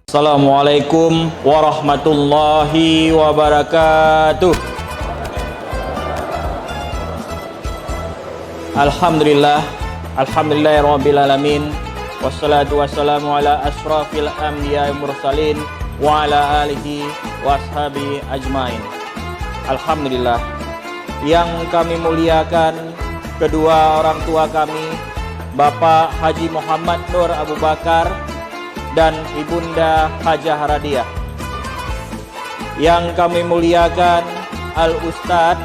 Assalamualaikum warahmatullahi wabarakatuh. Alhamdulillahirabbil alamin. Wassalatu wassalamu ala asyrafil anbiya'i mursalin wa ala alihi washabi ajmain. Alhamdulillah, yang kami muliakan kedua orang tua kami, Bapak Haji Muhammad Nur Abu Bakar dan Ibunda Hajah Radiah. Yang kami muliakan Al-Ustadz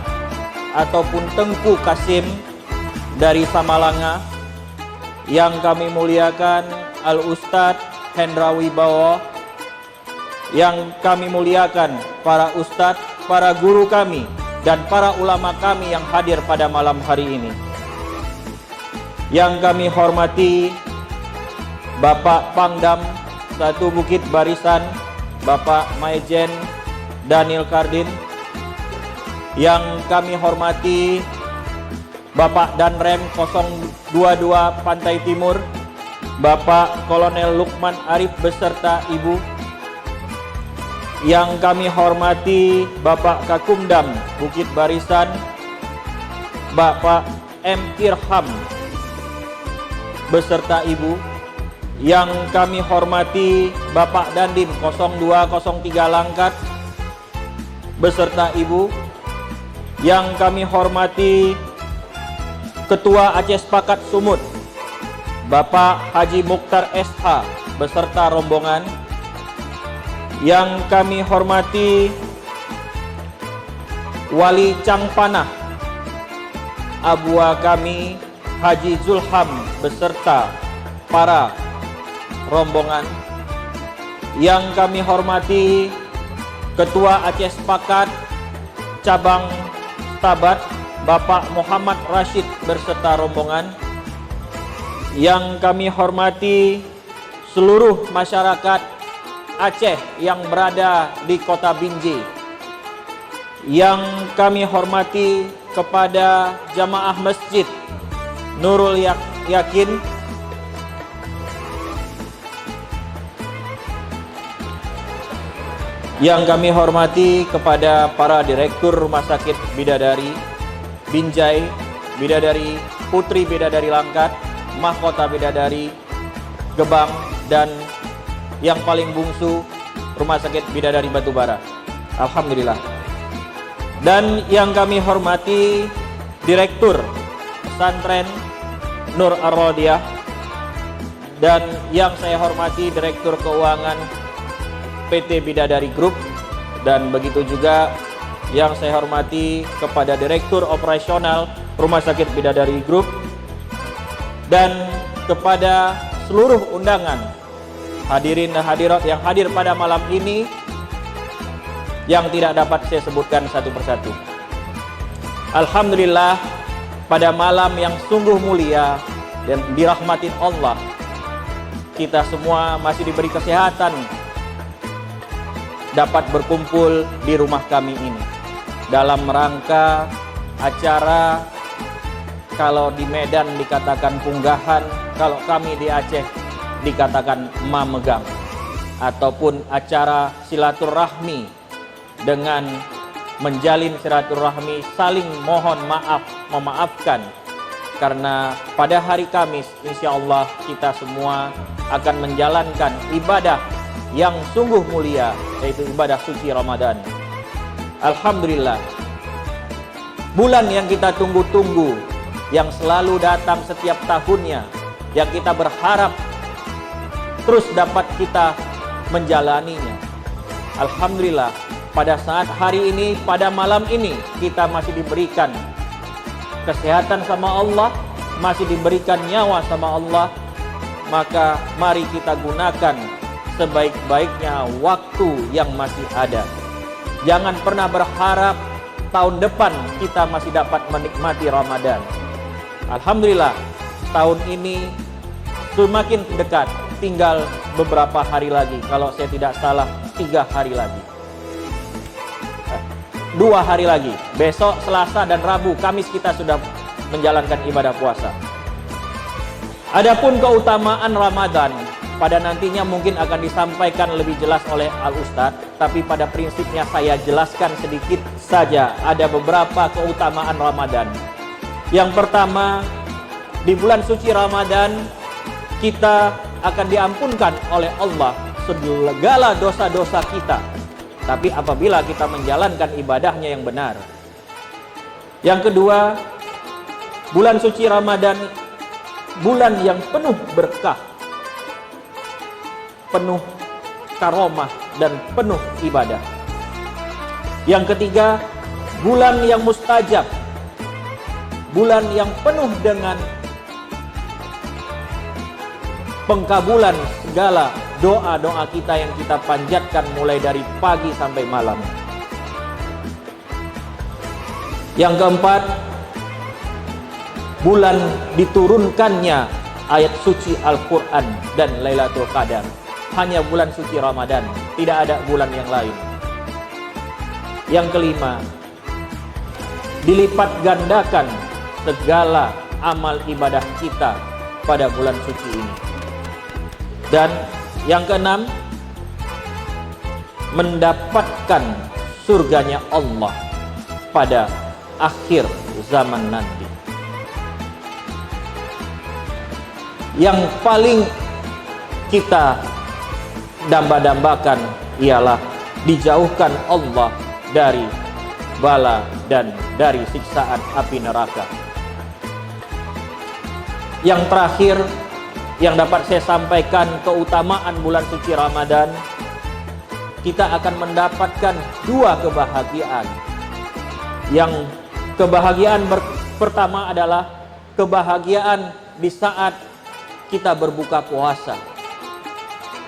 ataupun Tengku Kasim dari Samalanga. Yang kami muliakan Al-Ustadz Hendra Wibowo. Yang kami muliakan para ustadz, para guru kami, dan para ulama kami yang hadir pada malam hari ini. Yang kami hormati Bapak Pangdam 1 Bukit Barisan, Bapak Maijen Daniel Kardin. Yang kami hormati Bapak Danrem 022 Pantai Timur, Bapak Kolonel Lukman Arif beserta Ibu. Yang kami hormati Bapak Kakumdam Bukit Barisan, Bapak M. Irham beserta Ibu. Yang kami hormati Bapak Dandim 0203 Langkat beserta Ibu. Yang kami hormati Ketua Aceh Sepakat Sumut, Bapak Haji Mukhtar SH beserta rombongan. Yang kami hormati Wali Cangpanah Abua kami Haji Zulham beserta para rombongan. Yang kami hormati Ketua Aceh Sepakat Cabang Tabat Bapak Muhammad Rashid beserta rombongan. Yang kami hormati seluruh masyarakat Aceh yang berada di Kota Binjai. Yang kami hormati kepada jamaah Masjid Nurul Yakin. Yang kami hormati kepada para direktur Rumah Sakit Bidadari Binjai, Bidadari Putri Bidadari Langkat, Mahkota Bidadari Gebang, dan yang paling bungsu Rumah Sakit Bidadari Batubara. Alhamdulillah. Dan yang kami hormati Direktur Pesantren Nur Ar-Rodiah, dan yang saya hormati Direktur Keuangan PT Bidadari Group, dan begitu juga yang saya hormati kepada Direktur Operasional Rumah Sakit Bidadari Group, dan kepada seluruh undangan hadirin dan hadirat yang hadir pada malam ini yang tidak dapat saya sebutkan satu persatu. Alhamdulillah, pada malam yang sungguh mulia dan dirahmatin Allah, kita semua masih diberi kesehatan dapat berkumpul di rumah kami ini dalam rangka acara, kalau di Medan dikatakan punggahan, kalau kami di Aceh dikatakan mamegang, ataupun acara silaturahmi dengan menjalin silaturahmi, saling mohon maaf, memaafkan, karena pada hari Kamis insya Allah kita semua akan menjalankan ibadah yang sungguh mulia, yaitu ibadah suci Ramadan. Alhamdulillah, bulan yang kita tunggu-tunggu, yang selalu datang setiap tahunnya, yang kita berharap terus dapat kita menjalaninya. Alhamdulillah, pada saat hari ini, pada malam ini, kita masih diberikan kesehatan sama Allah, masih diberikan nyawa sama Allah. Maka mari kita gunakan sebaik-baiknya waktu yang masih ada. Jangan pernah berharap tahun depan kita masih dapat menikmati Ramadan. Alhamdulillah, tahun ini semakin dekat, tinggal beberapa hari lagi. Kalau saya tidak salah 3 hari lagi, 2 hari lagi. Besok Selasa dan Rabu, Kamis kita sudah menjalankan ibadah puasa. Adapun keutamaan Ramadan pada nantinya mungkin akan disampaikan lebih jelas oleh Al-Ustadz, tapi pada prinsipnya saya jelaskan sedikit saja. Ada beberapa keutamaan Ramadan. Yang pertama, di bulan suci Ramadan kita akan diampunkan oleh Allah segala dosa-dosa kita, tapi apabila kita menjalankan ibadahnya yang benar. Yang kedua, bulan suci Ramadan bulan yang penuh berkah, penuh karomah, dan penuh ibadah. Yang ketiga, bulan yang mustajab, bulan yang penuh dengan pengkabulan segala doa-doa kita yang kita panjatkan mulai dari pagi sampai malam. Yang keempat, bulan diturunkannya ayat suci Al-Quran dan Lailatul Qadar. Hanya bulan suci Ramadan, tidak ada bulan yang lain. Yang kelima, dilipat gandakan segala amal ibadah kita pada bulan suci ini. Dan yang keenam, mendapatkan surganya Allah pada akhir zaman nanti. Yang paling kita damba-dambakan ialah dijauhkan Allah dari bala dan dari siksaan api neraka. Yang terakhir yang dapat saya sampaikan, keutamaan bulan suci Ramadan, kita akan mendapatkan dua kebahagiaan. Yang kebahagiaan pertama adalah kebahagiaan di saat kita berbuka puasa.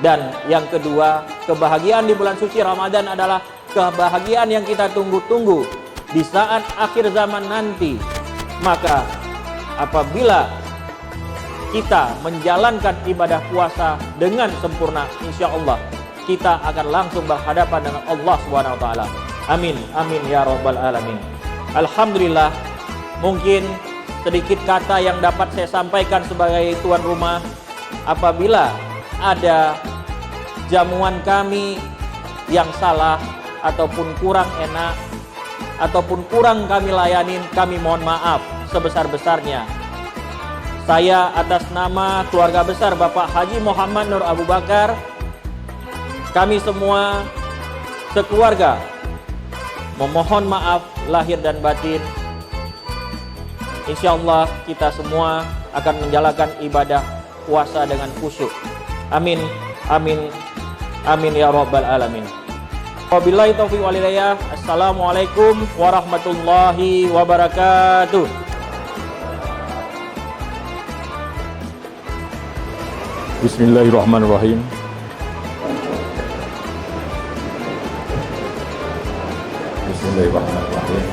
Dan yang kedua, kebahagiaan di bulan suci Ramadan adalah kebahagiaan yang kita tunggu-tunggu di saat akhir zaman nanti. Maka apabila kita menjalankan ibadah puasa dengan sempurna, insya Allah kita akan langsung berhadapan dengan Allah Subhanahu wa taala. Amin, amin ya rabbal alamin. Alhamdulillah, mungkin sedikit kata yang dapat saya sampaikan sebagai tuan rumah. Apabila ada jamuan kami yang salah ataupun kurang enak ataupun kurang kami layanin, kami mohon maaf sebesar-besarnya. Saya atas nama keluarga besar Bapak Haji Muhammad Nur Abu Bakar, kami semua sekeluarga memohon maaf lahir dan batin. Insya Allah kita semua akan menjalankan ibadah puasa dengan khusyuk. Amin, amin, amin ya rabbal alamin. Wabillahi taufiq wal hidayah. Assalamualaikum warahmatullahi wabarakatuh. Bismillahirrahmanirrahim. Bismillahirrahmanirrahim.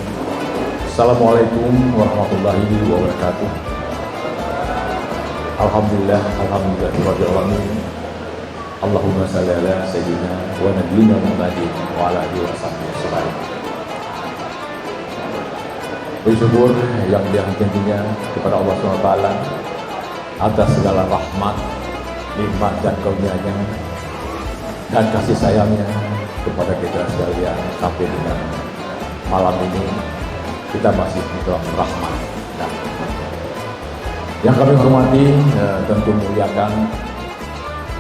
Assalamualaikum warahmatullahi wabarakatuh. Alhamdulillah, alhamdulillahirabbil alamin. Allahumma shalli ala sayyidina wa nabiyyina Muhammadin wa ala alihi wasallam. Bersyukur yang dihakiminya kepada Allah SWT atas segala rahmat, nikmat dan karunia-Nya dan kasih sayangnya kepada kita sekalian sampai dengan malam ini kita masih dalam rahmat dan yang kami hormati tentu muliakan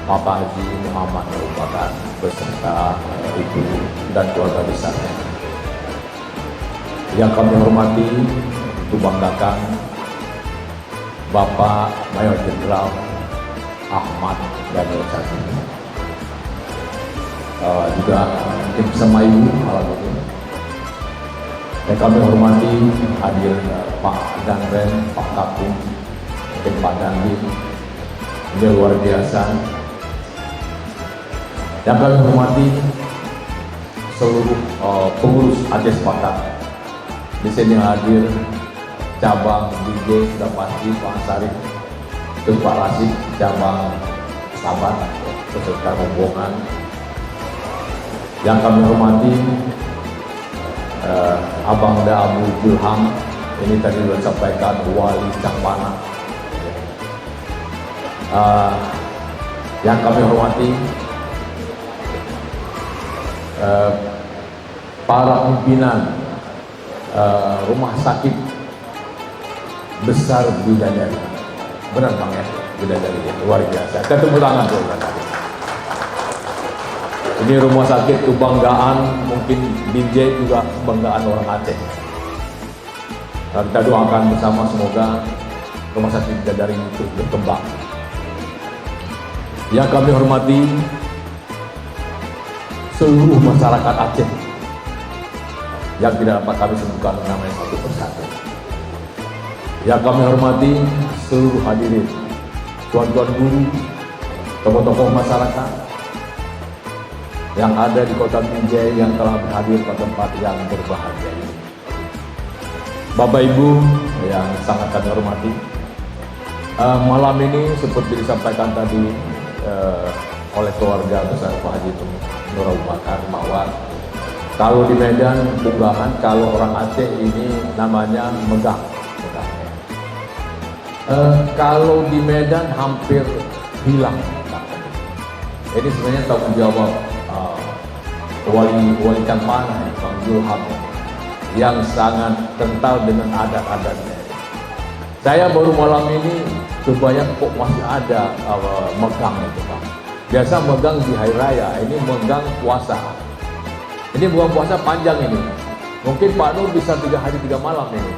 Bapak Haji Muhammad Nur Abu Bakar beserta ibu dan keluarga besarnya. Yang kami hormati tentu banggakan Bapak Mayor Jenderal Ahmad Daniel Saki, juga tim Semayu alat itu. Yang kami hormati hadir Pak Danren, Pak Kapung, dan Pak Dandim, ini luar biasa. Yang kami hormati seluruh pengurus Aceh Sepakat. Di sini hadir cabang DJ sudah pasti Pak Ansari, terus Pak Rasid cabang Sabat beserta rombongan. Yang kami hormati Abang Da Abu Julham, ini tadi sudah disampaikan Wali Cangpana. Yang kami hormati para pimpinan rumah sakit besar Bidadari. Benar Bang ya, Bidadari ya, luar biasa. Ketemu tangan tuh. Ini rumah sakit kebanggaan, mungkin Binjai juga kebanggaan orang Aceh. Dan kita doakan bersama semoga rumah sakit Bidadari itu berkembang. Yang kami hormati seluruh masyarakat Aceh yang tidak dapat kami sebutkan namanya satu persatu. Yang kami hormati seluruh hadirin, tuan-tuan guru, tokoh-tokoh masyarakat yang ada di Kota Binjai yang telah berhadir pada tempat yang berbahagia ini. Bapak Ibu yang sangat kami hormati, malam ini seperti disampaikan tadi oleh keluarga besar Pak Haji Nur Bakar Mawar, kalau di Medan Punggahan, kalau orang Aceh ini namanya megang. Kalau di Medan hampir hilang. Ini sebenarnya tanggung jawab Wali Campana, Bang Zulham, yang sangat kental dengan adat-adatnya. Saya baru malam ini kebayang kok masih ada megang itu Pak. Biasa megang di hari raya, ini megang puasa. Ini bukan puasa panjang ini. Mungkin Pak Nur bisa 3 hari 3 malam ini.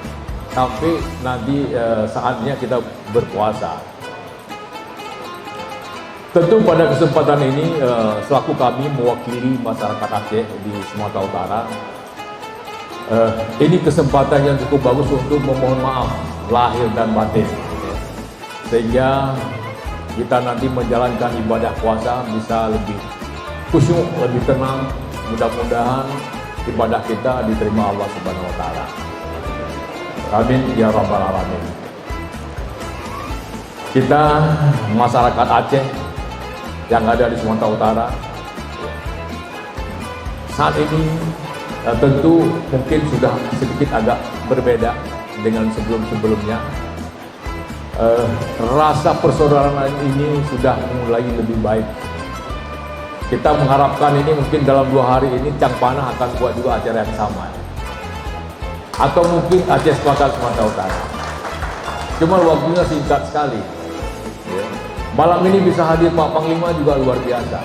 Tapi nanti saatnya kita berpuasa. Tentu pada kesempatan ini selaku kami mewakili masyarakat Aceh di Sumatera Utara, ini kesempatan yang cukup bagus untuk memohon maaf lahir dan batin, sehingga kita nanti menjalankan ibadah puasa bisa lebih khusyuk, lebih tenang. Mudah-mudahan ibadah kita diterima Allah Subhanahu wa Ta'ala. Amin ya rabbal alamin. Kita masyarakat Aceh yang ada di Sumatera Utara saat ini tentu mungkin sudah sedikit agak berbeda dengan sebelum-sebelumnya. Rasa persaudaraan ini sudah mulai lebih baik. Kita mengharapkan ini mungkin dalam 2 hari ini Campana akan buat juga acara yang sama, atau mungkin Aceh Sepakat Sumatera Utara. Cuma waktunya singkat sekali. Malam ini bisa hadir Pak Panglima juga luar biasa.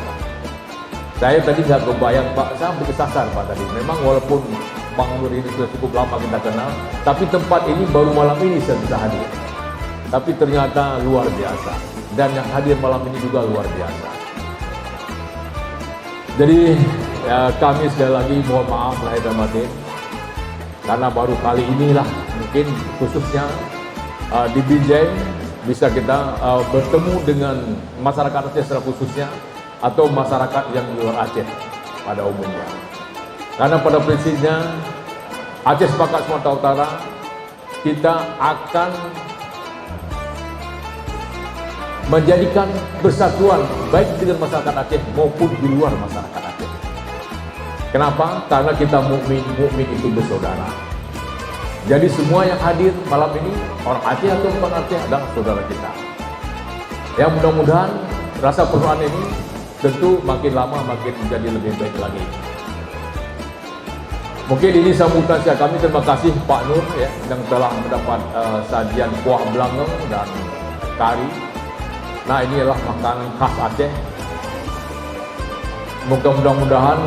Saya tadi nggak kebayang Pak, saya berkesasar Pak tadi. Memang walaupun Bang Nur ini sudah cukup lama kita kenal, tapi tempat ini baru malam ini saya bisa hadir. Tapi ternyata luar biasa. Dan yang hadir malam ini juga luar biasa. Jadi kami sekali lagi mohon maaf lahir dan batin, karena baru kali inilah mungkin khususnya di Binjai bisa kita bertemu dengan masyarakat Aceh secara khususnya atau masyarakat yang di luar Aceh pada umumnya. Karena pada prinsipnya Aceh Sepakat Sumatera Utara kita akan menjadikan persatuan baik dengan masyarakat Aceh maupun di luar masyarakat Aceh. Kenapa? Karena kita mukmin itu bersaudara. Jadi semua yang hadir malam ini, orang Aceh atau bukan Aceh, adalah saudara kita. Ya mudah-mudahan rasa persaudaraan ini tentu makin lama makin menjadi lebih baik lagi. Mungkin ini sambutan saya kami, terima kasih Pak Nur ya, yang telah mendapat sajian kuah belangong dan kari. Nah ini adalah makanan khas Aceh. Mudah-mudahan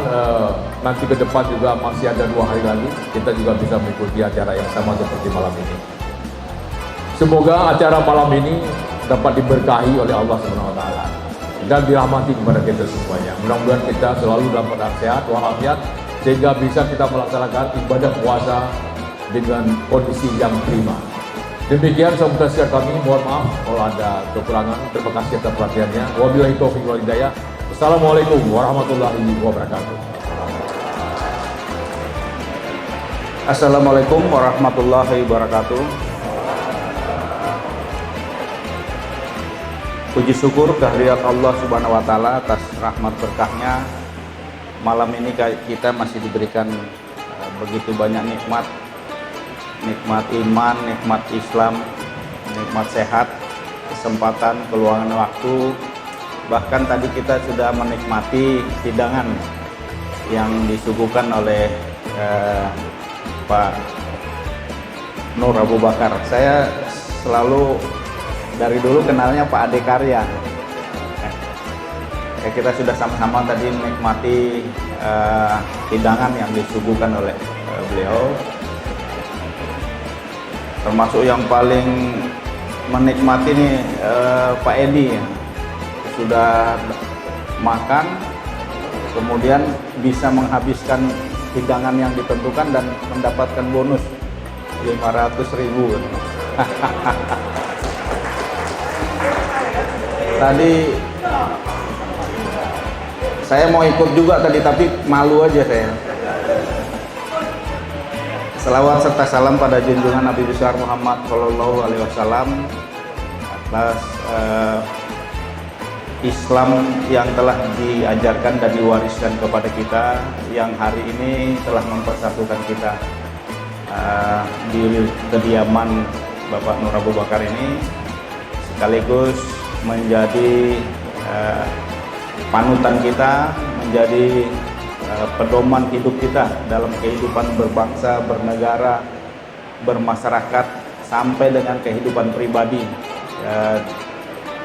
nanti ke depan juga masih ada 2 hari lagi kita juga bisa mengikuti acara yang sama seperti malam ini. Semoga acara malam ini dapat diberkahi oleh Allah Subhanahu wa Ta'ala dan dirahmati kepada kita semuanya. Mudah-mudahan kita selalu dalam keadaan sehat walafiat sehingga bisa kita melaksanakan ibadah puasa dengan kondisi yang prima. Demikian sambutan singkat kami, mohon maaf kalau ada kekurangan. Terima kasih atas perhatiannya. Wabillahi taufiq wal hidayah. Assalamualaikum warahmatullahi wabarakatuh. Assalamualaikum warahmatullahi wabarakatuh. Puji syukur kehadirat Allah Subhanahu wa Ta'ala atas rahmat berkahnya. Malam ini kita masih diberikan begitu banyak nikmat iman, nikmat Islam, nikmat sehat, kesempatan, keluangan waktu Bahkan tadi kita sudah menikmati hidangan yang disuguhkan oleh Pak Nur Abu Bakar. Saya selalu dari dulu kenalnya Pak Ade Karya. Kita sudah sama-sama tadi menikmati hidangan yang disuguhkan oleh beliau. Termasuk yang paling menikmati nih Pak Edi ya. Sudah makan, kemudian bisa menghabiskan hidangan yang ditentukan dan mendapatkan bonus 500.000. Tadi saya mau ikut juga tadi, tapi malu aja saya. Selawat serta salam pada junjungan Nabi besar Muhammad Shallallahu Alaihi Wasallam atas Islam yang telah diajarkan dan diwariskan kepada kita, yang hari ini telah mempersatukan kita di kediaman Bapak Nur Abu Bakar ini, sekaligus menjadi panutan kita, menjadi pedoman hidup kita dalam kehidupan berbangsa, bernegara, bermasyarakat, sampai dengan kehidupan pribadi.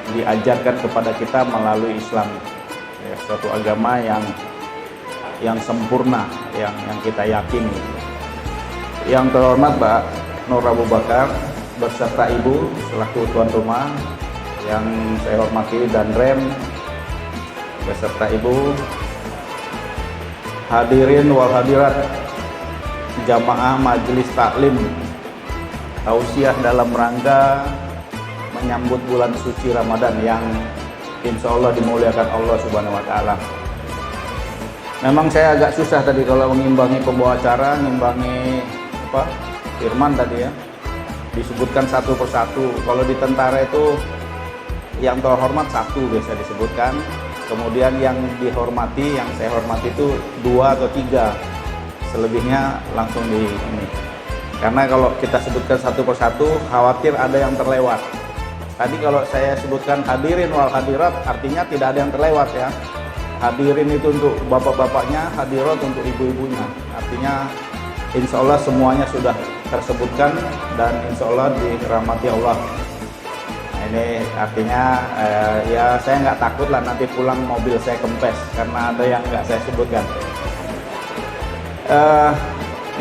Diajarkan kepada kita melalui Islam, ya, suatu agama yang sempurna, yang kita yakini. Yang terhormat Pak Nur Abu Bakar beserta Ibu selaku tuan rumah, yang saya hormati, dan Rem beserta Ibu, hadirin wal hadirat jamaah majelis taklim tausiah dalam rangka menyambut bulan suci Ramadan yang insya Allah dimuliakan Allah Subhanahu wa Ta'ala. Memang saya agak susah tadi kalau mengimbangi pembawa acara, mengimbangi firman tadi ya, disebutkan satu persatu. Kalau di tentara itu yang terhormat satu biasa disebutkan, kemudian yang dihormati, yang saya hormati itu 2 atau 3, selebihnya langsung di ini. Karena kalau kita sebutkan satu persatu, khawatir ada yang terlewat. Tadi kalau saya sebutkan hadirin wal hadirat, artinya tidak ada yang terlewat ya. Hadirin itu untuk bapak-bapaknya, hadirat untuk ibu-ibunya. Artinya insya Allah semuanya sudah tersebutkan dan insya Allah dirahmati Allah. Nah, ini artinya ya saya nggak takut lah nanti pulang mobil saya kempes karena ada yang nggak saya sebutkan.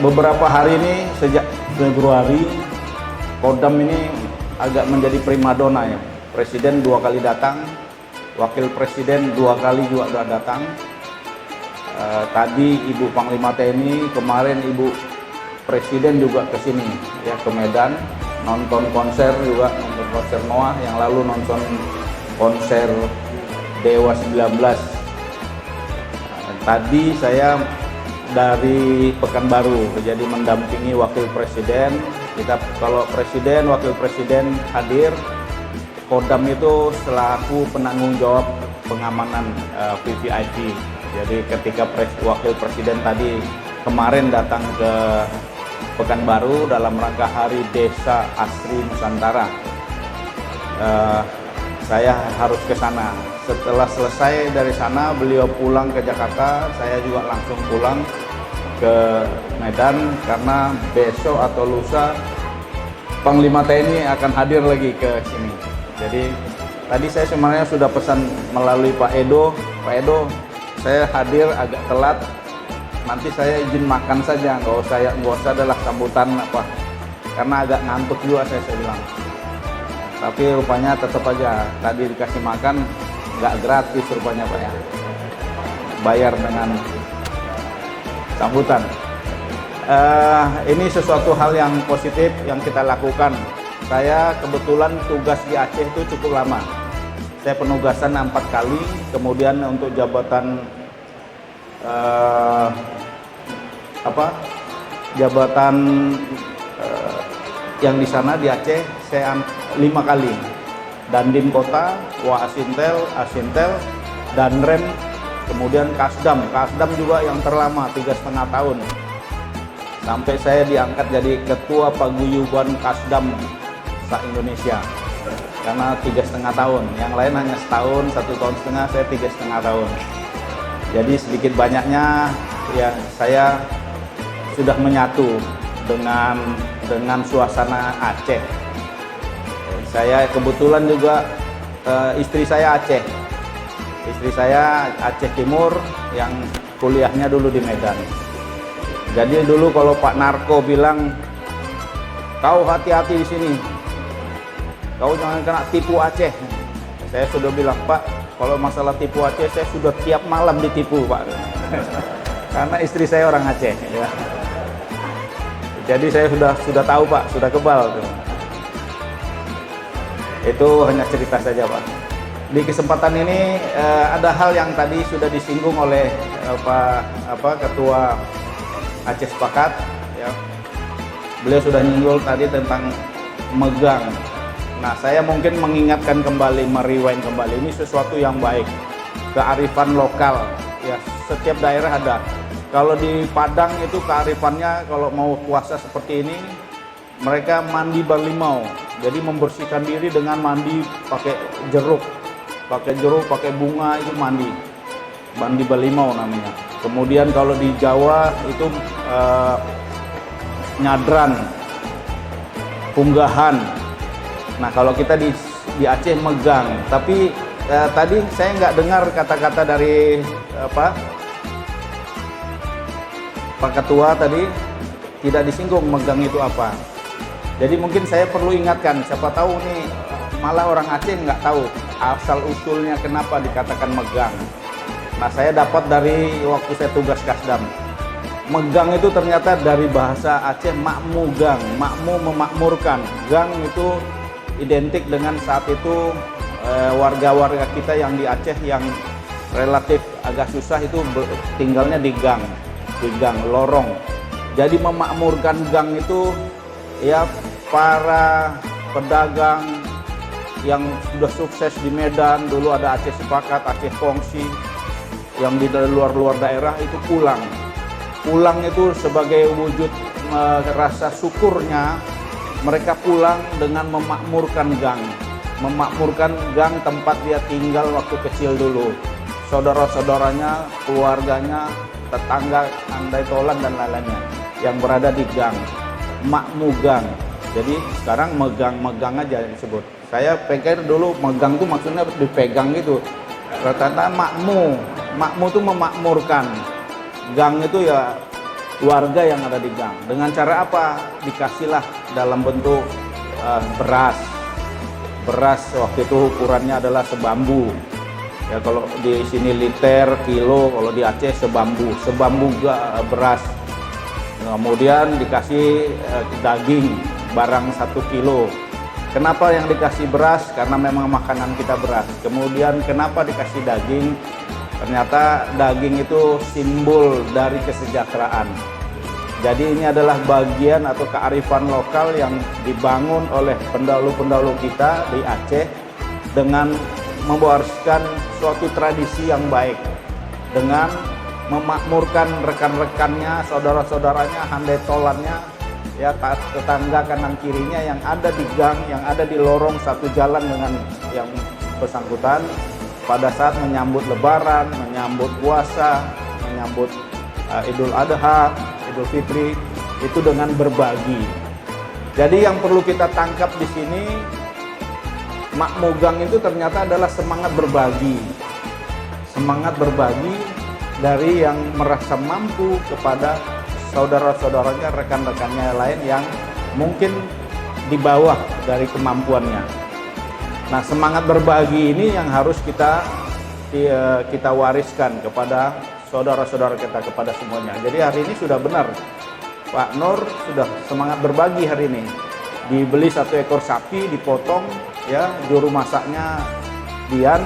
Beberapa hari ini sejak Februari, Kodam ini agak menjadi primadona ya. Presiden 2 kali datang, wakil presiden 2 kali juga sudah datang. Tadi Ibu Panglima TNI, kemarin Ibu Presiden juga ke sini ya, ke Medan, nonton konser juga, nonton konser Noah, yang lalu nonton konser Dewa 19. Tadi saya dari Pekanbaru, jadi mendampingi wakil presiden. Kita kalau presiden, wakil presiden hadir, Kodam itu selaku penanggung jawab pengamanan VVIP. Jadi ketika wakil presiden tadi kemarin datang ke Pekanbaru dalam rangka Hari Desa Asri Nusantara, saya harus ke sana. Setelah selesai dari sana, beliau pulang ke Jakarta, saya juga langsung pulang ke Medan karena besok atau lusa Panglima TNI akan hadir lagi ke sini. Jadi tadi saya sebenarnya sudah pesan melalui Pak Edo, saya hadir agak telat, nanti saya izin makan saja, nggak usah adalah sambutan apa, karena agak ngantuk juga saya bilang. Tapi rupanya tetap aja tadi dikasih makan nggak gratis rupanya Pak ya, bayar dengan sambutan. Ini sesuatu hal yang positif yang kita lakukan. Saya kebetulan tugas di Aceh itu cukup lama. Saya penugasan 4 kali, kemudian untuk jabatan yang di sana di Aceh saya 5 kali. Dandim Kota, Asintel, dan Rem, kemudian Kasdam juga yang terlama 3,5 tahun. Sampai saya diangkat jadi Ketua Paguyuban Kasdam se-Indonesia. karena 3,5 tahun. Yang lain hanya setahun, 1,5 tahun, saya 3,5 tahun. Jadi sedikit banyaknya ya saya sudah menyatu dengan suasana Aceh. Saya kebetulan juga istri saya Aceh. Istri saya Aceh Timur yang kuliahnya dulu di Medan. Jadi dulu kalau Pak Narko bilang, kau hati-hati di sini, kau jangan kena tipu Aceh. Saya sudah bilang, Pak, kalau masalah tipu Aceh saya sudah tiap malam ditipu, Pak. Karena istri saya orang Aceh. Ya. Jadi saya sudah tahu, Pak, sudah kebal. Itu hanya cerita saja, Pak. Di kesempatan ini ada hal yang tadi sudah disinggung oleh Ketua Aceh Sepakat. Ya. Beliau sudah nyinggung tadi tentang megang. Nah, saya mungkin mengingatkan kembali, merewind kembali. Ini sesuatu yang baik, kearifan lokal. Ya, setiap daerah ada. Kalau di Padang itu kearifannya kalau mau puasa seperti ini, mereka mandi berlimau. Jadi membersihkan diri dengan mandi pakai jeruk, pakai bunga itu mandi berlimau namanya. Kemudian kalau di Jawa itu nyadran, punggahan. Nah kalau kita di Aceh megang. Tapi tadi saya nggak dengar kata-kata dari Pak Ketua tadi, tidak disinggung megang itu apa. Jadi mungkin saya perlu ingatkan, siapa tahu nih malah orang Aceh nggak tahu asal usulnya kenapa dikatakan megang. Nah saya dapat dari waktu saya tugas Kasdam, megang itu ternyata dari bahasa Aceh makmu gang, makmu memakmurkan. Gang itu identik dengan saat itu warga-warga kita yang di Aceh yang relatif agak susah itu tinggalnya di gang, lorong. Jadi memakmurkan gang itu ya para pedagang yang sudah sukses di Medan, dulu ada Aceh Sepakat, Aceh Kongsi, yang di luar daerah itu pulang itu sebagai wujud rasa syukurnya. Mereka pulang dengan memakmurkan gang tempat dia tinggal waktu kecil dulu, saudara-saudaranya, keluarganya, tetangga, andai tolan dan lain-lainnya yang berada di gang, makmu gang. Jadi sekarang megang aja disebut. Saya pikir dulu megang itu maksudnya dipegang gitu. Rata-rata makmu itu memakmurkan. Gang itu ya warga yang ada di gang. Dengan cara apa? Dikasihlah dalam bentuk beras. Beras waktu itu ukurannya adalah sebambu. Ya kalau di sini liter, kilo, kalau di Aceh sebambu beras. Kemudian dikasih daging barang 1 kilo. Kenapa yang dikasih beras? Karena memang makanan kita beras. Kemudian kenapa dikasih daging? Ternyata daging itu simbol dari kesejahteraan. Jadi ini adalah bagian atau kearifan lokal yang dibangun oleh pendahulu-pendahulu kita di Aceh dengan mewariskan suatu tradisi yang baik, dengan memakmurkan rekan-rekannya, saudara-saudaranya, handai tolannya, ya tetangga kanan kirinya yang ada di gang, yang ada di lorong satu jalan dengan yang bersangkutan pada saat menyambut Lebaran, menyambut puasa, menyambut Idul Adha, Idul Fitri, itu dengan berbagi. Jadi yang perlu kita tangkap di sini, makmu gang itu ternyata adalah semangat berbagi dari yang merasa mampu kepada saudara-saudaranya, rekan-rekannya lain yang mungkin di bawah dari kemampuannya. Nah, semangat berbagi ini yang harus kita wariskan kepada saudara-saudara kita, kepada semuanya. Jadi hari ini sudah benar, Pak Nur sudah semangat berbagi hari ini. Dibeli 1 ekor sapi, dipotong, ya juru masaknya Dian,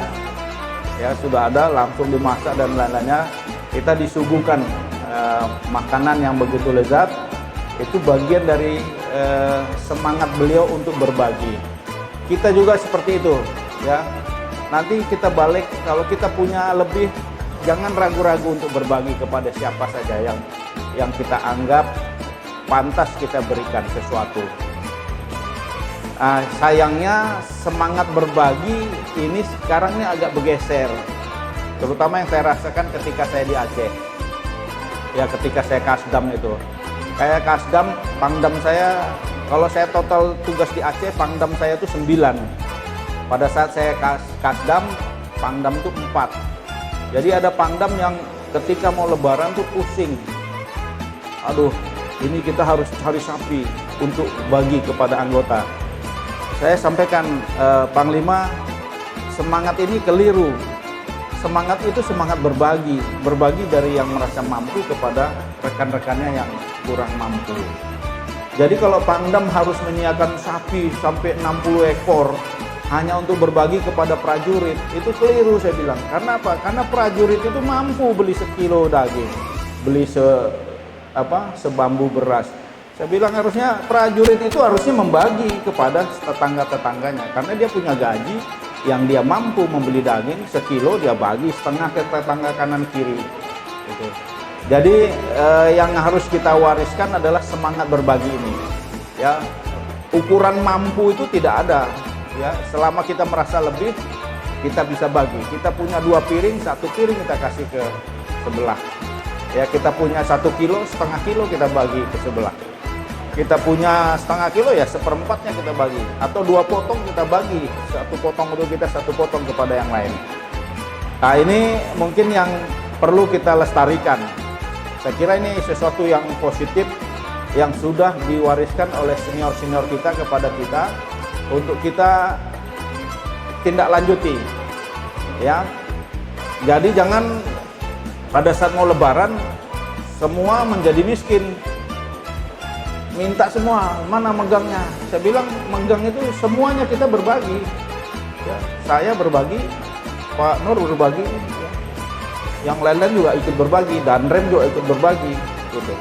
ya sudah ada, langsung dimasak dan lain-lainnya. Kita disuguhkan makanan yang begitu lezat. Itu bagian dari semangat beliau untuk berbagi. Kita juga seperti itu, ya. Nanti kita balik, kalau kita punya lebih, jangan ragu-ragu untuk berbagi kepada siapa saja yang kita anggap pantas kita berikan sesuatu. Sayangnya semangat berbagi ini sekarang ini agak bergeser, terutama yang saya rasakan ketika saya di Aceh. Ya, ketika saya kasdam itu, kayak kasdam, pangdam saya, kalau saya total tugas di Aceh, pangdam saya itu 9. Pada saat saya kasdam, pangdam itu 4. Jadi ada pangdam yang ketika mau lebaran tuh pusing. Aduh, ini kita harus cari sapi untuk bagi kepada anggota. Saya sampaikan, Panglima, semangat ini keliru. Semangat itu semangat berbagi dari yang merasa mampu kepada rekan-rekannya yang kurang mampu. Jadi kalau Pangdam harus menyiapkan sapi sampai 60 ekor hanya untuk berbagi kepada prajurit, itu keliru saya bilang. Karena apa? Karena prajurit itu mampu beli sekilo daging, beli sebambu beras. Saya bilang harusnya prajurit itu harusnya membagi kepada tetangga-tetangganya, karena dia punya gaji yang dia mampu membeli daging sekilo, dia bagi setengah ke tetangga kanan kiri gitu. Jadi yang harus kita wariskan adalah semangat berbagi ini ya. Ukuran mampu itu tidak ada ya, selama kita merasa lebih kita bisa bagi. Kita punya 2 piring, 1 piring kita kasih ke sebelah ya. Kita punya 1 kilo, setengah kilo kita bagi ke sebelah. Kita punya setengah kilo ya, 1/4-nya kita bagi, atau 2 potong kita bagi, 1 potong untuk kita, 1 potong kepada yang lain. Nah, ini mungkin yang perlu kita lestarikan. Saya kira ini sesuatu yang positif yang sudah diwariskan oleh senior-senior kita kepada kita untuk kita tindak lanjuti ya. Jadi jangan pada saat mau lebaran semua menjadi miskin, minta semua, mana megangnya. Saya bilang megang itu semuanya kita berbagi ya. Saya berbagi, Pak Nur berbagi ya. Yang lain-lain juga ikut berbagi, dan Rem juga ikut berbagi gitu.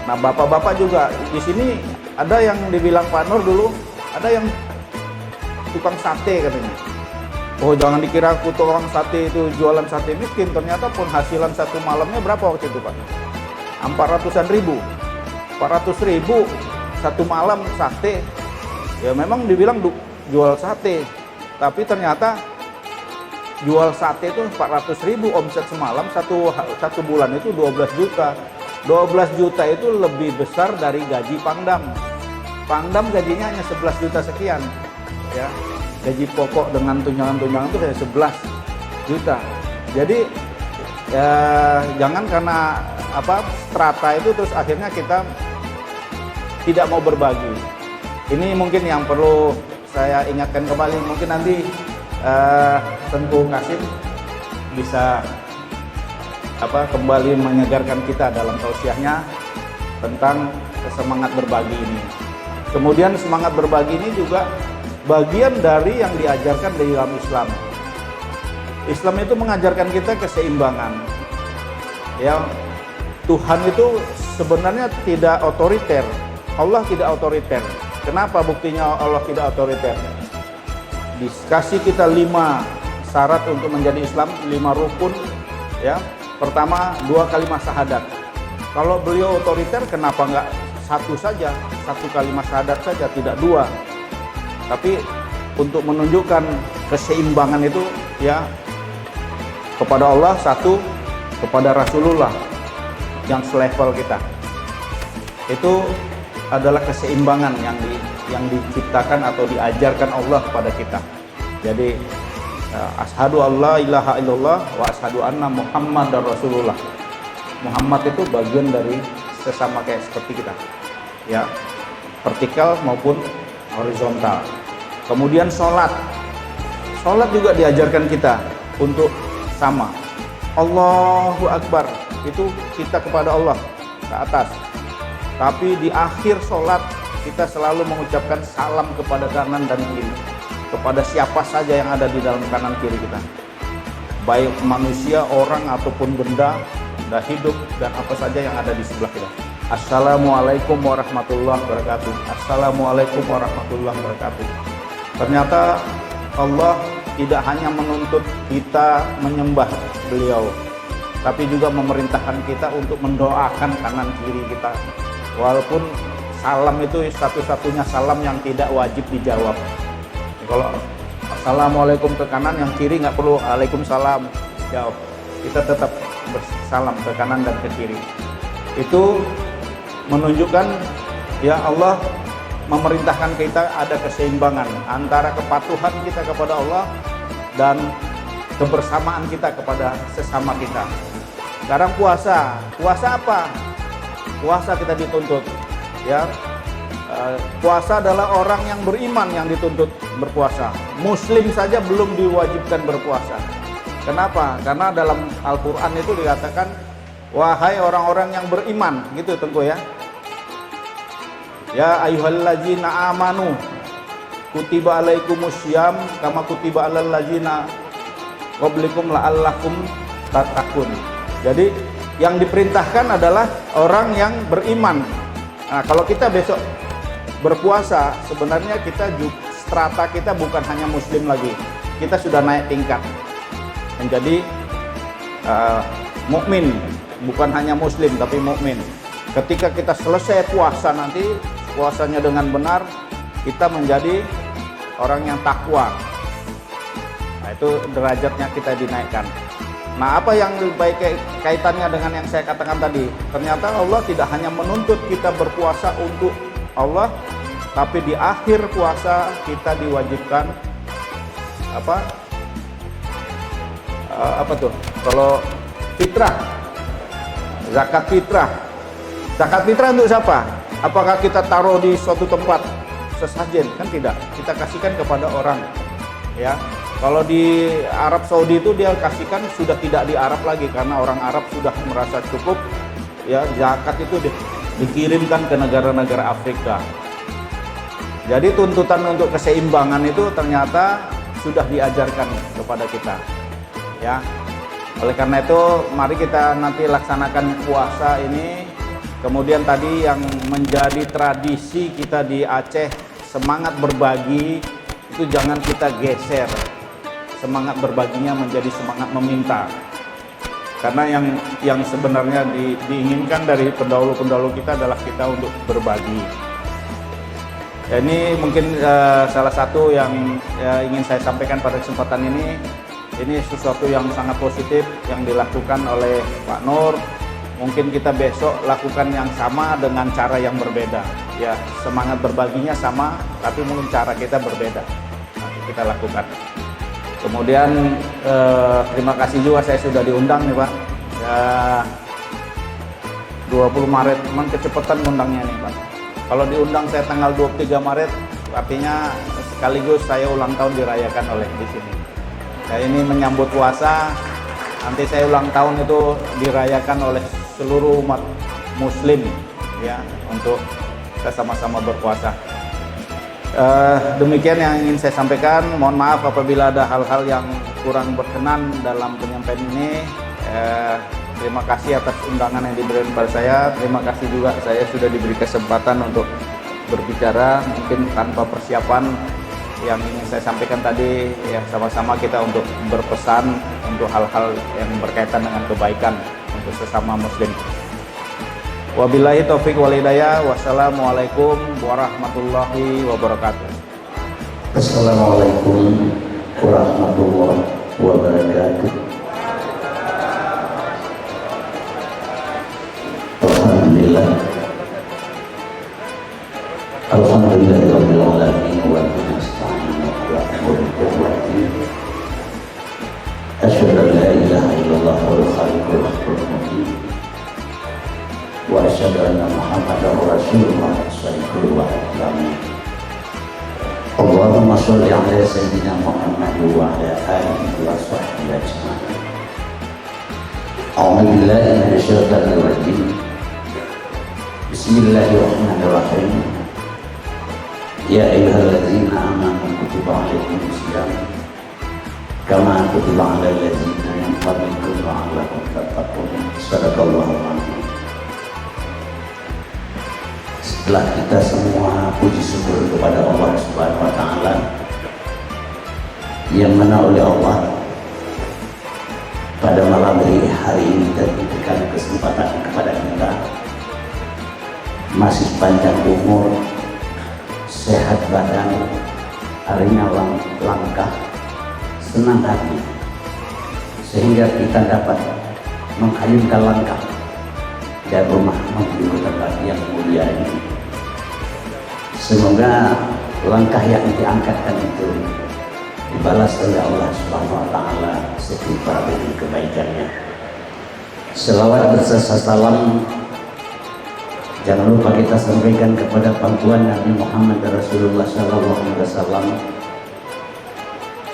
Nah, bapak-bapak juga di sini ada yang dibilang Pak Nur dulu, ada yang tukang sate katanya. Oh, jangan dikira aku tukang sate itu jualan sate miskin, ternyata penghasilan satu malamnya berapa waktu itu Pak? 400-an ribu. 400.000 satu malam sate. Ya memang dibilang jual sate, tapi ternyata jual sate itu 400.000, omset semalam satu bulan itu 12 juta. 12 juta itu lebih besar dari gaji Pangdam. Pangdam gajinya hanya 11 juta sekian ya. Gaji pokok dengan tunjangan-tunjangan itu hanya 11 juta. Jadi ya jangan karena strata itu terus akhirnya kita tidak mau berbagi. Ini mungkin yang perlu saya ingatkan kembali. Mungkin nanti Tengku Kasim bisa kembali menyegarkan kita dalam tausiahnya tentang semangat berbagi ini. Kemudian semangat berbagi ini juga bagian dari yang diajarkan di dalam Islam. Islam itu mengajarkan kita keseimbangan. Ya, Tuhan itu sebenarnya tidak otoriter. Allah tidak otoriter. Kenapa buktinya Allah tidak otoriter? Dikasih kita 5 syarat untuk menjadi Islam, 5 rukun ya. Pertama, 2 kalimat syahadat. Kalau beliau otoriter, kenapa enggak 1 saja, 1 kalimat syahadat saja, tidak 2. Tapi untuk menunjukkan keseimbangan itu ya, kepada Allah 1, kepada Rasulullah yang selevel kita. Itu adalah keseimbangan yang diciptakan atau diajarkan Allah kepada kita. Jadi asyhadu alla ilaha illallah wa asyhadu anna Muhammadar Rasulullah. Muhammad itu bagian dari sesama kayak seperti kita ya, vertikal maupun horizontal. Kemudian sholat juga diajarkan kita untuk sama. Allahu Akbar itu kita kepada Allah ke atas, tapi di akhir sholat kita selalu mengucapkan salam kepada kanan dan kiri, kepada siapa saja yang ada di dalam kanan kiri kita, baik manusia, orang ataupun benda hidup dan apa saja yang ada di sebelah kita. Assalamualaikum warahmatullahi wabarakatuh. Assalamualaikum warahmatullahi wabarakatuh. Ternyata Allah tidak hanya menuntut kita menyembah beliau, tapi juga memerintahkan kita untuk mendoakan kanan kiri kita. Walaupun salam itu satu-satunya salam yang tidak wajib dijawab. Kalau assalamualaikum ke kanan, yang kiri nggak perlu waalaikumsalam jawab. Kita tetap bersalam ke kanan dan ke kiri. Itu menunjukkan ya Allah memerintahkan kita ada keseimbangan antara kepatuhan kita kepada Allah dan kebersamaan kita kepada sesama kita. Sekarang puasa apa? Puasa kita dituntut ya. Puasa adalah orang yang beriman yang dituntut berpuasa. Muslim saja belum diwajibkan berpuasa. Kenapa? Karena dalam Al-Quran itu dikatakan, wahai orang-orang yang beriman, gitu Tengku ya. Ya ayyuhallazina amanu kutiba alaikumussyam kama kutiba alal ladzina qablikum la'allakum tattaqun. Jadi yang diperintahkan adalah orang yang beriman. Nah, kalau kita besok berpuasa, sebenarnya kita strata kita bukan hanya muslim lagi. Kita sudah naik tingkat menjadi mukmin, bukan hanya muslim tapi mukmin. Ketika kita selesai puasa nanti, puasanya dengan benar, kita menjadi orang yang takwa. Nah, itu derajatnya kita dinaikkan. Nah, apa yang lebih baik kaitannya dengan yang saya katakan tadi? Ternyata Allah tidak hanya menuntut kita berpuasa untuk Allah, tapi di akhir puasa kita diwajibkan apa tuh? Kalau fitrah, zakat fitrah. Zakat fitrah untuk siapa? Apakah kita taruh di suatu tempat sesajen? Kan tidak. Kita kasihkan kepada orang, ya. Kalau di Arab Saudi itu dia kasihkan sudah tidak di Arab lagi karena orang Arab sudah merasa cukup, ya. Zakat itu dikirimkan ke negara-negara Afrika. Jadi tuntutan untuk keseimbangan itu ternyata sudah diajarkan kepada kita, ya. Oleh karena itu mari kita nanti laksanakan puasa ini. Kemudian tadi yang menjadi tradisi kita di Aceh, semangat berbagi itu jangan kita geser. Semangat berbaginya menjadi semangat meminta. Karena yang sebenarnya diinginkan dari pendahulu-pendahulu kita adalah kita untuk berbagi. Ya, ini mungkin salah satu yang ingin saya sampaikan pada kesempatan ini. Ini sesuatu yang sangat positif yang dilakukan oleh Pak Nur. Mungkin kita besok lakukan yang sama dengan cara yang berbeda. Ya, semangat berbaginya sama, tapi mungkin cara kita berbeda. Nanti kita lakukan. Kemudian terima kasih juga saya sudah diundang nih Pak. Ya, 20 Maret, memang kecepatan undangnya nih Pak. Kalau diundang saya tanggal 23 Maret, artinya sekaligus saya ulang tahun dirayakan oleh di sini. Ya, ini menyambut puasa, nanti saya ulang tahun itu dirayakan oleh seluruh umat muslim, ya, untuk kita sama-sama berpuasa. Demikian yang ingin saya sampaikan. Mohon maaf apabila ada hal-hal yang kurang berkenan dalam penyampaian ini. Terima kasih atas undangan yang diberikan kepada saya. Terima kasih juga saya sudah diberi kesempatan untuk berbicara, mungkin tanpa persiapan. Yang ingin saya sampaikan tadi, ya, sama-sama kita untuk berpesan untuk hal-hal yang berkaitan dengan kebaikan untuk sesama muslim. Wabillahi taufiq wal hidayah. Wassalamualaikum warahmatullahi wabarakatuh. Assalamualaikum warahmatullahi wabarakatuh. Alhamdulillah. Alhamdulillahirabbil alamin wa nasta'inu ala umuri dunya. Asyhadu an la ilaha illallah wal khaliqul mubin. Wa asyhadu anna Muhammadar Rasulullah sallallahu alaihi wasallam. Allahumma sholli ala sayyidina Muhammad wa ala alihi wa sahbihi ajma'in. A'udzu billahi minasy syaithanir rajim. Bismillahirrahmanirrahim. Ya ayyuhalladzina amanu kutiba alaikumussyam kama kutiba alal ladzina min qablikum la'allakum tattaqun. Shadaqallahu alazim. Setelah kita semua puji syukur kepada Allah Subhanahu wa taala yang mana oleh Allah pada malam hari ini dan diberikan kesempatan kepada kita masih panjang umur, sehat badan, ringan langkah, senang hati, sehingga kita dapat menghayunkan langkah dari rumah menuju ke tempat yang mulia ini. Semoga langkah yang diangkatkan itu dibalas oleh Allah Subhanahu wa taala setimpal dengan kebaikannya. Selawat berserta salam jangan lupa kita sampaikan kepada pangkuan Nabi Muhammad Rasulullah SAW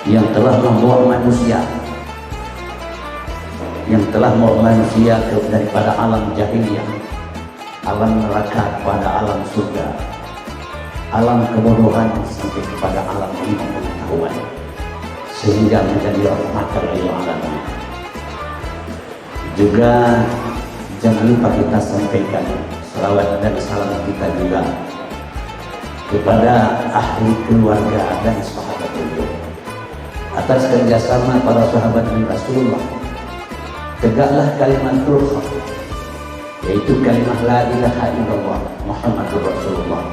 yang telah membawa manusia daripada alam jahiliyah, alam neraka pada alam surga, alam kebodohan sampai kepada alam ilmu pengetahuan, sehingga menjadi rahmatan lil alamin. Juga jangan lupa kita sampaikan salawat dan salam kita juga kepada ahli keluarga dan sahabat beliau atas kerjasama para sahabat dan Rasulullah. Tegaklah kalimatul haq, yaitu kalimat la ilaha illallah Muhammadur Rasulullah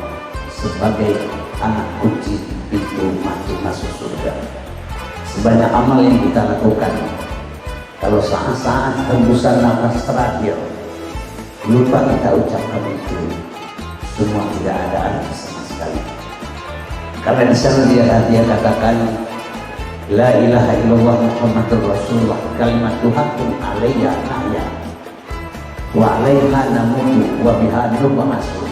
sebagai anak kunci pintu masuk surga. Sebanyak amal yang kita lakukan, kalau saat-saat hembusan nafas terakhir lupa kita ucapkan itu, semua tidak ada arti sama sekali. Karena di sana dia katakan la ilaha illallah Muhammadur Rasulullah kalimat Tuhankum alaiya nahya wa alaiha namutu wa biha nub'atsu.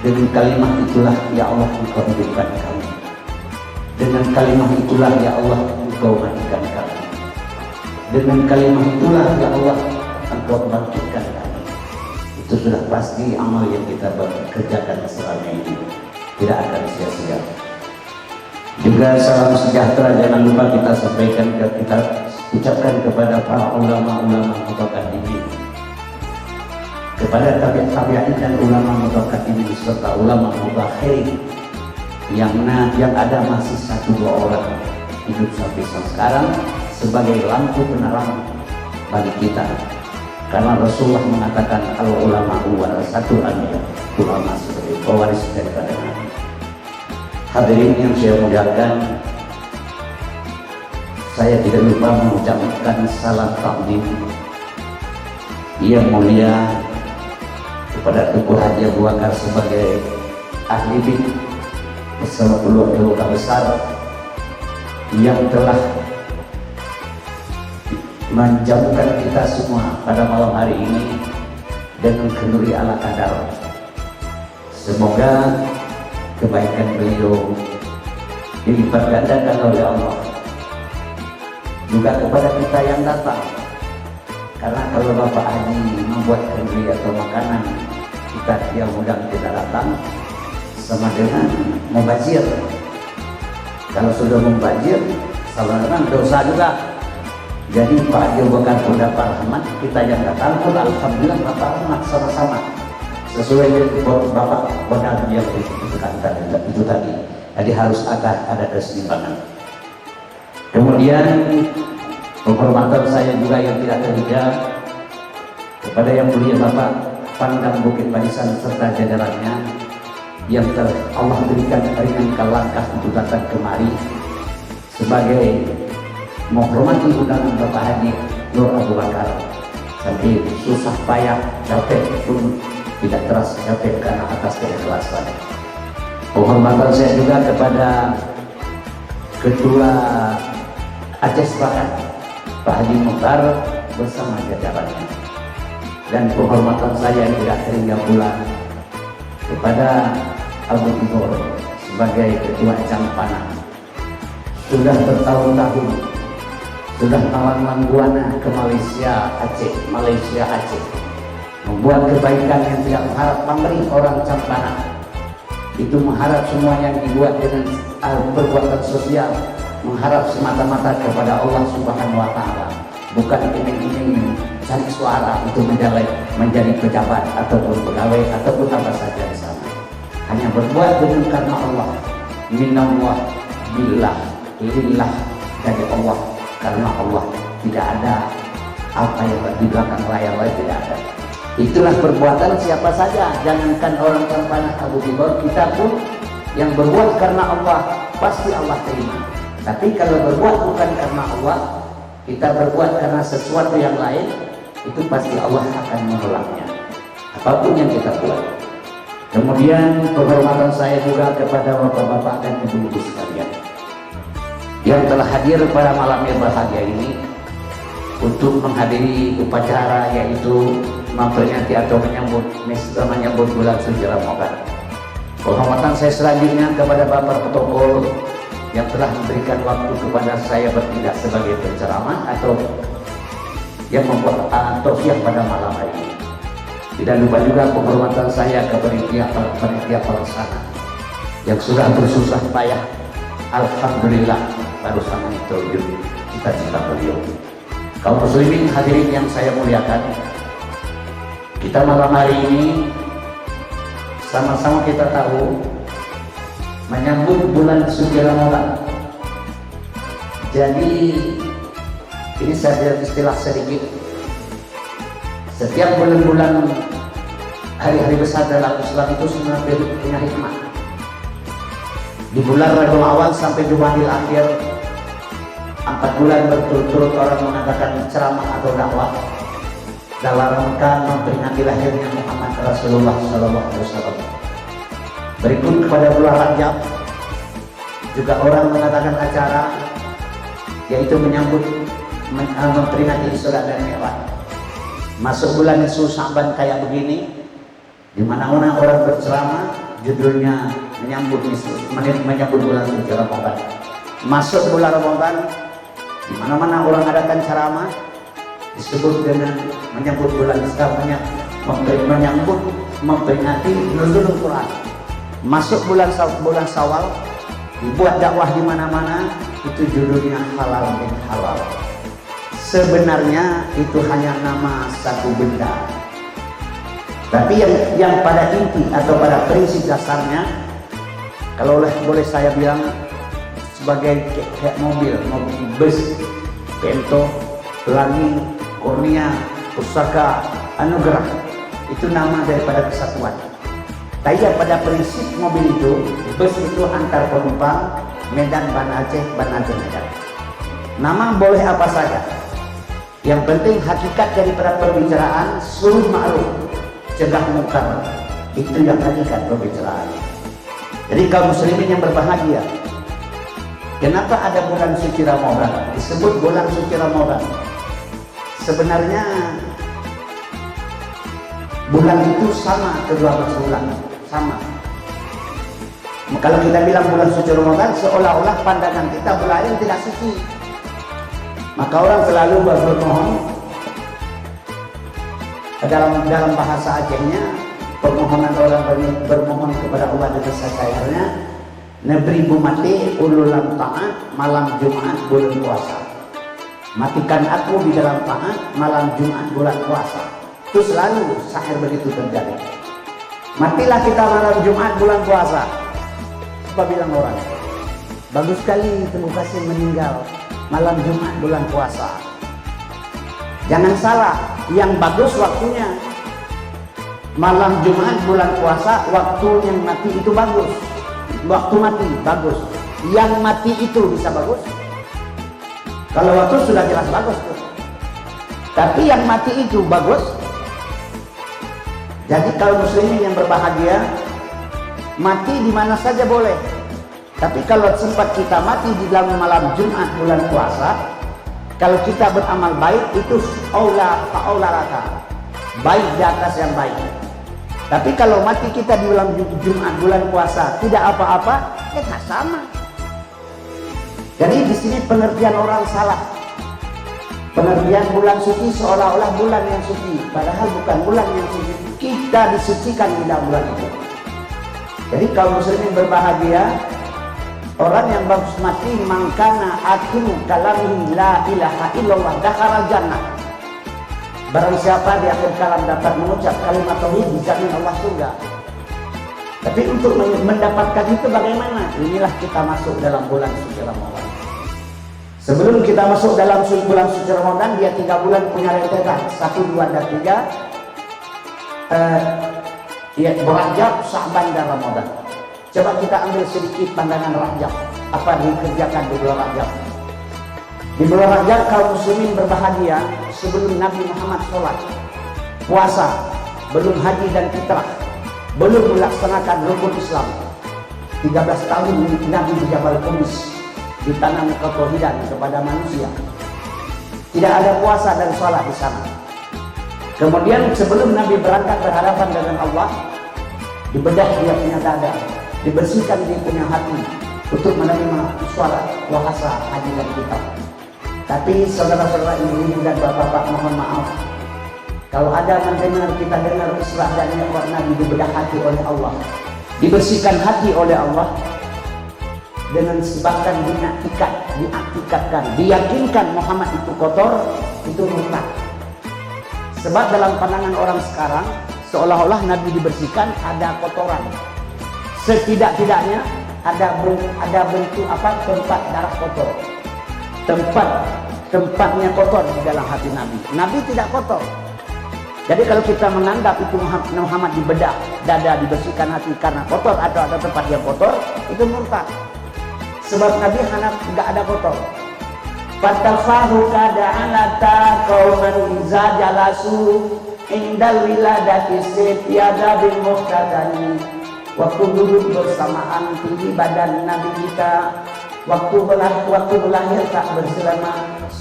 Dengan kalimat itulah ya Allah engkau hidupkan kami, dengan kalimat itulah ya Allah engkau matikan kami, dengan kalimat itulah ya Allah engkau bangkitkan kami. Itu sudah pasti amal yang kita kerjakan selama ini tidak akan sia-sia. Juga salam sejahtera jangan lupa kita sampaikan, kita ucapkan kepada para ulama-ulama mutaqaddimin, kepada tabi'in dan ulama mutaqaddimin serta ulama mutakhirin yang ada masih 1-2 orang hidup sampai sekarang sebagai lampu penerang bagi kita. Karena Rasulullah mengatakan al ulama warasatul anbiya, ulama sebagai pewaris daripada nabi. Hadirin yang saya muliakan, saya tidak lupa mengucapkan salam takdim yang mulia kepada Tuku Haji Abu Bakar sebagai ahli bid bersama keluarga besar yang telah menjamukan kita semua pada malam hari ini dengan kenduri ala kadar. Semoga kebaikan beliau dilipat gandakan oleh Allah juga kepada kita yang datang. Karena kalau Bapak Haji membuat kenduri atau makanan, kita yang undang tidak datang sama dengan membazir. Kalau sudah membazir, sama dengan dosa juga. Jadi Pak Haji Bakar Bunda Pak Rahmat, kita yang datang pun alhamdulillah Bapak Rahmat sama-sama sesuai dengan Bapak modal yang itu tadi. Jadi harus ada keseimbangan. Kemudian penghormatan saya juga yang tidak terhingga kepada yang mulia Bapak Pangdam Bukit Barisan serta jajarannya yang Allah berikan ringan langkah untuk datang kemari sebagai menghormati undangan Bapak Haji Nur Abu Bakar. Sampai susah payah capek pun tidak terasa capek karena atas keikhlasan. Penghormatan saya juga kepada Ketua Aceh Selatan Pak Haji Mukhtar bersama jajarannya, dan penghormatan saya yang tidak terhingga pula kepada Abu Ibor sebagai Ketua Campana. Sudah bertahun-tahun sudah malang buana ke Malaysia Aceh, membuat kebaikan yang tidak mengharap pamrih orang Campana. Itu mengharap semua yang dibuat dengan perbuatan sosial, mengharap semata-mata kepada Allah Subhanahu wa taala, bukan ingin cari suara untuk menjadi pejabat ataupun pegawai ataupun apa saja di sana. Hanya berbuat dengan karena Allah, minallah billah lillah, dari Allah, karena Allah. Tidak ada apa yang di belakang layar tidak ada. Itulah perbuatan siapa saja, jangankan orang yang panah Abu Bakar, kita pun yang berbuat karena Allah pasti Allah terima. Tapi kalau berbuat bukan karena Allah, kita berbuat karena sesuatu yang lain, itu pasti Allah akan menolaknya, apapun yang kita buat. Kemudian penghormatan saya juga kepada bapak-bapak dan ibu-ibu sekalian yang telah hadir pada malam yang berbahagia ini untuk menghadiri upacara, yaitu memperingati atau menyambut bulan suci Ramadan. Penghormatan saya selanjutnya kepada Bapak Protokol yang telah memberikan waktu kepada saya bertindak sebagai penceramah atau yang membuat tausiah pada malam hari ini. Tidak lupa juga penghormatan saya kepada panitia pelaksana yang sudah bersusah payah, alhamdulillah barusan terwujud cita-cita beliau. Kaum muslimin hadirin yang saya muliakan, kita malam hari ini sama-sama kita tahu menyambut bulan suci Ramadan. Jadi ini saya beri istilah sedikit. Setiap bulan-bulan hari-hari besar dalam Islam itu sebenarnya punya hikmah. Di bulan Rabiul Awal sampai Jumadil Akhir, 4 bulan berturut-turut orang mengadakan ceramah atau dakwah dalam rangka memperingati lahirnya Muhammad Rasulullah SAW. Berikut kepada bulan Rajab juga orang mengadakan acara, yaitu menyambut memperingati Isra dan Mi'raj. Masuk bulan Nisfu Sya'ban kayak begini, di mana-mana orang berceramah, judulnya menyambut bulan suci Ramadan. Masuk bulan Ramadan, di mana-mana orang adakan ceramah, disebut dengan menyambut bulan memperingati nuzulul Quran. Masuk bulan Syawal, dibuat dakwah di mana-mana, itu judulnya halal bin halal. Sebenarnya itu hanya nama satu benda, tapi yang pada inti atau pada prinsip dasarnya, kalau boleh saya bilang sebagai kayak mobil, bus, Bento, Pelangi, Kurnia, Pusaka, Anugerah, itu nama daripada kesatuan. Tapi pada prinsip mobil itu, bus itu antar penumpang Medan Ban Aceh Medan. Nama boleh apa saja. Yang penting hakikat daripada perbicaraan suruh ma'ruf, cegah mungkar. Itu yang hakikat perbicaraan. Jadi kaum muslimin yang berbahagia, kenapa ada bulan suci Ramadan? Disebut bulan suci Ramadan. Sebenarnya bulan itu sama kedua bulan, sama. Kalau kita bilang bulan suci Ramadan, seolah-olah pandangan kita bulan ini tidak suci. Maka orang selalu bermohon dalam bahasa Acehnya, permohonan orang bermohon kepada Allah dengan sayangnya, Nebri bumati ululam taat malam Jumat bulan puasa. Matikan aku di dalam taat malam Jumat bulan puasa. Itu selalu sahir begitu terjadi. Matilah kita malam Jumat bulan puasa. Apa bilang orang? Bagus sekali Tengku Kasim meninggal malam Jumat bulan puasa. Jangan salah, yang bagus waktunya malam Jumat bulan puasa, waktu yang mati itu bagus. Waktu mati bagus. Yang mati itu bisa bagus. Kalau waktu sudah jelas bagus tuh. Tapi yang mati itu bagus. Jadi kalau muslimin yang berbahagia, mati di mana saja boleh. Tapi kalau sempat kita mati di dalam malam Jumat bulan puasa, kalau kita beramal baik itu aula raka, baik di atas yang baik. Tapi kalau mati kita di bulan Jumat bulan puasa tidak apa-apa, ya tak sama. Jadi di sini pengertian orang salah. Pengertian bulan suci seolah-olah bulan yang suci, padahal bukan bulan yang suci. Kita disucikan di dalam bulan itu. Jadi kalau muslimin berbahagia, orang yang bagus mati mangkana akhiru kalamihi la ilaha illallah dakhala jannah. Barang siapa di akhir kalam dapat mengucap kalimat tauhid, dijamin Allah surga. Tapi untuk mendapatkan itu bagaimana? Inilah kita masuk dalam bulan suci Ramadan. Sebelum kita masuk dalam bulan suci Ramadan, dia 3 bulan punya rentetan, 1, 2, dan 3. ya Rajab, Sya'ban dan Ramadan. Coba kita ambil sedikit pandangan Rajab, apa dikerjakan di bulan Rajab. Di bulan Rajab kaum muslimin berbahagia sebelum Nabi Muhammad sholat, puasa, belum haji dan fitrah, belum melaksanakan rukun Islam. 13 tahun Nabi di Jabal Qumis ditanam ketauhidan kepada manusia. Tidak ada puasa dan sholat di sana. Kemudian sebelum Nabi berangkat berhadapan dengan Allah, dibedah dia punya dada, dibersihkan dia punya hati untuk menerima sholat, puasa, haji dan fitrah. Tapi saudara-saudara ibu dan bapak-bapak, mohon maaf, kalau ada mendengar, kita dengar Isra dan Mi'raj Nabi dibedah hati oleh Allah, dibersihkan hati oleh Allah, dengan sebabkan diakikatkan, diyakinkan Muhammad itu kotor, itu murtad. Sebab dalam pandangan orang sekarang seolah-olah Nabi dibersihkan ada kotoran. Setidak-tidaknya ada bentuk tempat darah kotor. Tempatnya kotor di dalam hati Nabi. Nabi tidak kotor. Jadi kalau kita menganggap itu Muhammad dibedah dada, dibersihkan hati karena kotor atau ada tempat yang kotor, itu murtad. Sebab Nabi tidak ada kotor. Fatafahu kada'alata qauman iza jalasu indal wiladati setiada bin muhtadani. Waktu duduk bersamaan tinggi badan Nabi kita, waktu berlahir tak berselama,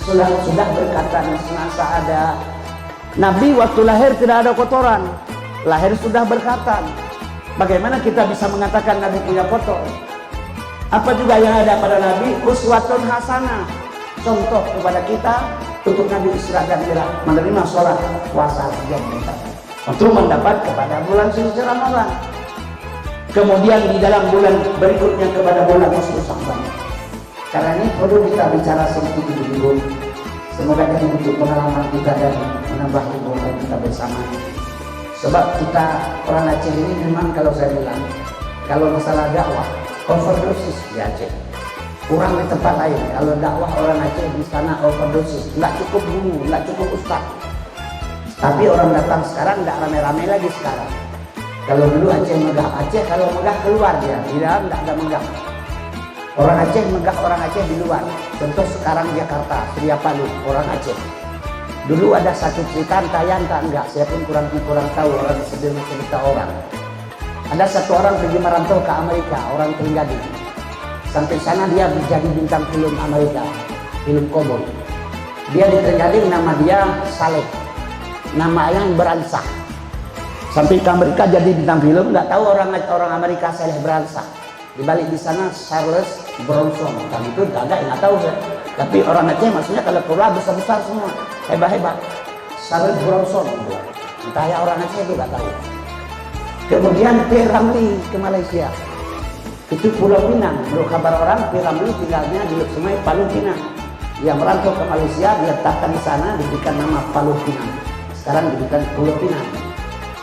sudah berkata semasa ada. Nabi waktu lahir tidak ada kotoran, lahir sudah berkata. Bagaimana kita bisa mengatakan Nabi punya kotor? Apa juga yang ada pada Nabi? Uswatun hasanah, contoh kepada kita untuk Nabi Isra dan Mi'raj, menerima sholat, puasa, dan fitrah untuk mendapat kepada bulan suci Ramadan. Kemudian di dalam bulan berikutnya kepada bulan Sya'ban. Karena ini perlu kita bicara sedikit dulu. Semoga jadi untuk pengalaman kita dan menambah hubungan kita bersama. Sebab kita orang Aceh ini memang kalau saya bilang, kalau masalah dakwah, overdosis di Aceh. Kurang di tempat lain. Kalau dakwah orang Aceh di sana overdosis, nggak cukup guru, nggak cukup ustaz. Tapi orang datang sekarang nggak rame-rame lagi sekarang. Kalau dulu Aceh megah, Aceh kalau megah keluar dia, di dalam nggak ada megah. Orang Aceh megah, orang Aceh di luar. Contoh sekarang Jakarta, Surya Palu, orang Aceh. Dulu ada satu cerita, entah enggak, saya pun kurang tahu, orang cerita orang. Ada satu orang pergi merantau ke Amerika, orang Terengganu. Sampai sana dia menjadi bintang film Amerika, film koboi. Dia di Terengganu, nama dia Saleh, nama yang beransah. Sampai ke Amerika jadi bintang film, nggak tahu orang Amerika Saleh beransah. Di balik di sana Charles Bronson, kan itu nggak tahu saya. Tapi orang Aceh maksudnya kalau keluar besar-besar semua, hebat-hebat. Charles Bronson, entah ya orang Aceh itu nggak tahu. Kemudian P. Ramli ke Malaysia, itu Pulau Pinang. Menurut kabar orang, P. Ramli tinggalnya di Sungai Palu Pinang. Dia merantau ke Malaysia, dia letakkan di sana, diberikan nama Palu Pinang. Sekarang diberikan Pulau Pinang.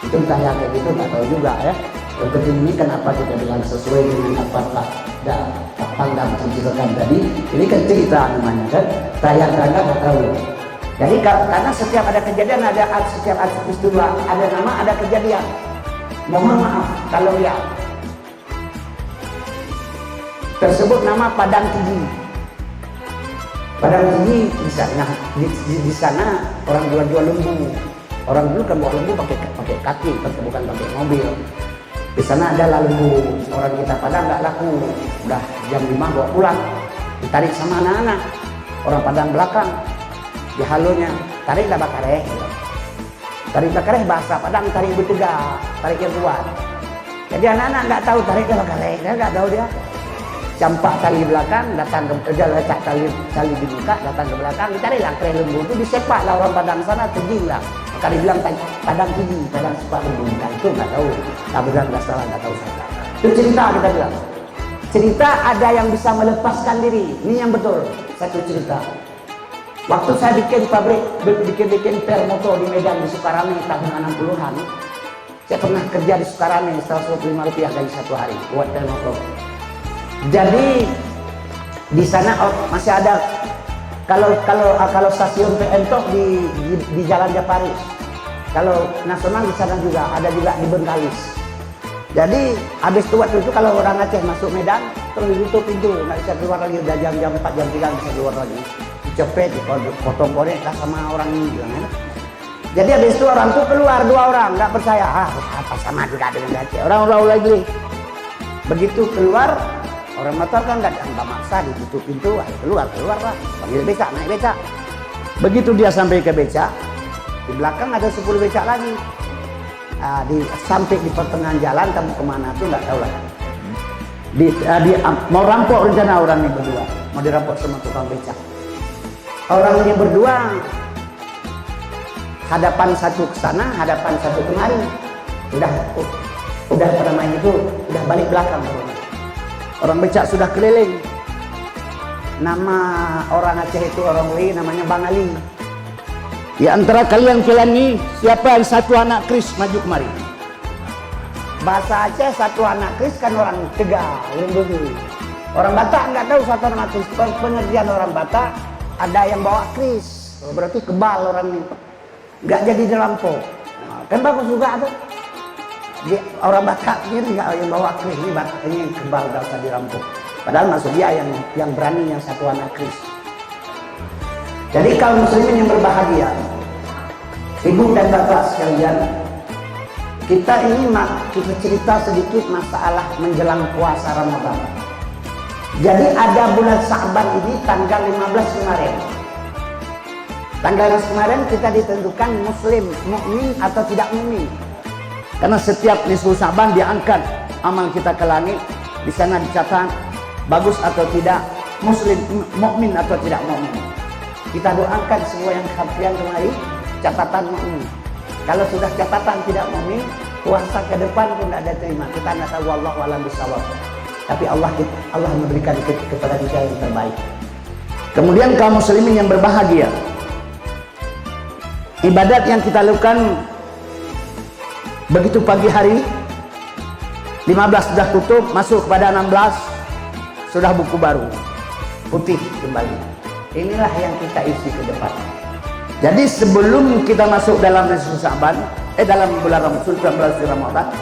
Itu entah yang kayak gitu, nggak tahu juga ya. Yang penting ini kenapa kita bilang sesuai dengan apakah pandang ceritakan tadi. Ini kan cerita namanya kan, tayang-tayang nggak tahu. Jadi karena setiap ada kejadian, setiap ada peristiwa, ada nama, ada kejadian. Mohon maaf kalau ya tersebut nama Padang Tiji. Padang Tiji di sana orang jual lembu. Orang dulu kan bawa lembu pakai kaki, bukan pakai mobil. Di sana ada lembu, orang kita Padang nggak laku. Udah jam 5 bawa pulang, ditarik sama anak-anak. Orang Padang belakang, di halonya, tarik dah bakareh. Tarik bakareh bahasa Padang, tarik bertegak, tarik yang kuat. Jadi anak-anak nggak tahu tarik dah bakareh, dia nggak tahu dia. Campak tali belakang, datang ke lecak tali dibuka, datang ke belakang, ditariklah kereh lembu itu, disepaklah orang Padang sana, terjinglah. Maka dibilang Padang Tiji, Padang sepak lembu. Nah, itu nggak tahu, tak benar nggak salah, nggak tahu saya. Itu cerita kita bilang. Cerita ada yang bisa melepaskan diri, ini yang betul. Satu cerita. Waktu saya bikin pabrik, bikin per motor di Medan di Sukarame tahun 60-an, saya pernah kerja di Sukarame, 125 rupiah dari satu hari buat per motor. Jadi di sana masih ada kalau stasiun PM Tok di Jalan Japaris, Kalau nasional di sana juga, ada juga di Bengkalis. Jadi habis itu waktu itu kalau orang Aceh masuk Medan, terus ditutup pintu, nggak bisa keluar lagi, udah jam 4, jam 3 bisa keluar lagi. Dicepet, dipotong korek lah sama orang ini bilang enak. Jadi habis itu orang tuh keluar 2 orang, nggak percaya, apa sama juga dengan Aceh. Orang lagi. Begitu keluar, orang motor kan nggak maksa, ditutup pintu, keluar lah, panggil becak, naik becak. Begitu dia sampai ke becak, di belakang ada 10 becak lagi. Sampai di pertengahan jalan, kamu kemana tuh nggak tahu lah. Mau rampok rencana orang ini berdua, mau dirampok sama tukang becak. Orang ini berdua hadapan satu ke sana, hadapan satu kemari. Udah pada main itu, udah balik belakang. Orang becak sudah keliling. Nama orang Aceh itu orang Wei, namanya Bang Ali. Di antara kalian ini, siapa yang satu anak kris maju kemari? Bahasa Aceh satu anak kris kan orang Tegal, orang Bugis. Orang Batak nggak tahu satu anak kris. Pengertian orang Batak ada yang bawa kris, berarti kebal orang ini. Nggak jadi dirampok. Kan bagus juga tuh. Orang Batak ini nggak yang bawa kris, ini kebal nggak usah dirampok. Padahal maksud dia yang berani yang satu anak kris. Jadi kaum muslimin yang berbahagia, ibu dan bapak sekalian, kita cerita sedikit masalah menjelang puasa Ramadan. Jadi ada bulan Sa'ban ini tanggal 15 kemarin. Tanggal 15 kemarin kita ditentukan muslim, mukmin atau tidak mukmin. Karena setiap nisfu Sa'ban diangkat amal kita ke langit, di sana dicatat bagus atau tidak, muslim, mukmin atau tidak mukmin. Kita doakan semua yang kemari catatan mukmin. Kalau sudah catatan tidak mukmin, puasa ke depan pun tidak ada terima. Kita nggak tahu, wallahu a'lam bishawab. Tapi Allah memberikan kepada kita yang terbaik. Kemudian kaum muslimin yang berbahagia, ibadat yang kita lakukan begitu pagi hari 15 sudah tutup, masuk kepada 16 sudah buku baru putih kembali. Inilah yang kita isi ke depan. Jadi sebelum kita masuk dalam Sa'ban, dalam bulan Ramadan,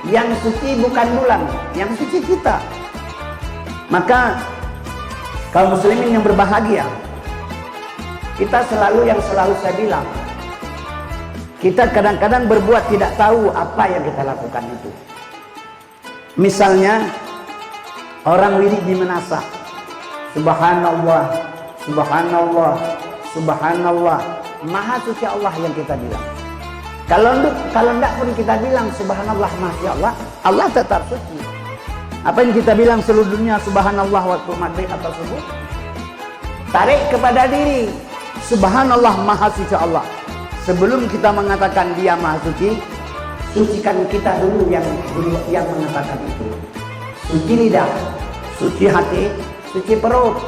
yang suci bukan bulan, yang suci kita. Maka kaum muslimin yang berbahagia, kita selalu saya bilang, kita kadang-kadang berbuat tidak tahu apa yang kita lakukan itu. Misalnya orang wirid di menasah, subhanallah, subhanallah, subhanallah, maha suci Allah yang kita bilang. Kalau enggak pun kita bilang subhanallah, masya Allah, Allah tetap suci. Apa yang kita bilang seluruh dunia subhanallah waktu maghrib atau subuh? Tarik kepada diri, subhanallah, maha suci Allah. Sebelum kita mengatakan dia maha suci, sucikan kita dulu yang mengatakan itu. Suci lidah, suci hati, suci perut,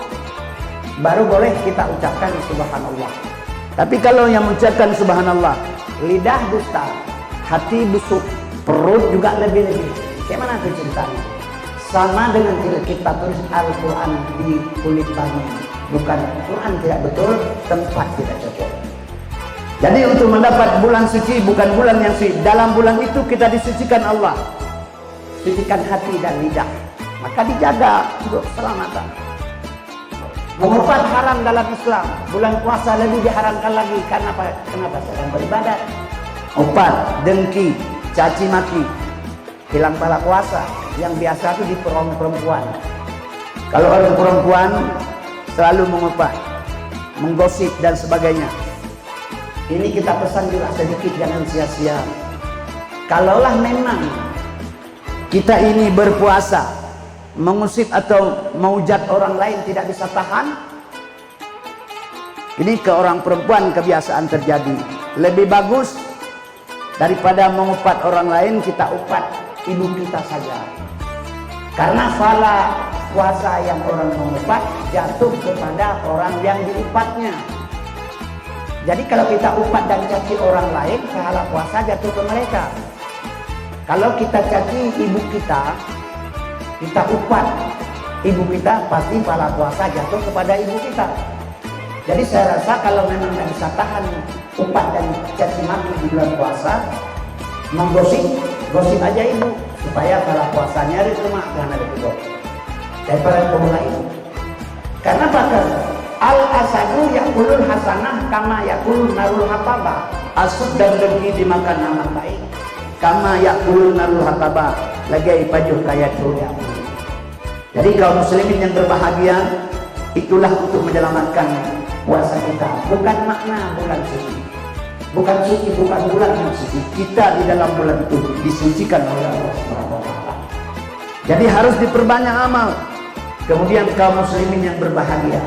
baru boleh kita ucapkan subhanallah. Tapi kalau yang mengucapkan subhanallah, lidah dusta, hati busuk, perut juga lebih-lebih, bagaimana itu ceritanya? Sama dengan kita tulis Al-Quran di kulit batu, bukan Quran tidak betul, tempat tidak cocok. Jadi untuk mendapat bulan suci, bukan bulan yang suci, dalam bulan itu kita disucikan Allah, sucikan hati dan lidah, maka dijaga untuk keselamatan. Mengumpat haram dalam Islam, bulan puasa lebih diharamkan lagi. Karena apa? Kenapa? Sedang beribadat. Opat, dengki, caci maki, hilang pahala puasa. Yang biasa itu di perempuan. Kalau orang perempuan selalu mengumpat, menggosip dan sebagainya. Ini kita pesan juga sedikit, jangan sia-sia. Kalaulah memang kita ini berpuasa, mengusip atau menghujat orang lain tidak bisa tahan, ini ke orang perempuan kebiasaan terjadi. Lebih bagus daripada mengupat orang lain, kita upat ibu kita saja. Karena salah puasa yang orang mengupat jatuh kepada orang yang diupatnya. Jadi kalau kita upat dan caci orang lain, pahala puasa jatuh ke mereka. Kalau kita caci ibu kita upat ibu kita, pasti pahala puasa jatuh kepada ibu kita. Jadi saya rasa kalau memang tidak bisa tahan umpat dan caci maki di bulan puasa, menggosip aja ibu supaya kalau puasa nyari rumah jangan ada kebot daripada pemula itu. Karena bakal al-asadu yakulul hasanah kama yakulul narul hataba. Asud dan dengki dimakan amal baik kama yakulul narul hataba lagi pajuh kaya tuya. Jadi kaum muslimin yang berbahagia, itulah untuk menyelamatkan puasa kita. Bukan makna bulan suci, bukan suci, bukan bulan yang suci. Kita di dalam bulan itu disucikan oleh Allah SWT. Jadi harus diperbanyak amal. Kemudian kaum muslimin yang berbahagia,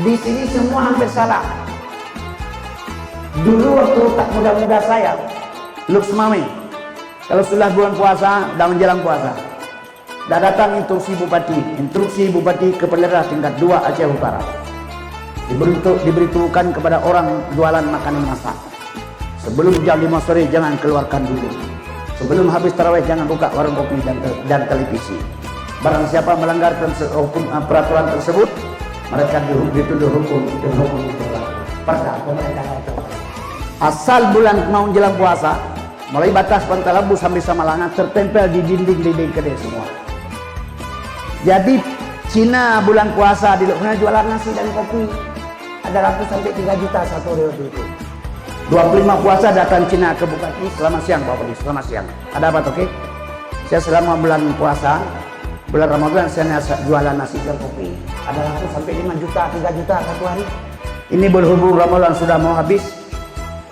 di sini semua hampir salah. Dulu waktu tak muda-muda saya, Luxmami, kalau sudah bulan puasa, dah menjelang puasa, dah datang instruksi bupati kepala tingkat 2 Aceh Utara. Diberitahukan kepada orang jualan makanan masak, sebelum jam 5 sore jangan keluarkan dulu. Sebelum habis tarawih jangan buka warung kopi dan televisi. Barang siapa melanggar peraturan tersebut, mereka dituduh hukum berlaku. Asal bulan mau menjelang puasa, mulai batas Pantalabu sampai Samalanga tertempel di dinding kedai semua. Jadi Cina bulan puasa di Loknya jualan nasi dan kopi, ada ratus sampai 3 juta satu hari itu. 25 puasa datang Cina ke Bupati, selamat siang Pak Bupati, selamat siang. Ada apa toke? Saya selama bulan puasa, bulan Ramadan saya jualan nasi dan kopi, ada ratus sampai 5 juta, 3 juta satu hari. Ini berhubung Ramadan sudah mau habis,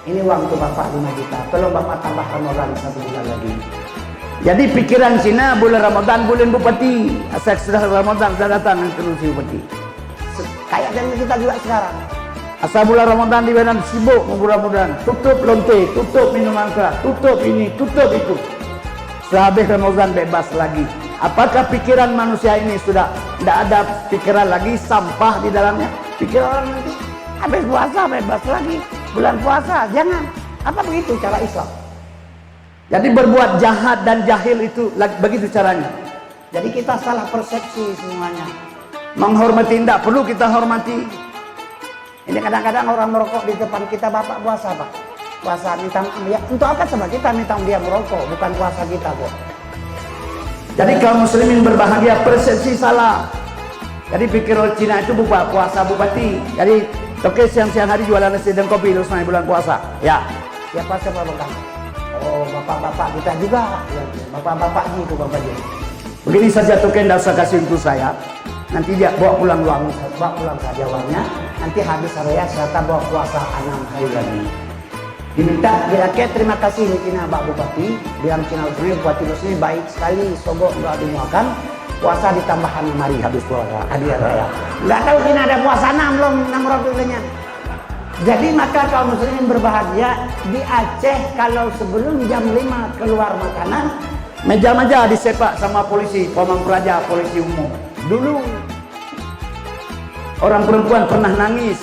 ini uang untuk Bapak 5 juta, tolong Bapak tambah Ramadan 1 bulan lagi. Jadi pikiran Cina bulan Ramadan, bulan Bupati, asal sudah Ramadan sudah datang instruksi Bupati. Kayak dan kita juga sekarang. Asal bulan Ramadan di Medan sibuk mudah-mudahan, tutup lonte, tutup minuman keras, tutup ini, tutup itu. Sehabis Ramadan bebas lagi. Apakah pikiran manusia ini sudah tidak ada pikiran lagi sampah di dalamnya? Pikiran orang nanti habis puasa bebas lagi, bulan puasa jangan. Apa begitu cara Islam? Jadi berbuat jahat dan jahil itu begitu caranya. Jadi kita salah persepsi semuanya. Menghormati tidak perlu kita hormati. Ini kadang-kadang orang merokok di depan kita, Bapak puasa Pak, puasa minta maaf ya. Untuk apa coba kita minta dia merokok, bukan puasa kita kok. Jadi kaum muslimin berbahagia, persepsi salah. Jadi pikir Cina itu buka puasa Bupati. Jadi oke siang-siang hari jualan nasi dan kopi terus naik bulan puasa. Ya, siapa bukan? Oh bapak-bapak kita juga, ya, bapak-bapak gitu bapak jadi. Begini saja token tidak usah kasih untuk saya. Nanti dia bawa pulang saja uangnya. Nanti habis raya serta bawa puasa 6 hari lagi. Diminta kira-kira terima kasih ini Cina Pak Bupati. Bilang Cina Bupati ini baik sekali, sogok nggak dimuakan. Puasa ditambahan 5 hari habis puasa hari raya. Nggak tahu Cina ada puasa 6 belum 6 Rabiulnya. Jadi maka kaum muslimin berbahagia di Aceh kalau sebelum jam 5 keluar makanan, meja-meja disepak sama polisi, Pamang Praja, polisi umum. Dulu orang perempuan pernah nangis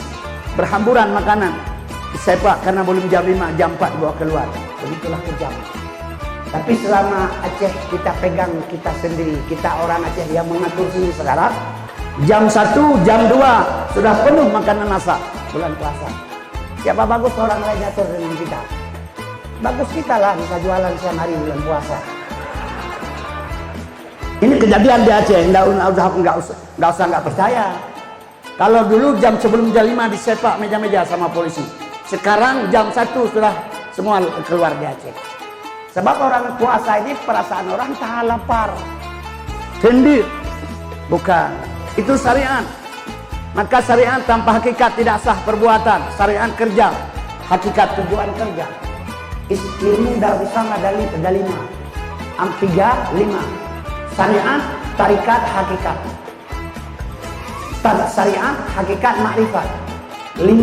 berhamburan makanan disepak karena belum jam 5, jam 4 bawa keluar. Begitulah kejam. Tapi selama Aceh kita pegang kita sendiri, kita orang Aceh yang mengatur sini sekarang, jam 1, jam 2 sudah penuh makanan masak bulan puasa. Siapa bagus orang lain atur dengan kita? Bagus kita lah bisa jualan siang hari bulan puasa. Ini kejadian di Aceh, nggak usah percaya. Kalau dulu sebelum jam 5 disepak meja-meja sama polisi. Sekarang jam 1 sudah semua keluar di Aceh. Sebab orang puasa ini perasaan orang tahan lapar. Kendir. Bukan. Itu syariat. Maka syariat tanpa hakikat tidak sah perbuatan. Syariat kerja. Hakikat tujuan kerja. Ilmu dari sama dari 5. 3, 5. Syariat, tarikat, hakikat. Syariat, hakikat, makrifat. 5,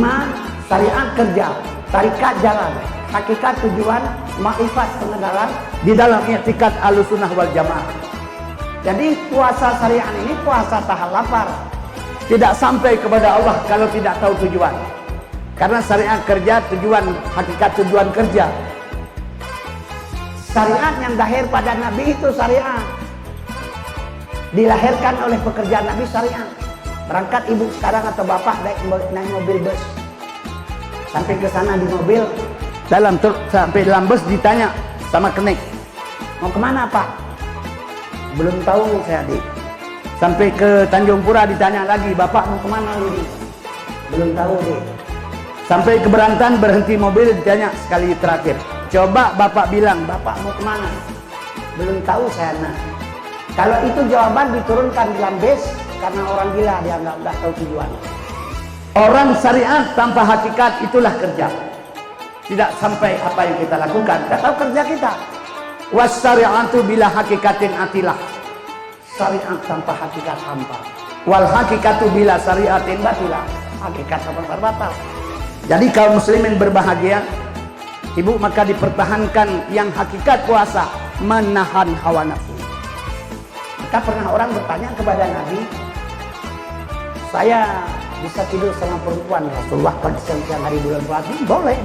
syariat kerja, tarikat jalan, hakikat tujuan, makrifat pengenalan di dalam i'tikad Ahlussunnah wal Jamaah. Jadi puasa syariat ini puasa tahan lapar. Tidak sampai kepada Allah kalau tidak tahu tujuan. Karena syariat kerja tujuan, hakikat tujuan kerja. Syariat yang lahir pada Nabi itu syariat. Dilahirkan oleh pekerjaan Nabi syariat. Berangkat ibu sekarang atau bapak naik mobil bus. Sampai ke sana di mobil, sampai dalam bus ditanya sama kenek, mau kemana pak? Belum tahu saya adik. Sampai ke Tanjung Pura ditanya lagi, bapak mau kemana ini? Belum tahu deh. Sampai ke Berantan berhenti mobil ditanya sekali terakhir, coba bapak bilang bapak mau kemana? Belum tahu saya nak. Kalau itu jawaban diturunkan dalam bus, karena orang gila dia nggak tahu tujuan. Orang syariat tanpa hakikat itulah kerja. Tidak sampai apa yang kita lakukan, tidak tahu kerja kita. Was syari'atu bila hakikatin atilah. Syariat tanpa hakikat hampa. Wal hakikatu bila syariatin batilah. Hakikat tanpa batal. Jadi kaum muslimin berbahagia, ibu, maka dipertahankan yang hakikat puasa, menahan hawa nafsu. Maka pernah orang bertanya kepada Nabi, saya bisa tidur sama perempuan Rasulullah pada siang hari bulan puasa?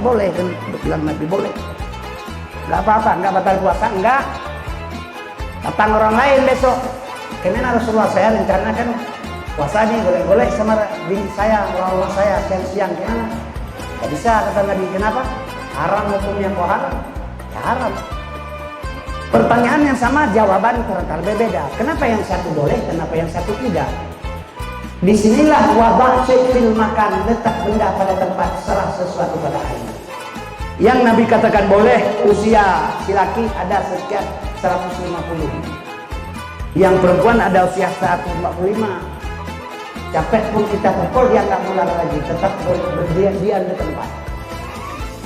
Boleh kan, bilang Nabi boleh. Enggak apa-apa, enggak batal puasa, enggak. Datang orang lain besok, kemana Rasulullah, saya rencanakan puasa nih, boleh sama bini saya, lawan saya siang-siang, gimana? Enggak bisa, kata Nabi. Kenapa? Haram hukumnya. Kok haram? Ya haram. Pertanyaan yang sama, jawaban ternyata berbeda. Kenapa yang satu boleh, kenapa yang satu tidak? Disinilah wabah fil makan, letak benda pada tempat, serah sesuatu pada hari. Yang Nabi katakan boleh, usia si laki ada sekian 150. Yang perempuan ada usia 145. Capek pun kita pukul, dia nggak mulai lagi, tetap berdiam di tempat.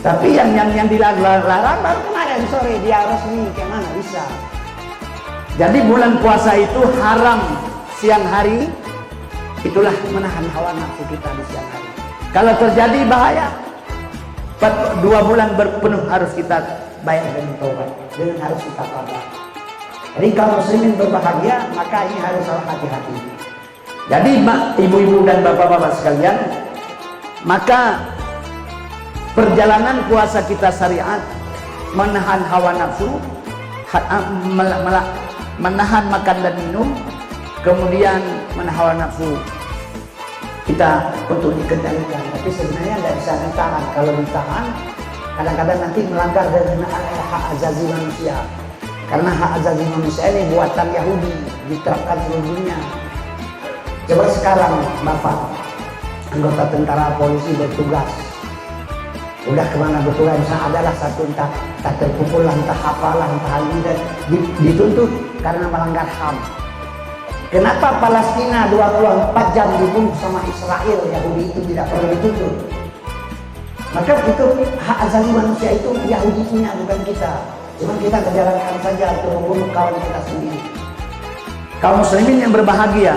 Tapi yang dilarang baru kemarin sore dia resmi, kayak mana bisa? Jadi bulan puasa itu haram siang hari. Itulah menahan hawa nafsu kita di siang hari. Kalau terjadi bahaya, 2 bulan berpenuh harus kita bayar dengan taubat, dengan harus kita tabah. Jadi kalau muslimin berbahagia, maka ini harus hati-hati. Jadi ibu-ibu dan bapak-bapak sekalian, maka perjalanan puasa kita syariat, menahan hawa nafsu, menahan makan dan minum, kemudian menahan hawa nafsu kita untuk dikendalikan. Tapi sebenarnya tidak bisa ditahan. Kalau ditahan, kadang-kadang nanti melanggar dengan hak azazi manusia. Karena hak azazi manusia ini buatan Yahudi, diterapkan seluruh dunia. Coba sekarang bapak anggota tentara polisi bertugas, udah kemana bertugas, misalnya adalah satu entah terpukul, entah apalah, entah hal ini, dan dituntut karena melanggar HAM. Kenapa Palestina 24 jam dibunuh sama Israel, Yahudi itu tidak perlu dituntut? Maka itu hak asasi manusia itu Yahudi punya, bukan kita. Cuma kita kejalankan saja untuk membunuh kawan kita sendiri. Kaum muslimin yang berbahagia,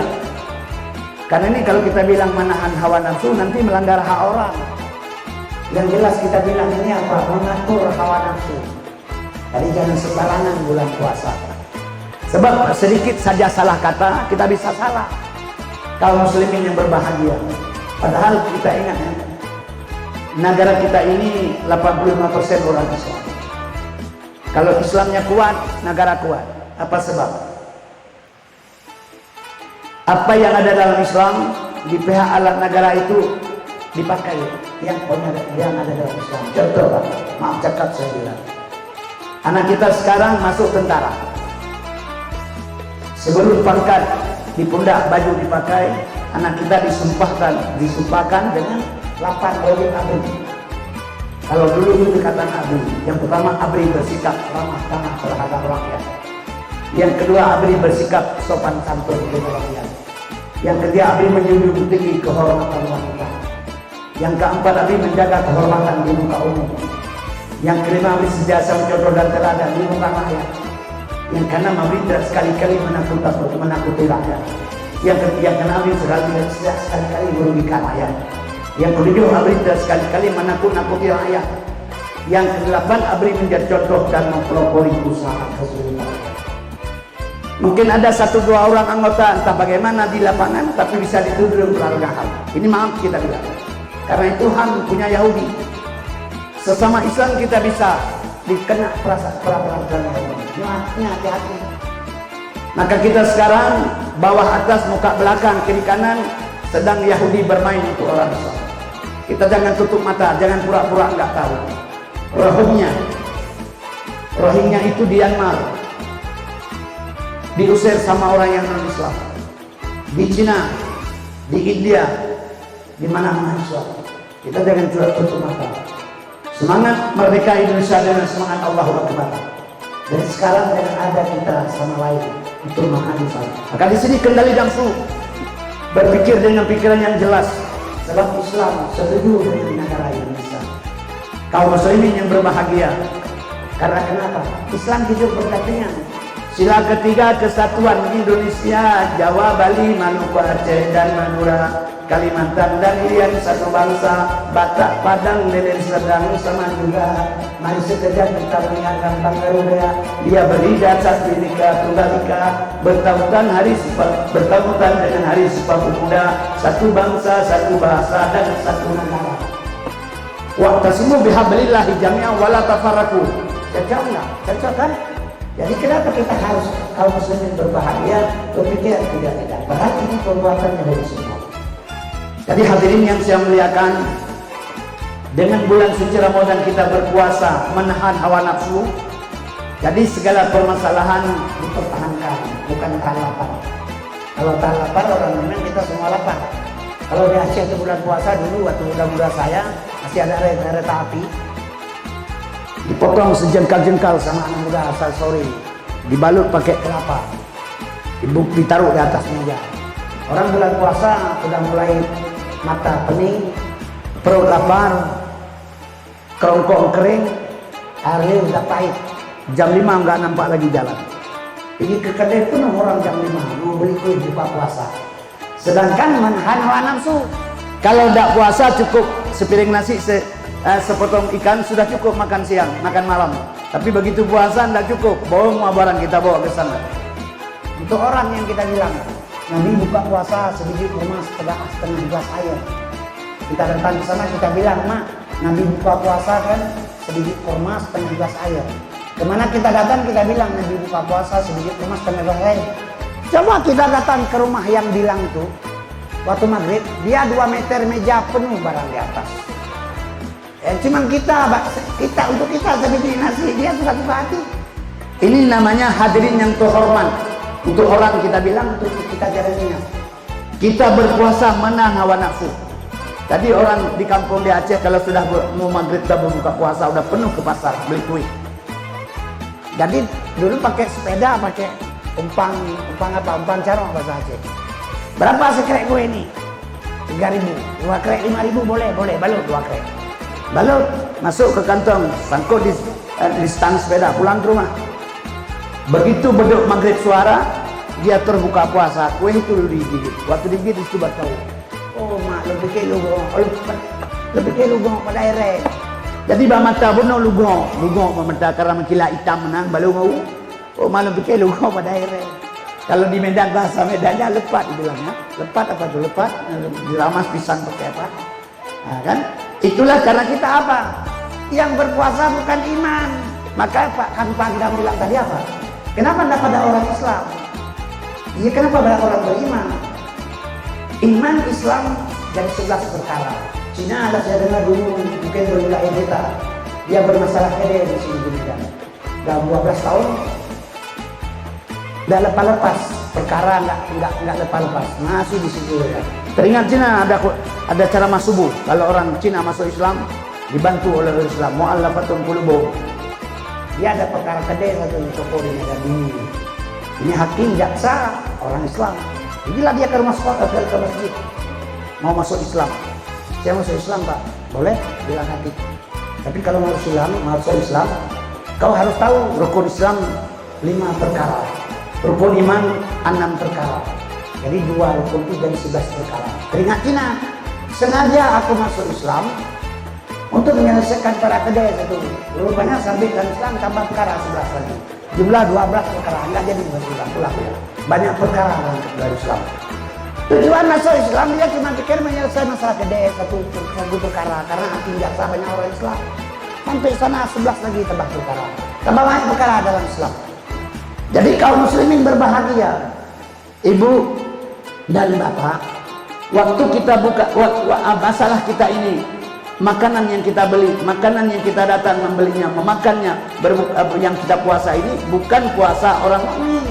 karena ini kalau kita bilang menahan hawa nafsu, nanti melanggar hak orang. Yang jelas kita bilang ini apa? Mengatur hawa nafsu. Jadi jangan sembarangan bulan puasa. Sebab sedikit saja salah kata, kita bisa salah. Kaum muslimin yang berbahagia. Padahal kita ingat ya, negara kita ini 85% orang Islam. Kalau Islamnya kuat, negara kuat. Apa sebab? Apa yang ada dalam Islam, di pihak alat negara itu dipakai yang ada dalam Islam. Contoh Pak, maaf cakap saya bilang. Anak kita sekarang masuk tentara. Sebelum pangkat di pundak baju dipakai, anak kita disumpahkan dengan 8 wajib abri. Kalau dulu itu dikatakan abri, yang pertama abri bersikap ramah tamah terhadap rakyat. Yang kedua abri bersikap sopan santun kepada rakyat. Yang ketiga abri menjunjung tinggi kehormatan wanita. Yang keempat abri menjaga kehormatan di muka umum. Yang kelima abri sentiasa mencontoh dan teladan di muka rakyat. Yang keenam abri tidak sekali-kali menakuti rakyat. Yang keenam abri sekali-kali merugikan rakyat. Yang ketujuh abri tidak sekali-kali menakut-nakuti rakyat. Yang kedelapan abri menjadi contoh dan mempelopori usaha kesulitan. Mungkin ada 1-2 orang anggota entah bagaimana di lapangan, tapi bisa dituduh melanggar HAM. Ini maaf kita bilang, karena itu HAM punya Yahudi. Sesama Islam kita bisa dikena peraturan Yahudi. Ini hati-hati. Maka kita sekarang bawah atas, muka belakang, kiri kanan sedang Yahudi bermain untuk orang Islam. Kita jangan tutup mata, jangan pura-pura nggak tahu. Rohingya itu di Myanmar diusir sama orang yang non-Islam. Di Cina, di India, di mana-mana Islam. Kita jangan tutup mata. Semangat merdeka Indonesia dengan semangat Allahu Akbar. Dan sekarang jangan ada kita sama lain untuk menghadap Islam. Maka di sini kendali nafsu, berpikir dengan pikiran yang jelas. Sebab Islam setuju dengan negara Indonesia. Kaum muslimin yang berbahagia. Karena kenapa? Islam hidup berdampingan. Sila ketiga kesatuan Indonesia, Jawa, Bali, Maluku, Aceh, dan Madura, Kalimantan dan Irian satu bangsa, Batak, Padang, Lelen, Sedang, sama juga. Mari sekejap kita mengingatkan Bangga Rudaya. Dia beridat saat Bhinneka Tunggal Ika, bertautan dengan hari Sumpah Pemuda, satu bangsa, satu bahasa, dan satu negara. Wa'tasimu bihablillahi jami'an wala tafarraqu. Cocok enggak? Cocok kan? Jadi kenapa kita harus kaum muslimin berbahagia, berpikir tidak. Padahal ini perbuatannya dari semua. Jadi hadirin yang saya muliakan, dengan bulan suci Ramadan kita berpuasa menahan hawa nafsu. Jadi segala permasalahan dipertahankan, bukan tahan lapar. Kalau tahan lapar orang memang kita semua lapar. Kalau di Aceh itu bulan puasa dulu waktu muda-muda saya masih ada kereta api. Dipotong sejengkal-jengkal sama anak muda asal sore, dibalut pakai kelapa, ditaruh di atas meja. Orang bulan puasa sudah mulai mata pening, perut lapar, kerongkong kering, air udah pahit. Jam 5 nggak nampak lagi jalan. Pergi ke kedai penuh orang jam 5 mau beli kue buka puasa. Sedangkan menahan hawa nafsu. Kalau tidak puasa cukup sepiring nasi, sepotong ikan sudah cukup makan siang, makan malam. Tapi begitu puasa tidak cukup, bawa barang kita bawa ke sana. Untuk orang yang kita bilang, Nabi buka puasa sebiji kurma setengah gelas air. Kita datang ke sana kita bilang, Mak, Nabi buka puasa kan sebiji kurma setengah gelas air. Kemana kita datang kita bilang Nabi buka puasa sebiji kurma setengah gelas air. Coba kita datang ke rumah yang bilang tuh, waktu maghrib dia 2 meter meja penuh barang di atas. Cuman kita untuk kita sebiji nasi, dia suka-suka hati. Ini namanya hadirin yang terhormat. Untuk orang kita bilang, untuk kita jalaninya. Kita berpuasa menahan hawa nafsu. Tadi orang di kampung di Aceh kalau sudah mau maghrib sudah buka puasa udah penuh ke pasar beli kue. Jadi dulu pakai sepeda, pakai umpan carong bahasa Aceh. Berapa sekrek kue ini? 3.000, 2 krek 5.000 boleh, balut 2 krek. Balut masuk ke kantong, sangkut di stang sepeda, pulang ke rumah. Begitu beduk maghrib suara, dia terbuka puasa, kue itu digigit. Waktu digigit itu tahu. Oh mak, lebih ke lugong pada airnya. Jadi mata bunuh lugong memata karena mengkila hitam menang balu mau. Oh mak, lebih ke lugong pada airnya. Kalau di Medan bahasa Medannya lepat dibilangnya. Lepat apa tuh lepat? Diramas pisang pakai apa? Nah, kan? Itulah karena kita apa? Yang berpuasa bukan iman. Maka Pak Pangdam bilang tadi apa? Kenapa tidak pada orang Islam? Iya, kenapa pada orang beriman? Iman Islam dari 11 perkara. Cina ada saya dengar dulu, mungkin berulang kita. Dia bermasalah kedai di sini di Medan. Dalam 12 tahun, tidak lepas-lepas perkara, nggak lepas-lepas. Masih di situ ya. Teringat Cina ada cara masuk subuh. Kalau orang Cina masuk Islam, dibantu oleh Islam. Mu'allafatun qulubuhum. Dia ada perkara kedai satu di toko di Medan ini. Ini hakim, jaksa, orang Islam. Jadilah dia ke rumah sekolah, ke masjid. Mau masuk Islam. Saya masuk Islam Pak. Boleh? Bilang hakim. Tapi kalau masuk Islam, kau harus tahu rukun Islam 5 perkara. Rukun iman 6 perkara. Jadi 2 rukun itu jadi 11 perkara. Teringat Cina. Sengaja aku masuk Islam untuk menyelesaikan para kedai satu. Rupanya sambil dan Islam tambah perkara 11 lagi. Jumlah 12 perkara, enggak jadi berulang-ulang. Banyak perkara dari Islam. Tujuan masuk Islam dia cuma pikir menyelesaikan masalah kedai satu perkara karena hati jaksa banyak orang Islam. Sampai sana 11 lagi tambah perkara. Tambah banyak perkara dalam Islam. Jadi kaum muslimin berbahagia. Ibu dan bapak Waktu kita buka, masalah kita ini, makanan yang kita beli, makanan yang kita datang membelinya, memakannya, yang kita puasa ini bukan puasa orang mukmin.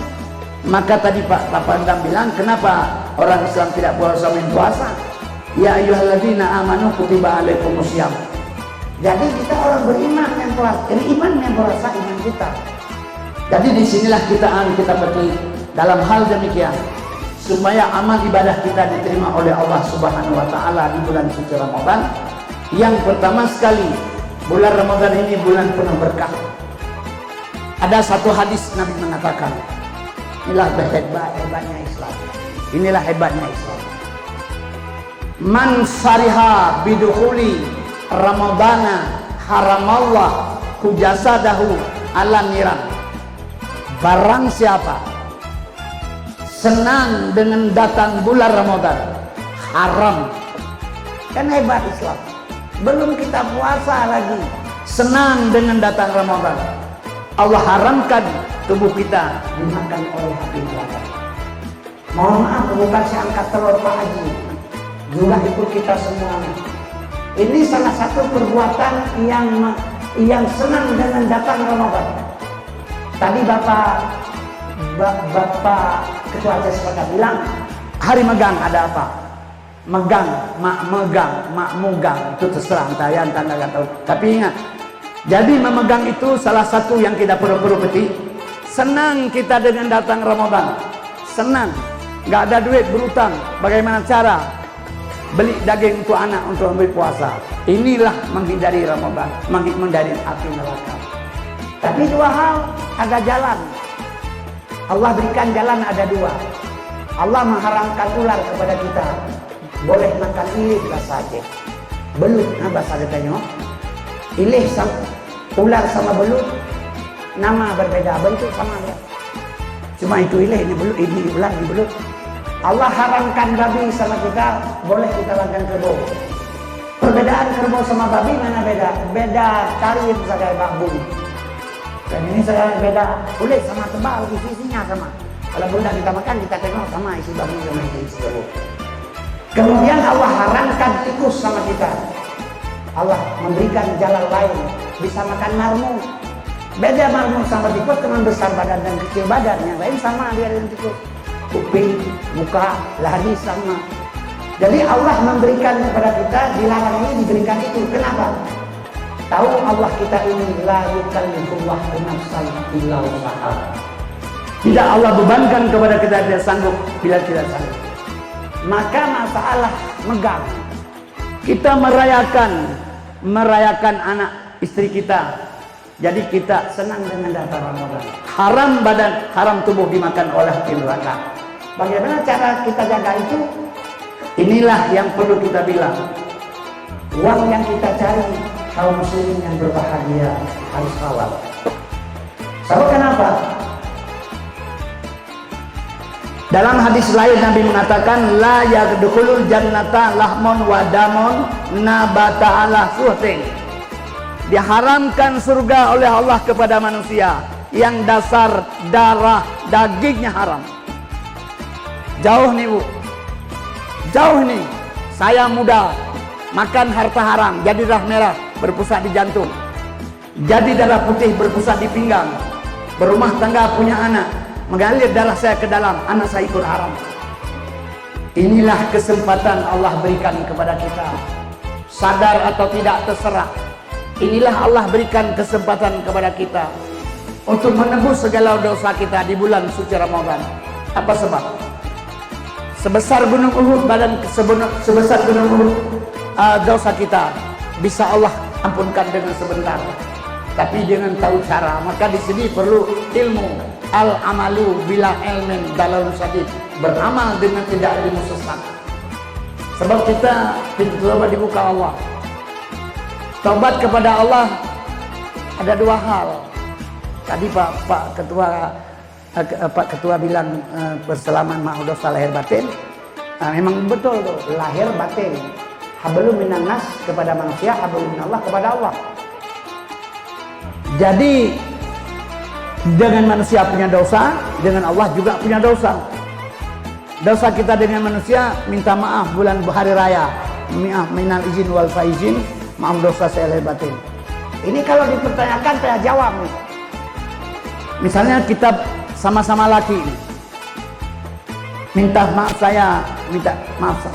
Maka tadi Pak Pandang bilang, kenapa orang Islam tidak puasa main puasa? Ya ayyuhalladzina amanu kutiba alaikumusiyam. Jadi kita orang beriman yang puasa, jadi iman yang puasa iman kita. Jadi disinilah kita petik dalam hal demikian, supaya amal ibadah kita diterima oleh Allah Subhanahu wa taala di bulan suci Ramadan. Yang pertama sekali, bulan Ramadan ini bulan penuh berkah. Ada satu hadis Nabi mengatakan, inilah hebatnya Islam. Inilah hebatnya Islam. Man fariha bidukhuli Ramadana haramallah hujasadahu ala niran. Barang siapa senang dengan datang bulan Ramadan, haram. Kan hebat Islam. Belum kita puasa lagi, senang dengan datang Ramadan. Allah haramkan tubuh kita dimakan oleh api neraka. Mohon maaf, bukan saya angkat telur Pak Haji, juga ikut kita semuanya. Ini salah satu perbuatan yang senang dengan datang Ramadan. Tadi Bapak Ketua CSPK bilang, hari megang ada apa? Megang, mak mugang, itu terserah entah nggak tahu. Tapi ingat, jadi memegang itu salah satu yang kita perlu petik. Senang kita dengan datang Ramadan, senang. Nggak ada duit, berutang. Bagaimana cara beli daging untuk anak untuk ambil puasa? Inilah menghindari Ramadan, menghindari api neraka. Tapi dua hal ada jalan. Allah berikan jalan ada dua. Allah mengharamkan ular kepada kita. Boleh makan ilih saja. Belut, bahasa dia tanya. Ilih sama ular sama belut, nama berbeda, bentuk sama ya. Cuma itu ilih, ini belut, ini ular, ini belut. Allah haramkan babi sama kita, boleh kita makan kerbau. Perbedaan kerbau sama babi mana beda? Beda karir saja babu. Dan ini saya beda kulit sama tebal, isinya sama. Kalau bunda kita makan, kita tengok sama isi babi sama isi kerbau. Kemudian Allah haramkan tikus sama kita. Allah memberikan jalan lain, bisa makan marmut. Beda marmut sama tikus, teman besar badan dan kecil badan. Yang lain sama dia dengan tikus. Kuping, muka, lari sama. Jadi Allah memberikan kepada kita, dilarang ini diberikan itu. Kenapa? Tahu Allah kita ini la yukallifullah nafsan illa wus'aha. Tidak Allah bebankan kepada kita tidak sanggup bila tidak sanggup. Maka masalah megang. Kita merayakan anak istri kita. Jadi kita senang dengan datang Ramadan. Haram badan, haram tubuh dimakan oleh api neraka. Bagaimana cara kita jaga itu? Inilah yang perlu kita bilang. Uang yang kita cari, kaum muslimin yang berbahagia harus halal. Sebab kenapa? Dalam hadis lain Nabi mengatakan la yadkhulul jannata lahmun wa damun nabata ala suhtin. Diharamkan surga oleh Allah kepada manusia yang dasar darah dagingnya haram. Jauh nih Bu, jauh nih. Saya muda makan harta haram, jadi darah merah berpusat di jantung, jadi darah putih berpusat di pinggang, berumah tangga punya anak, mengalir darah saya ke dalam, anak saya ikut haram. Inilah kesempatan Allah berikan kepada kita, sadar atau tidak terserah. Inilah Allah berikan kesempatan kepada kita untuk menebus segala dosa kita di bulan suci Ramadan. Apa sebab? Sebesar gunung Uhud, sebesar gunung Uhud dosa kita bisa Allah ampunkan dengan sebentar, tapi dengan tahu cara. Maka di sini perlu ilmu. Al amalu bila ilmin dalam sadid, beramal dengan tidak ilmu sesat. Sebab kita pintu taubat dibuka Allah. Taubat kepada Allah ada dua hal. Tadi Pak Ketua bilang perselaman maaf dosa lahir batin. Memang betul tuh, lahir batin. Hablum minan nas kepada manusia, hablum minallah kepada Allah. Jadi dengan manusia punya dosa, dengan Allah juga punya dosa. dosa kita dengan manusia, minta maaf bulan hari raya, maaf minal izin wal faizin, maaf dosa saya lahir batin. Ini kalau dipertanyakan saya jawab nih. Misalnya kita sama-sama laki nih, minta maaf saya,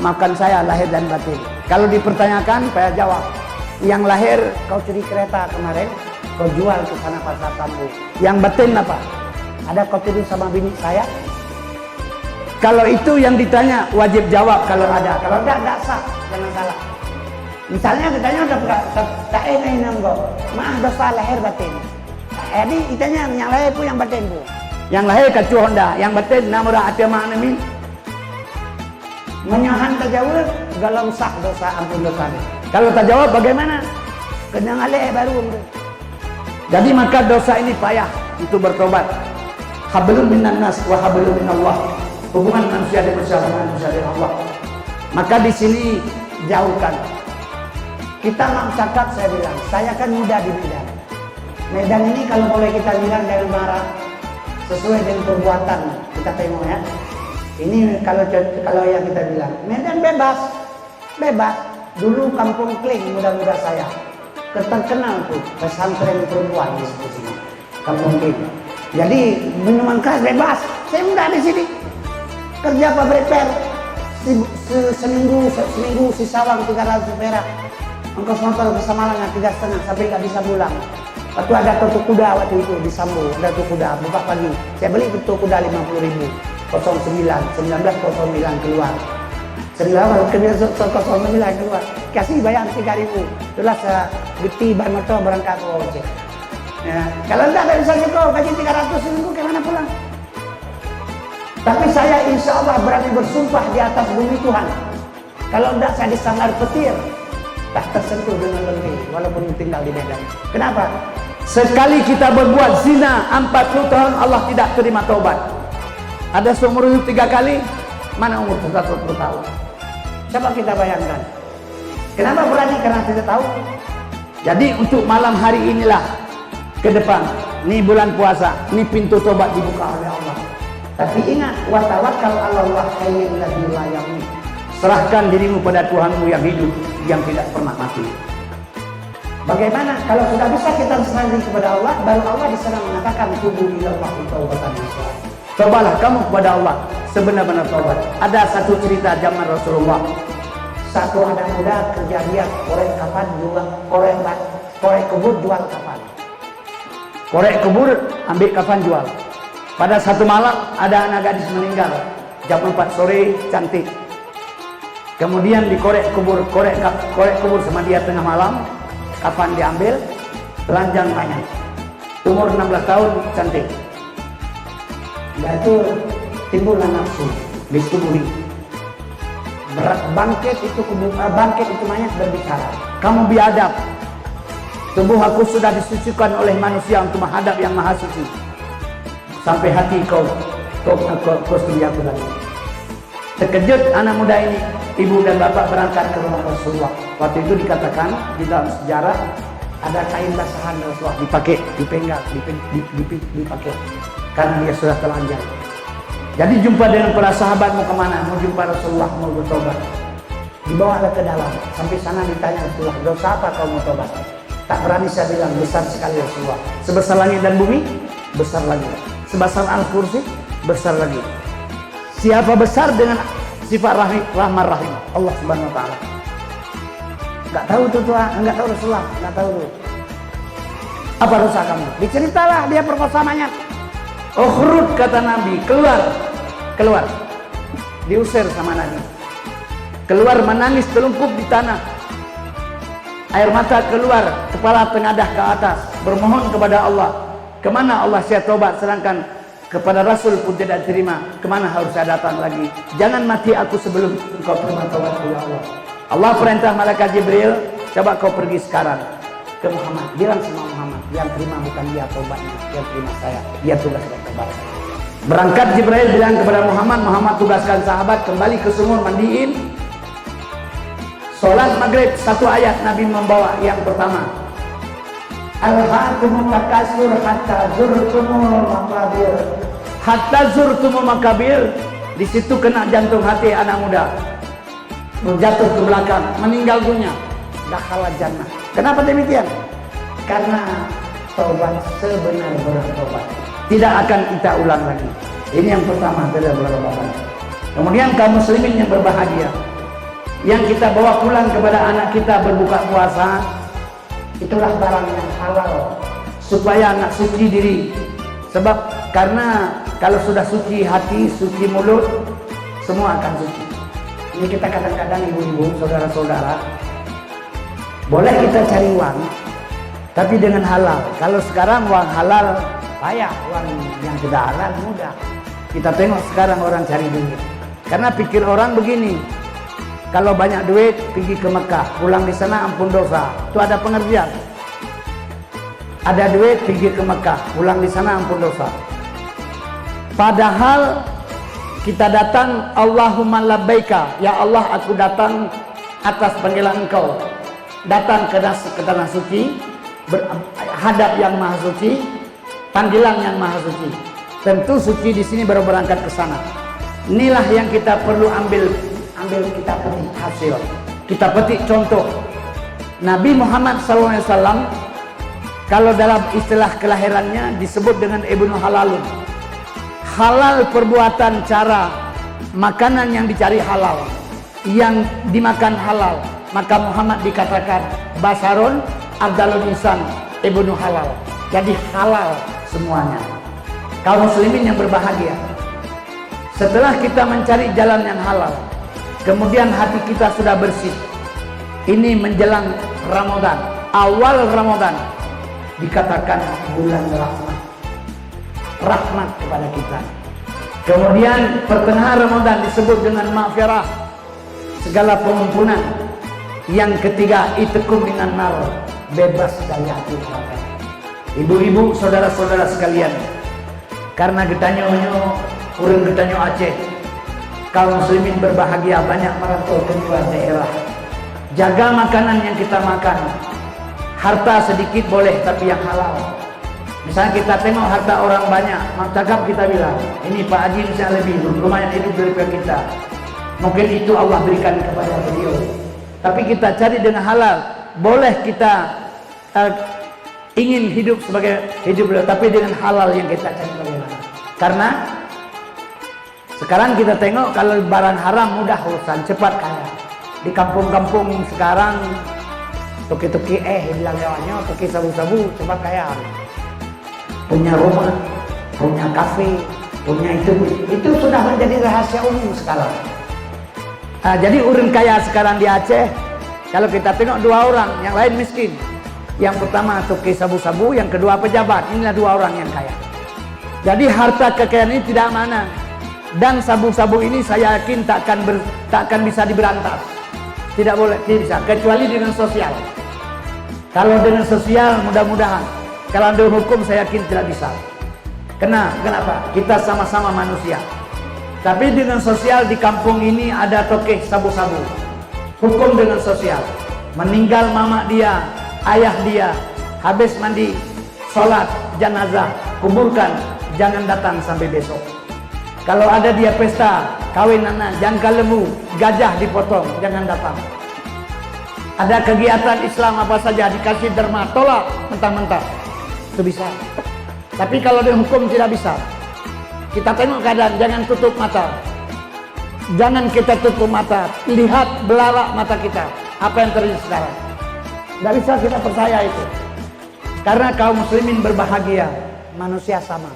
maafkan saya lahir dan batin. Kalau dipertanyakan saya jawab, yang lahir kau curi kereta kemarin, kau jual ke sana pasar Sambu. Yang batin apa? Ada kau tidur sama bini saya? Kalau itu yang ditanya wajib jawab kalau ada. Kalau enggak sah, jangan salah. Misalnya ditanya udah tak maaf dosa lahir batin. Jadi ditanya yang lahir pun yang batin pun. Yang lahir kacu Honda, yang batin namura atema amin. Menyohan tajawur galau sah dosa ampun dosa. Kalau tak jawab bagaimana? Kena ngalih baru. Jadi maka dosa ini payah itu bertobat. Hablum minan nas wa hablum minallah. Hubungan manusia dengan manusia dengan Allah. Maka di sini jauhkan. Kita mau cakap saya bilang, saya kan muda di Medan. Medan ini kalau boleh kita bilang dari marah sesuai dengan perbuatan kita tengok ya. Ini kalau yang kita bilang Medan bebas. Dulu kampung Kling muda-muda saya terkenal tuh pesantren perempuan di sini. Kampung Kling. Jadi minuman keras bebas. Saya muda di sini. Kerja pabrik per seminggu sisawang 300 perak. Ongkos motor ke Samalanga 3,5 sampai nggak bisa pulang. Waktu ada tutu kuda waktu itu di Sambo, ada tutu kuda buka pagi. Saya beli tutu kuda 50.000. 1909 keluar. Kalau kerja 09 keluar. Kasih bayar 3.000. Itulah segeti ban motor berangkat ke ojek. Ya, kalau enggak bisa cukup gaji 300 seminggu kemana pulang? Tapi saya insya Allah berani bersumpah di atas bumi Tuhan. Kalau enggak saya disambar petir, tak tersentuh dengan lendir, walaupun tinggal di Medan. Kenapa? Sekali kita berbuat zina 40 tahun Allah tidak terima taubat. Ada seumur hidup 3 kali, mana umur 40 tahun? Coba kita bayangkan. Kenapa berani? Karena tidak tahu. Jadi untuk malam hari inilah ke depan, ini bulan puasa, ini pintu tobat dibuka oleh Allah. Tapi ingat, wa tawakkal 'ala Allah hayyul la yamut. Serahkan dirimu pada Tuhanmu yang hidup, yang tidak pernah mati. Bagaimana kalau sudah bisa kita serahkan diri kepada Allah, baru Allah di sana mengatakan tubu ilallah taubatan nasuha. Tobatlah kamu kepada Allah sebenar-benar taubat. Ada satu cerita zaman Rasulullah. Satu anak muda kerja dia korek kafan jual, korek kubur jual kafan. Korek kubur ambil kafan jual. Pada satu malam ada anak gadis meninggal jam 4 sore cantik. Kemudian dikorek kubur sama dia tengah malam, kafan diambil, telanjang banyak. Umur 16 tahun cantik. Yaitu timbullah nafsu disuburi. Bangkit itu mayat berbicara. Kamu biadab. Tubuh aku sudah disucikan oleh manusia untuk menghadap yang maha suci. Sampai hati kau studi aku lagi. Terkejut anak muda ini, ibu dan bapak berangkat ke rumah Rasulullah. Waktu itu dikatakan di dalam sejarah ada kain basahan Rasulullah dipakai, dipenggal, dipakai karena dia sudah telanjang. Jadi jumpa dengan para sahabat, mau kemana? Mau jumpa Rasulullah, mau bertobat. Dibawalah ke dalam. Sampai sana ditanya Rasulullah, dosa apa kau mau tobat? Tak berani saya bilang, besar sekali Rasulullah. Sebesar langit dan bumi, besar lagi. Sebesar Al-Kursi, besar lagi. Siapa besar dengan sifat rahman rahim? Allah Subhanahu wa taala. Enggak tahu tuh enggak tahu Rasulullah, enggak tahu tuh. Apa dosa kamu? Diceritalah dia perkosa mayat. Ukhrud kata Nabi, keluar. Diusir sama Nabi. Keluar menangis telungkup di tanah. Air mata keluar, kepala tengadah ke atas, bermohon kepada Allah. Kemana Allah saya tobat, sedangkan kepada Rasul pun tidak terima. Kemana harus saya datang lagi? Jangan mati aku sebelum engkau terima tobat ya Allah. Allah perintah malaikat Jibril, coba kau pergi sekarang ke Muhammad. Bilang sama Muhammad, yang terima bukan dia tobatnya, yang terima saya. Dia tugaskan tobat. Berangkat Jibril bilang kepada Muhammad, Muhammad tugaskan sahabat kembali ke sumur mandiin. Sholat maghrib 1 ayat Nabi membawa yang pertama. Alhaakumut takasur hatta zurtumul makabir. Hatta zurtumul makabir. di situ kena jantung hati anak muda, jatuh ke belakang, meninggal dunia, dakhala jannah. Kenapa demikian? Karena taubat sebenar-benar taubat, tidak akan kita ulang lagi. Ini yang pertama dari bulan Ramadan. Kemudian kaum muslimin yang berbahagia, yang kita bawa pulang kepada anak kita berbuka puasa, itulah barang yang halal supaya anak suci diri. Sebab karena kalau sudah suci hati, suci mulut, semua akan suci. Ini kita kadang-kadang ibu-ibu, saudara-saudara, boleh kita cari uang, tapi dengan halal. Kalau sekarang uang halal payah, uang yang tidak halal mudah. Kita tengok sekarang orang cari duit. Karena pikir orang begini, kalau banyak duit pergi ke Mekah, pulang di sana ampun dosa. Itu ada pengertian. Ada duit pergi ke Mekah, pulang di sana ampun dosa. Padahal kita datang, Allahumma labbaika, ya Allah aku datang atas panggilan Engkau. Datang ke tanah suci, hadap yang maha suci, panggilan yang maha suci. Tentu suci di sini baru berangkat ke sana. Inilah yang kita perlu ambil kita petik hasil. Kita petik contoh. Nabi Muhammad SAW, kalau dalam istilah kelahirannya disebut dengan Ibnu Halalun. Halal perbuatan, cara makanan yang dicari halal, yang dimakan halal, maka Muhammad dikatakan Basarun Abdalul Insan Ibnu Halal. Jadi halal semuanya. Kaum muslimin yang berbahagia, setelah kita mencari jalan yang halal, kemudian hati kita sudah bersih. Ini menjelang Ramadan, awal Ramadan, dikatakan bulan rahmat kepada kita. Kemudian pertengahan Ramadan disebut dengan maghfirah, segala pengampunan. Yang ketiga, itqum minan nar, bebas dari api neraka. Ibu-ibu, saudara-saudara sekalian, karena urang getanyo Aceh, kaum muslimin berbahagia banyak merantau ke luar daerah. Jaga makanan yang kita makan. Harta sedikit boleh, tapi yang halal. Misalnya kita tengok harta orang banyak, cakap kita bilang, ini Pak Haji bisa lebih lumayan hidup daripada kita. Mungkin itu Allah berikan kepada beliau. Tapi kita cari dengan halal. Boleh kita ingin hidup sebagai hidup beliau, tapi dengan halal yang kita cari bagaimana. Karena sekarang kita tengok kalau barang haram mudah urusan, cepat kaya. Di kampung-kampung sekarang toki-toki bilang lewatnya, toki sabu-sabu cepat kaya. Punya rumah, punya kafe, punya itu sudah menjadi rahasia umum sekarang. Jadi orang kaya sekarang di Aceh, kalau kita tengok dua orang, yang lain miskin. Yang pertama toki sabu-sabu, yang kedua pejabat. Inilah dua orang yang kaya. Jadi harta kekayaan ini tidak amanah. Dan sabu-sabu ini saya yakin tak akan bisa diberantas. Tidak boleh, tidak bisa, kecuali dengan sosial. Kalau dengan sosial mudah-mudahan. Kalau dengan hukum saya yakin tidak bisa. Kenapa? Kita sama-sama manusia. Tapi dengan sosial di kampung ini ada tokeh sabu-sabu. Hukum dengan sosial. Meninggal mama dia, ayah dia, habis mandi, sholat, jenazah, kuburkan, jangan datang sampai besok. Kalau ada dia pesta, kawin anak, jangka lembu, gajah dipotong, jangan datang. Ada kegiatan Islam apa saja dikasih derma, tolak mentah-mentah. Itu bisa. Tapi kalau dengan hukum tidak bisa. Kita tengok keadaan, jangan tutup mata. Jangan kita tutup mata, lihat belalak mata kita. Apa yang terjadi sekarang? Tidak bisa kita percaya itu. Karena kaum muslimin berbahagia, manusia sama.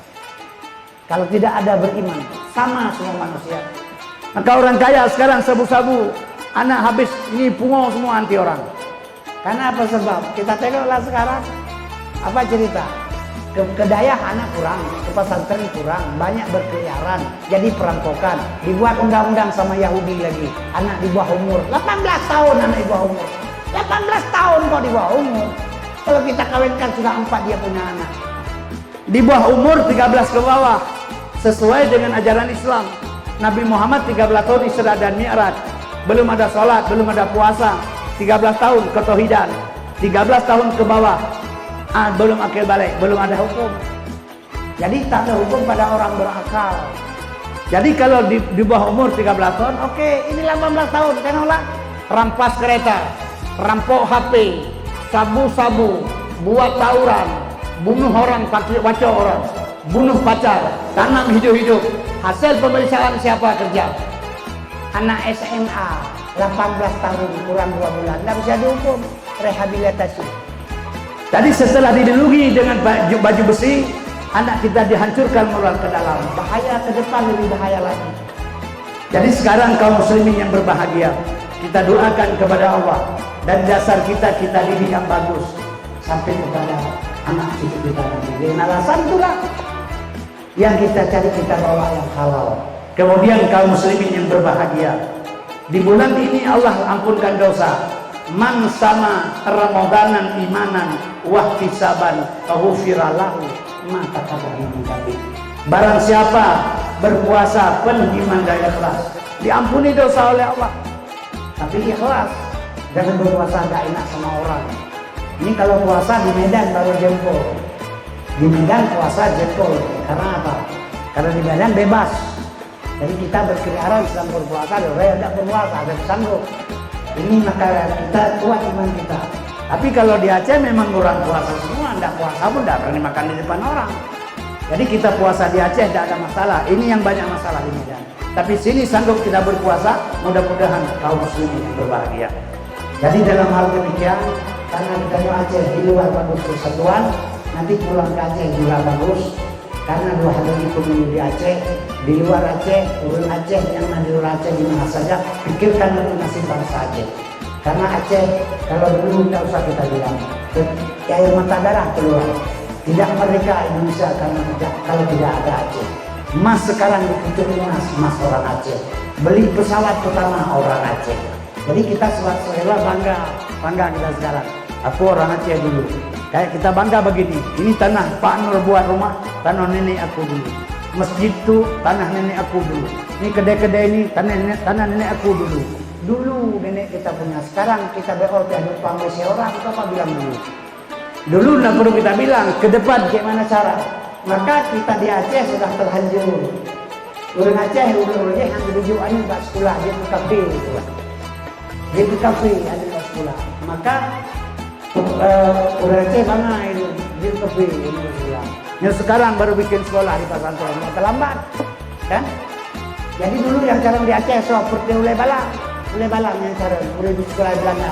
Kalau tidak ada beriman, sama semua manusia. Maka orang kaya sekarang sabu-sabu, anak habis ini pungo semua anti orang. Karena apa sebab? Kita tengoklah sekarang, apa cerita? Kedaya anak kurang, ke pesantren kurang, banyak berkeliaran, jadi perampokan. Dibuat undang-undang sama Yahudi lagi, anak di bawah umur, 18 tahun anak di bawah umur. 18 tahun kok di bawah umur. Kalau kita kawinkan sudah 4 dia punya anak. Di bawah umur 13 ke bawah, sesuai dengan ajaran Islam. Nabi Muhammad 13 tahun Isra dan Mi'raj, belum ada sholat, belum ada puasa. 13 tahun ketauhidan, 13 tahun ke bawah, belum akil balik, belum ada hukum. Jadi tak ada hukum pada orang berakal. Jadi kalau di bawah umur 13 tahun, oke, ini 18 tahun, tengoklah. Rampas kereta, rampok HP, sabu-sabu, buat tawuran, bunuh orang, pacar orang, bunuh pacar, tanam hidup-hidup. Hasil pemeriksaan siapa kerja? Anak SMA, 18 tahun, kurang 2 bulan, tidak bisa dihukum, rehabilitasi. Tadi setelah didelugi dengan baju besi, anak kita dihancurkan moral ke dalam. Bahaya ke depan, lebih bahaya lagi. Jadi sekarang kaum muslimin yang berbahagia, kita doakan kepada Allah, dan dasar kita didik yang bagus sampai kepada anak cucu kita nanti. Dengan alasan itulah yang kita cari, kita bawa yang halal. Kemudian kaum muslimin yang berbahagia, di bulan ini Allah ampunkan dosa. Man sama ramadanan imanan wahtisaban ghufira lahu ma taqaddama min dhanbi. Barang siapa berpuasa penuh iman dan ikhlas, diampuni dosa oleh Allah. Tapi ikhlas, jangan berpuasa gak enak sama orang. Ini kalau puasa di Medan baru jempol. Di Medan puasa jempol. Karena apa? Karena di Medan bebas. Jadi kita berkeliaran sedang berpuasa, orang yang tidak berpuasa, ada sanggup. Ini maka kita kuat iman kita. Tapi kalau di Aceh memang orang puasa semua, tidak puasa pun tidak berani makan di depan orang. Jadi kita puasa di Aceh tidak ada masalah. Ini yang banyak masalah di Medan. Tapi sini sanggup kita berpuasa, mudah-mudahan kaum muslimin berbahagia. Jadi dalam hal demikian, karena kita Aceh di luar bagus persatuan, nanti pulang ke Aceh juga bagus. Karena 2 hari itu di Aceh, di luar Aceh, turun Aceh, yang di luar Aceh di mana saja, pikirkan untuk nasib bangsa Aceh. Karena Aceh, kalau dulu tidak usah kita bilang, air mata darah keluar. Tidak merdeka Indonesia kalau tidak ada Aceh. Emas sekarang dikucur emas orang Aceh. Beli pesawat pertama orang Aceh. Jadi kita selera bangga kita sekarang. Aku orang Aceh dulu. Kayak kita bangga begini. Ini tanah Pak Nur buat rumah, tanah nenek aku dulu. Masjid itu tanah nenek aku dulu. Ini kedai-kedai ini tanah nenek aku dulu. Dulu nenek kita punya. Sekarang kita berorte ada pamresi orang. Itu apa bilang dulu? Dulu tidak perlu kita bilang. Ke depan bagaimana cara? Maka kita di Aceh sudah terhancur. Orang Aceh, orang-orangnya yang tujuannya buat sekolah, dia ke kafe. Dia ke kafe, ada buat sekolah. Maka orang Aceh bangga itu, dia ke kafe, dia ke sekolah. Yang sekarang baru bikin sekolah di pesantren, terlambat, kan? Jadi dulu yang cara di Aceh seperti ulai balang yang cara, ulai di sekolah Belanda.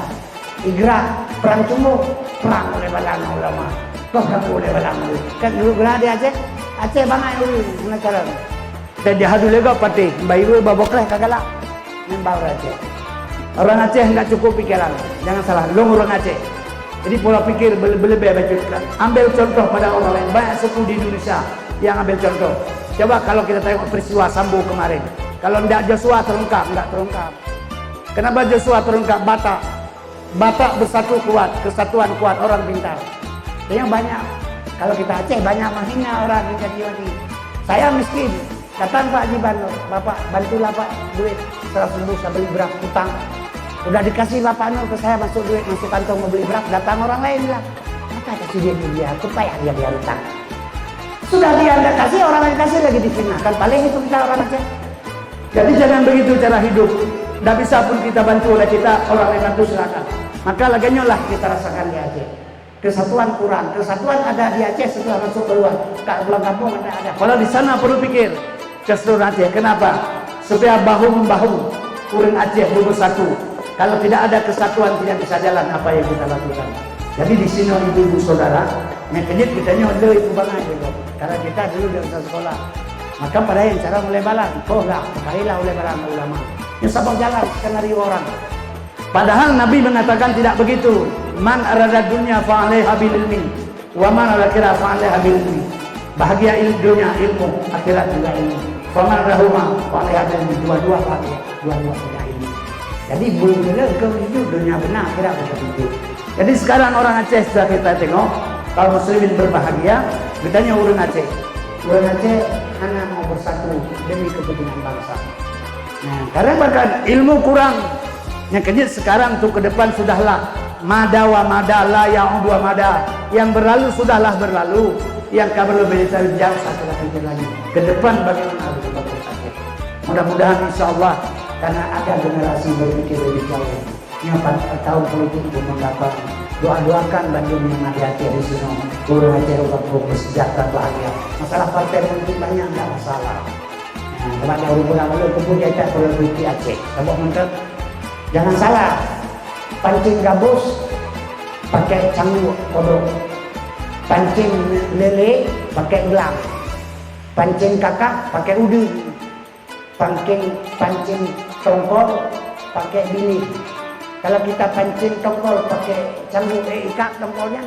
Igrah, perang cumuk, perang oleh balang ulama. Kau kamu boleh balang dulu. Kan dulu gelar di Aceh banyak dulu pengacara. Dan dia hadu lega pati, bayi gue babokleh kagak lah. Nembal Aceh. Orang Aceh enggak cukup pikiran. Jangan salah, lu orang Aceh. Jadi pola pikir berlebih baca. Ambil contoh pada orang lain. Banyak suku di Indonesia yang ambil contoh. Coba kalau kita tengok peristiwa Sambo kemarin. Kalau tidak Joshua terungkap, enggak terungkap. Kenapa Joshua terungkap? Batak bersatu kuat, kesatuan kuat, orang pintar. Yang banyak. Kalau kita Aceh banyak menghina orang yang jadi lagi. Saya miskin. Datang Pak Haji Banur, Bapak bantulah Pak duit 100 ribu saya beli beras utang. Udah dikasih Bapak Nur ke saya masuk duit, masuk kantong mau beli beras, datang orang lain bilang, apa kasih dia aku payah dia biar utang. Sudah dia anda kasih, orang lain kasih lagi difitnahkan. Paling itu kita orang Aceh. Jadi jangan begitu cara hidup. Tidak bisa pun kita bantu oleh kita, orang lain bantu silakan. Maka laginya lah kita rasakan di Aceh. Kesatuan kurang, kesatuan ada di Aceh setelah masuk keluar. Kak pulang kampung ada. Kalau di sana perlu pikir keseluruhan Aceh. Kenapa? Supaya bahu membahu orang Aceh bersatu. Kalau tidak ada kesatuan tidak bisa jalan apa yang kita lakukan. Jadi di sini ibu-ibu saudara, yang kejut kita nyodel itu banget gitu. Karena kita dulu di usaha sekolah. Maka pada yang cara mulai balang, enggak, kalilah oleh balang ulama. Yang sabang jalan skenario orang. Padahal Nabi mengatakan tidak begitu. Man arada dunya fa'alaiha bil ilmi wa man arada akhirah fa'alaiha bil ilmi. Bahagia dunia ilmu, akhirat juga ilmu. Faman rahuma fa'alaiha bil ilmi. Dua-dua bahagia, dua-dua punya ilmu. Jadi belum benar kau itu dunia benar, akhirat begitu. Jadi sekarang orang Aceh sudah kita tengok, kaum muslimin berbahagia, betanya orang Aceh. Orang Aceh hanya mau bersatu demi kepentingan bangsa. Nah, karena bahkan ilmu kurang. Yang kejut sekarang tuh ke depan sudahlah mada wa mada la ya'udu wa mada. Yang berlalu sudahlah berlalu. Yang kabar lebih jauh satu lagi. Ke depan bagaimana harus kita bersatu. Mudah-mudahan insya Allah, karena ada generasi berpikir lebih jauh. Yang tahun politik pun mendapat doakan Bandung yang ada Aceh di sini. Guru Aceh Ubah sejahtera bahagia. Masalah partai politik banyak, tidak masalah. Kepada orang lalu kemudian dia politik Aceh. Sebab menteri, jangan salah. Pancing gabus pakai canggu kodok. Pancing lele pakai gelang. Pancing kakak pakai udu. Pancing tongkol pakai bini. Kalau kita pancing tongkol pakai canggu, ikat tongkolnya.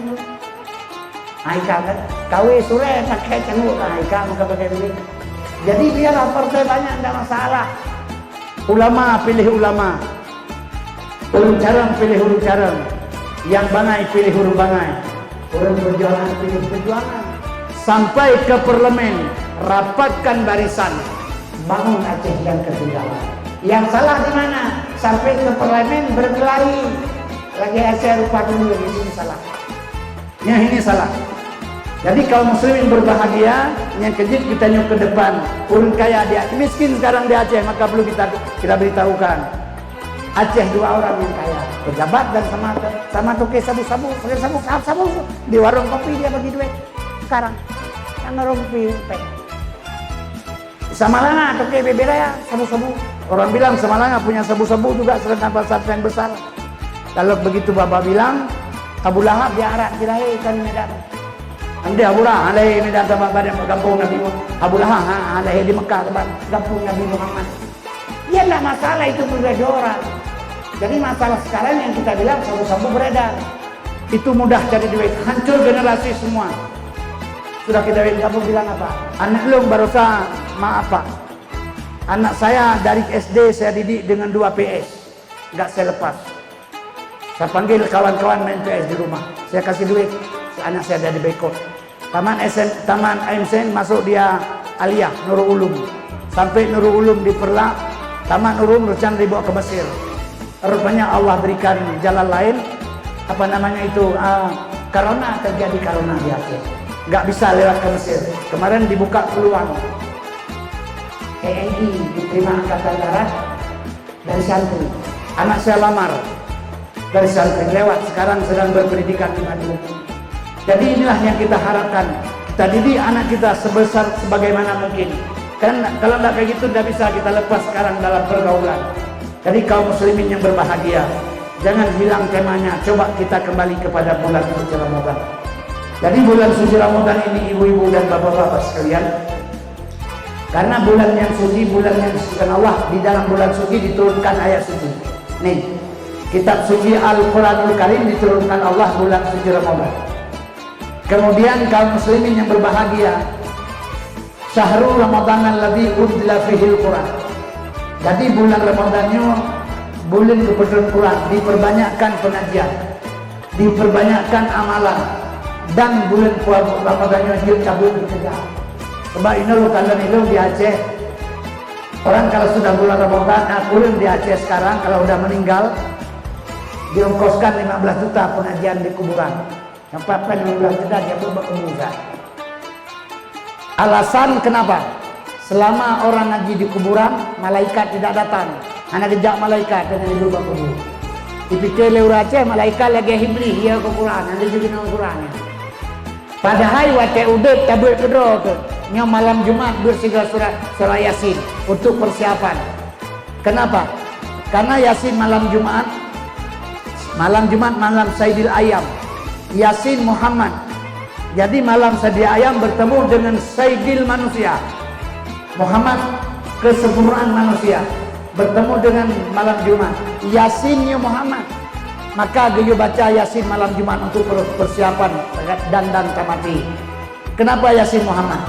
Ikat kan? Kawe sore pakai canggu, ikat maka pakai bini. Jadi biarlah partai banyak, tidak masalah. Ulama pilih ulama. Urung carang pilih urung carang. Yang bangai pilih urung bangai. Urung perjuangan pilih perjuangan. Sampai ke parlemen, rapatkan barisan. Bangun Aceh yang ketinggalan. Yang salah di mana? Sampai ke parlemen berkelahi. Lagi Aceh rupa dulu, di sini salah. Yang ini salah. Jadi kaum muslimin berbahagia, yang kejut kita nyuk ke depan. Urun kaya di Aceh, miskin sekarang di Aceh, maka perlu kita beritahukan. Aceh 2 orang yang kaya, pejabat dan sama toke sabu-sabu di warung kopi dia bagi duit. Sekarang yang warung kopi Samalanga toke beberaya sabu-sabu. Orang bilang Samalanga punya sabu-sabu juga sedangkan pasar yang besar. Kalau begitu Bapak bilang, Abu Lahab dia arak dirahi kan Medan. Anda Abu Lahab alai Medan tempat badan kampung Nabi Muhammad. Abu Lahab alai di Mekah tempat kampung Nabi Muhammad. Ya enggak masalah itu pribadi orang. Jadi masalah sekarang yang kita bilang sabu-sabu beredar. Itu mudah cari duit, hancur generasi semua. Sudah kita bilang, kamu bilang apa? Anak lu barusan maaf Pak. Anak saya dari SD saya didik dengan 2 PS. Enggak saya lepas. Saya panggil kawan-kawan main PS di rumah. Saya kasih duit. Anak saya dari Bekot. Taman AMSN masuk dia Aliyah Nurul Ulum. Sampai Nurul Ulum diperlak. Taman Nurul Ulum rencana dibawa ke Mesir. Rupanya Allah berikan jalan lain. Apa namanya itu? Corona terjadi corona di Aceh. Nggak bisa lewat ke Mesir. Kemarin dibuka peluang. TNI diterima Angkatan Darat dari santri. Anak saya lamar dari santri lewat. Sekarang sedang berpendidikan di Bandung. Jadi inilah yang kita harapkan. Kita didik anak kita sebagaimana mungkin. Karena kalau tidak kayak gitu tidak bisa kita lepas sekarang dalam pergaulan. Jadi kaum muslimin yang berbahagia, jangan hilang temanya. Coba kita kembali kepada bulan suci Ramadan. Jadi bulan suci Ramadan ini ibu-ibu dan bapak-bapak sekalian, karena bulan yang suci, bulan yang disucikan Allah, di dalam bulan suci diturunkan ayat suci. Nih, kitab suci Al-Quranul Karim diturunkan Allah bulan suci Ramadan. Kemudian kaum muslimin yang berbahagia, syahrul Ramadan alladzi unzila fihil Quran. Jadi bulan Ramadannya bulan kebetulan Quran, diperbanyakkan pengajian, diperbanyakkan amalan, dan bulan Ramadannya dia cabut dicegah. Sebab ini lo kalian itu di Aceh, orang kalau sudah bulan Ramadan, bulan di Aceh sekarang kalau udah meninggal, diongkoskan 15 juta pengajian di kuburan. Sampai 15 juta dia pun berkuburan. Alasan kenapa? Selama orang ngaji di kuburan, malaikat tidak datang. Hanya kejak malaikat dengan hidup kubur. Dipikir lewat Aceh, malaikat lagi hibli, dia kuburan, nanti juga nama kuburannya. Padahal waktu udah tabut kedua tu, yang malam Jumat bersegera surah Yasin untuk persiapan. Kenapa? Karena Yasin malam Jumat, malam Sayyidil Ayam. Yasin Muhammad. Jadi malam Sayyidil Ayam bertemu dengan Sayyidil manusia. Muhammad kesempurnaan manusia bertemu dengan malam Jumat. Yasinnya Muhammad. Maka dia baca Yasin malam Jumat untuk persiapan dan tamati. Kenapa Yasin Muhammad?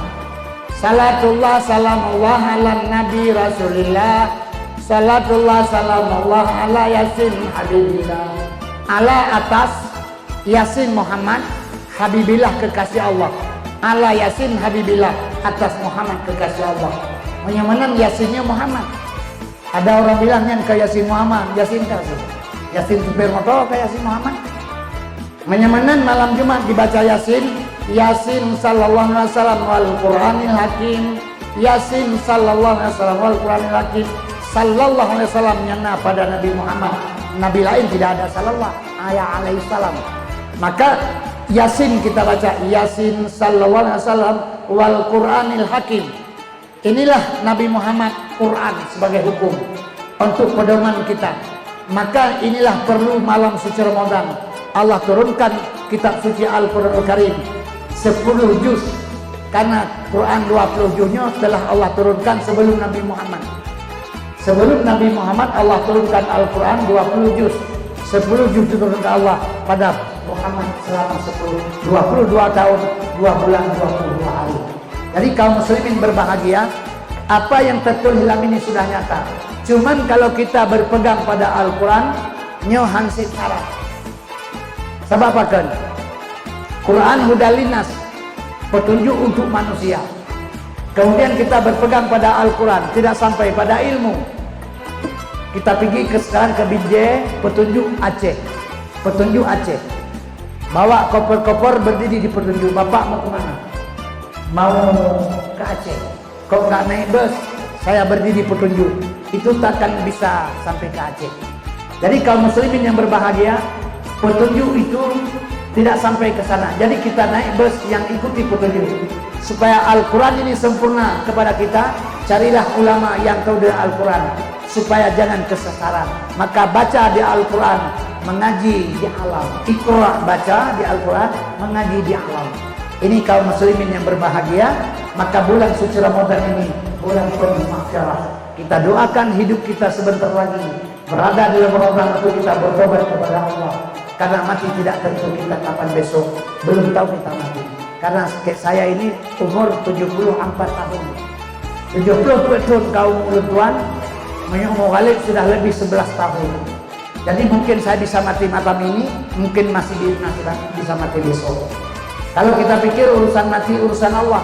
Salatullah salamullah ala Nabi Rasulillah. Salatullah salamullah ala Yasin Habibillah. Ala atas Yasin Muhammad, Habibillah kekasih Allah. Ala Yasin Habibillah, atas Muhammad kekasih Allah. Yang mana Yasinnya Muhammad. Ada orang bilang yang ke Yasin Muhammad, Yasin kasih. Yasin supir motor ke Yasin Muhammad. Menyamanan malam Jumat dibaca Yasin, Yasin sallallahu alaihi wasallam wal Qur'anil Hakim, Yasin sallallahu alaihi wasallam wal Qur'anil hakim sallallahu alaihi wasallam nyana pada Nabi Muhammad. Nabi lain tidak ada sallallahu alaihi wasallam. Maka Yasin kita baca, Yasin sallallahu alaihi wasallam wal Qur'anil hakim. Inilah Nabi Muhammad, Quran sebagai hukum untuk pedoman kita. Maka inilah perlu malam suci Ramadan Allah turunkan kitab suci Al-Quranul Karim 10 juz, karena Quran 20 juznya telah Allah turunkan sebelum Nabi Muhammad. Sebelum Nabi Muhammad Allah turunkan Al-Quran 20 juz. 10 juz diturunkan Allah pada Muhammad selama 22 tahun 2 bulan 22 hari. Jadi kaum muslimin berbahagia, apa yang tertulis dalam ini sudah nyata. Cuman kalau kita berpegang pada Al-Quran nyo hansip syarat. Sebab apa kan? Quran hudalinas, petunjuk untuk manusia. Kemudian kita berpegang pada Al-Quran, tidak sampai pada ilmu. Kita pergi sekarang ke Binjai, petunjuk Aceh. Petunjuk Aceh. Bawa koper-koper berdiri di petunjuk. Bapak mau kemana? Mau ke Aceh. Kok nggak naik bus? Saya berdiri di petunjuk. Itu takkan bisa sampai ke Aceh. Jadi kaum muslimin yang berbahagia, petunjuk itu tidak sampai ke sana. Jadi kita naik bus yang ikuti petunjuk. Supaya Al-Quran ini sempurna kepada kita, carilah ulama yang tahu dari Al-Quran, supaya jangan kesesaran. Maka baca di Al-Quran, mengaji di alam. Iqra, baca di Al-Quran, mengaji di alam. Ini kaum muslimin yang berbahagia. Maka bulan suci Ramadan ini bulan penuh maghfirah. Kita doakan hidup kita sebentar lagi berada di Ramadan untuk kita bertobat kepada Allah. Karena mati tidak tentu kita kapan besok, belum tahu kita mati. Karena saya ini umur 74 tahun. 70 tahun kaum ulutuan, umur Khalid sudah lebih 11 tahun. Jadi mungkin saya bisa mati malam ini, mungkin masih bisa mati besok. Kalau kita pikir urusan mati urusan Allah.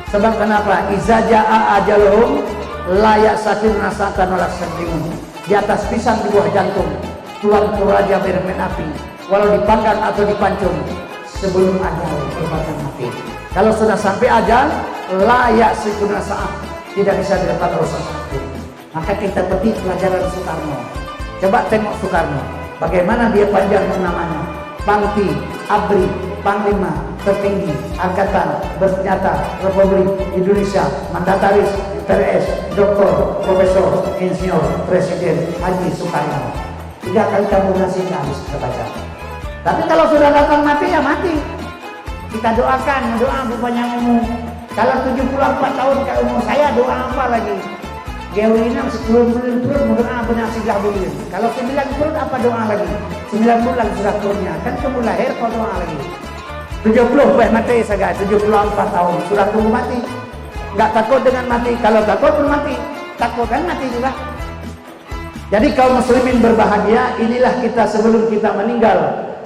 Sebab kenapa? Iza jaa ajaluhum la yasakiruna sa'atan wala yastaqdimun. Di atas pisang di buah jantung, tulang raja bermain api, walau dipanggang atau dipancung, sebelum ajal berbatang mati. Kalau sudah sampai ajal, la yasakiruna sa'at, tidak bisa didapat urusan satu. Maka kita petik pelajaran Soekarno. Coba tengok Soekarno, bagaimana dia panjang namanya. Pangti, Abri, Panglima, Tertinggi, Angkatan, Bersenjata, Republik Indonesia, Mandataris, TRS, Doktor, Profesor, Insinyur, Presiden Haji Soekarno. 3 kali tabulasi habis kita baca. Tapi kalau sudah datang mati, ya mati. Kita doakan, doa bukannya umum. Kalau 74 tahun kayak umur saya, doa apa lagi? Geolinam 10 bulan turun, doa benar sudah bulan. Kalau 9 turun apa doa lagi? 9 bulan sudah turunnya, kan kamu lahir kau doa lagi. 70 mati saja, 74 tahun sudah tunggu mati. Nggak takut dengan mati, kalau takut pun mati. Takut kan mati juga. Jadi kaum muslimin berbahagia, inilah kita sebelum kita meninggal,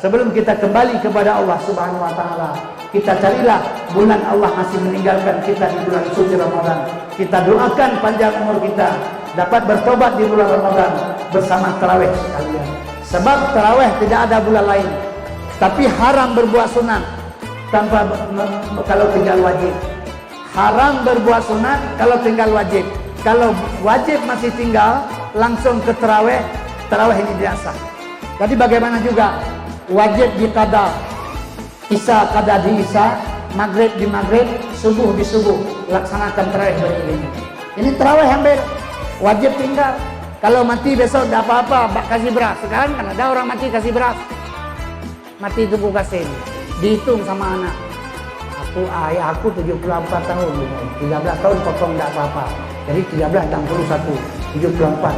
sebelum kita kembali kepada Allah Subhanahu wa taala. Kita carilah bulan Allah masih meninggalkan kita di bulan suci Ramadan. Kita doakan panjang umur kita, dapat bertobat di bulan Ramadan bersama tarawih sekalian. Sebab tarawih tidak ada bulan lain. Tapi haram berbuat sunat tanpa kalau tinggal wajib. Haram berbuat sunat kalau tinggal wajib. Kalau wajib masih tinggal, langsung ke tarawih, tarawih ini tidak sah. Jadi bagaimana juga wajib di qada, isya qada di isya, maghrib di maghrib, subuh di subuh, laksanakan tarawih beriring. Ini tarawih hampir wajib tinggal. Kalau mati besok tidak apa-apa, kasih beras. Sekarang kan ada orang mati kasih beras, mati tubuh kasih, dihitung sama anak. Ayah aku 74 tahun, 13 tahun potong tidak apa-apa. Jadi 13, 61, 74,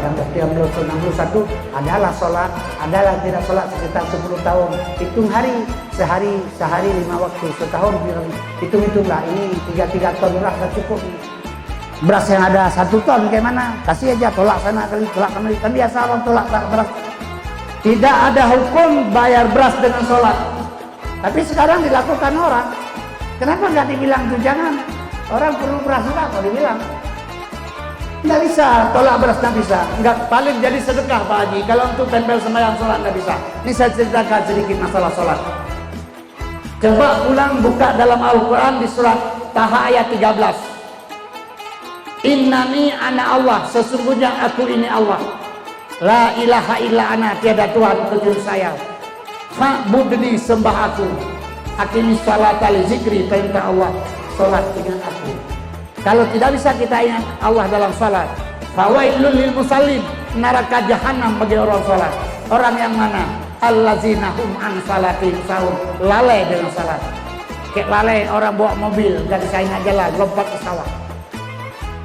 61 adalah sholat, adalah tidak sholat sekitar 10 tahun. Hitung hari, sehari 5 waktu, setahun hitung-hitunglah. Ini 3 ton beras sudah cukup. Beras yang ada 1 ton bagaimana? Kasih aja, tolak sana kali, tolak kembali. Kan biasa orang tolak beras. Tidak ada hukum bayar beras dengan sholat. Tapi sekarang dilakukan orang. Kenapa nggak dibilang tuh jangan? Orang perlu beras juga kalau dibilang. Nggak bisa, tolak beras nggak bisa. Nggak, paling jadi sedekah Pak Haji. Kalau untuk tempel sembahyang sholat nggak bisa. Ini saya ceritakan sedikit masalah sholat. Coba pulang buka dalam Al-Quran di surat Taha ayat 13. Innani ana Allah, sesungguhnya aku ini Allah. La ilaha illa ana, tiada Tuhan kecuali saya. Fa'budni, sembah aku. Aqimis salata li zikri, perintah Allah, salat dengan aku. Kalau tidak bisa kita ingat Allah dalam salat, fawailul lil musallin, neraka jahanam bagi orang salat. Orang yang mana? Allazina hum an salatin sahun, lalai dengan salat. Kayak lalai orang bawa mobil dari China jalan lompat ke sawah.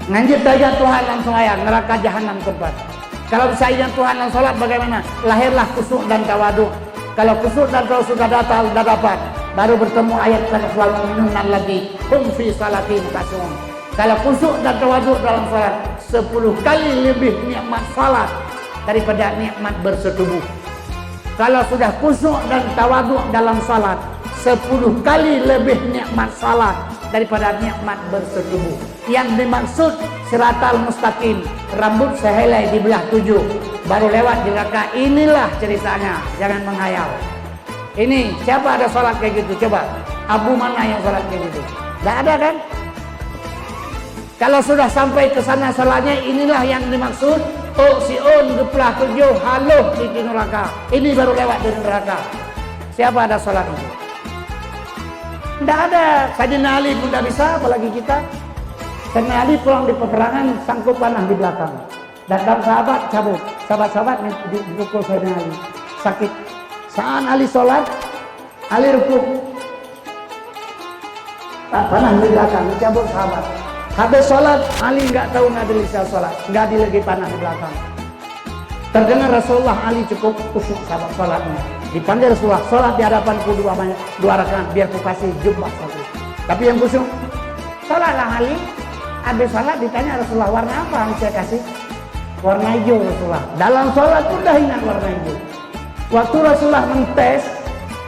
Nganjir saja Tuhan langsung ayat, neraka jahanam tempat. Kalau bisa ingat Tuhan dan salat bagaimana? Lahirlah khusyuk dan tawadu. Kalau khusyuk dan tawadu sudah datang, sudah dapat, baru bertemu ayat kanafal mu'minun allati hum fi salatin khashu'un. Kalau khusyuk dan tawadu dalam salat 10 kali lebih nikmat salat daripada nikmat bersetubuh. Kalau sudah khusyuk dan tawadu dalam salat 10 kali lebih nikmat salat daripada nikmat bersetubuh. Yang dimaksud siratal mustaqim, rambut sehelai dibelah 7, baru lewat di rakaat. Inilah ceritanya, jangan menghayal. Ini siapa ada salat kayak gitu? Coba Abu mana yang salat kayak gitu? Tidak ada kan? Kalau sudah sampai ke sana salatnya, inilah yang dimaksud. Oh siun gepelah 7 haluh di neraka. Ini baru lewat di neraka. Siapa ada salat itu? Tidak ada. Sayyidina Ali pun tidak bisa, apalagi kita. Sayyidina Ali pulang di peperangan, sangkut panah di belakang. Datang sahabat cabut. Sahabat-sahabat dipukul Sayyidina Ali. Sakit. Saat Ali sholat, Ali rukuk. Panah di belakang, dicabut sahabat. Habis sholat, Ali nggak tahu nggak bisa sholat. Nggak ada lagi panah di belakang. Terdengar Rasulullah, Ali cukup khusyuk sahabat sholatnya. Dipanggil Rasulullah, sholat di hadapan dua rakaat, biar ku kasih jubah satu. Tapi yang khusyuk, sholatlah Ali. Habis sholat ditanya Rasulullah, warna apa yang saya kasih? Warna hijau Rasulullah. Dalam sholat pun dah ingat warna hijau. Waktu Rasulullah mentes,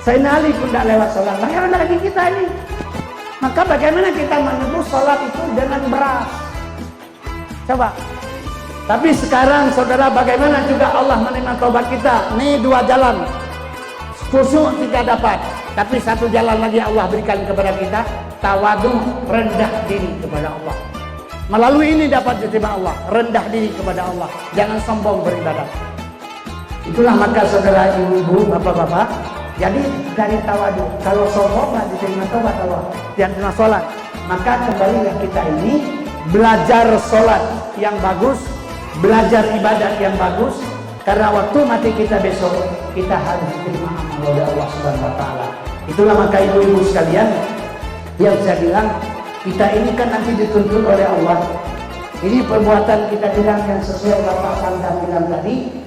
Sayyidina Ali pun tidak lewat sholat. Bagaimana lagi kita ini? Maka bagaimana kita menebus sholat itu dengan beras? Coba. Tapi sekarang saudara, bagaimana juga Allah menerima taubat kita? Nih 2 jalan. Khusyuk tidak dapat, tapi 1 jalan lagi Allah berikan kepada kita, tawadu, rendah diri kepada Allah. Melalui ini dapat diterima Allah, rendah diri kepada Allah, jangan sombong beribadah. Itulah maka saudara, ibu-ibu, bapak-bapak, jadi dari tawadu, kalau sombong nggak diterima taubat Allah, yang terima sholat, maka kembalilah kita ini belajar sholat yang bagus, belajar ibadat yang bagus. Karena waktu mati kita besok, kita harus diterima amal oleh Allah Subhanahu wa Ta'ala. Itulah maka ibu-ibu sekalian, yang saya bilang, kita ini kan nanti dituntut oleh Allah. Ini perbuatan kita bilang yang sesuai Bapak Pangdam bilang tadi,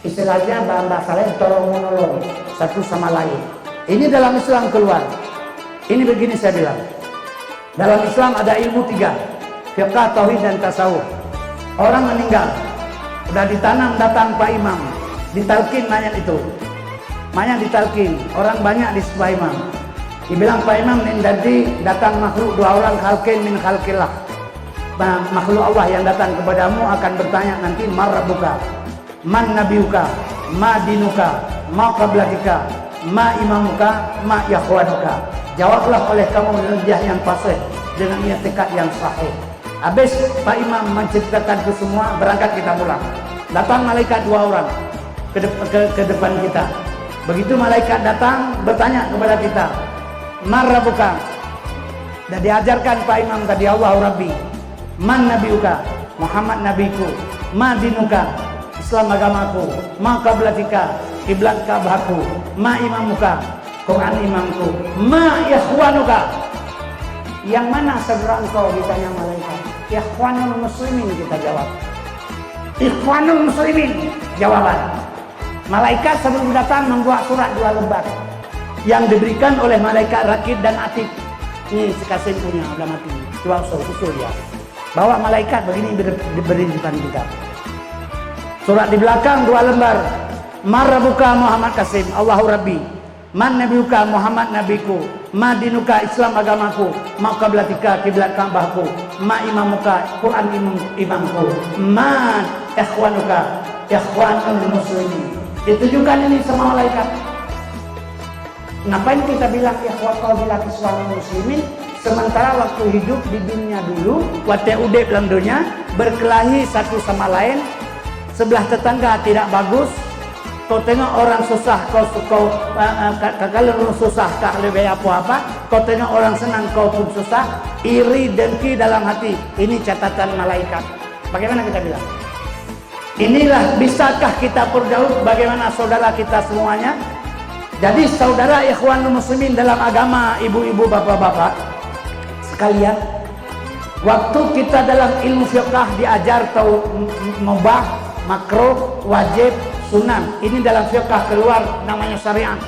istilahnya bahasa lain tolong menolong satu sama lain. Ini dalam Islam keluar. Ini begini saya bilang. Dalam Islam ada ilmu 3, fiqh, tauhid, dan tasawuf. Orang meninggal, udah ditanam, datang Pak Imam, ditalkin mayat itu, mayat ditalkin, orang banyak di sebelah imam, dibilang Pak Imam, nanti datang makhluk 2 orang, khalqin min khalqillah, makhluk Allah yang datang kepadamu akan bertanya nanti, man rabbuka, man nabiuka, ma dinuka, ma qablatika, ma imamuka, ma yakhwanuka. Jawablah oleh kamu dengan lidah yang fasih, dengan i'tikad yang sahih. Habis Pak Imam menceritakan itu semua, berangkat kita pulang. Datang malaikat 2 orang ke depan kita. Begitu malaikat datang, bertanya kepada kita, man rabbuka. Dan diajarkan Pak Imam tadi, Allahu Rabbi. Man nabiuka, Muhammad nabiku. Ma dinuka, Islam agamaku. Ma qablatika, kiblat Ka'bahku. Ma imamuka, Quran imamku. Ma ikhwanuka, yang mana saudara engkau, ditanya malaikat. Ikhwanul muslimin, kita jawab. Ikhwanul muslimin, jawaban. Malaikat sebelum datang membuat surat 2 lembar yang diberikan oleh malaikat Rakib dan Atid. Ini si Kasim punya, udah mati. Coba usul dia. Bawa malaikat begini diberi di depan kita. Surat di belakang 2 lembar. Marabuka Muhammad Kasim, Allahu Rabbi. Man nabiuka, Muhammad nabiku. Ma dinuka, Islam agamaku. Ma qablatika, kiblat Ka'bahku. Ma imamuka, Quran imamku. Ma ikhwanuka, ikhwanul muslimin. Ditujukan ini sama malaikat. Ngapain kita bilang ikhwan, kalau bilang Islamul muslimin, sementara waktu hidup di dunia dulu, waktu udip dalam dunia, berkelahi satu sama lain, sebelah tetangga tidak bagus, kau tengok orang susah, kalau orang susah tak lebih apa-apa, kau tengok orang senang, kau pun susah, iri, dengki dalam hati. Ini catatan malaikat. Bagaimana kita bilang? Inilah, bisakah kita perjauh bagaimana saudara kita semuanya? Jadi saudara ikhwanul muslimin dalam agama, ibu-ibu, bapak-bapak sekalian, waktu kita dalam ilmu fiqh diajar tahu mubah, makruh, wajib, sunnah. Ini dalam fiqh keluar namanya syariat.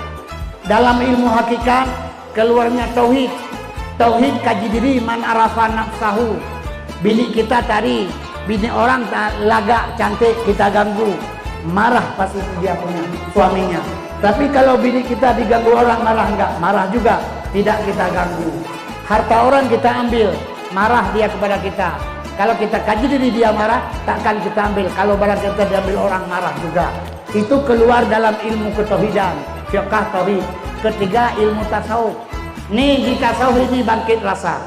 Dalam ilmu hakikat keluarnya tauhid. Tauhid kaji diri, man arafa nafsahu. Bini kita tadi, bini orang lagak cantik kita ganggu, marah pasti dia punya suaminya. Tapi kalau bini kita diganggu orang marah enggak? Marah juga, tidak kita ganggu. Harta orang kita ambil, marah dia kepada kita. Kalau kita kaji diri dia marah, takkan kita ambil. Kalau barang kita diambil orang marah juga. Itu keluar dalam ilmu ketauhidan, fiqh tauhid. Ketiga ilmu tasawuf. Nih di tasawuf ini bangkit rasa.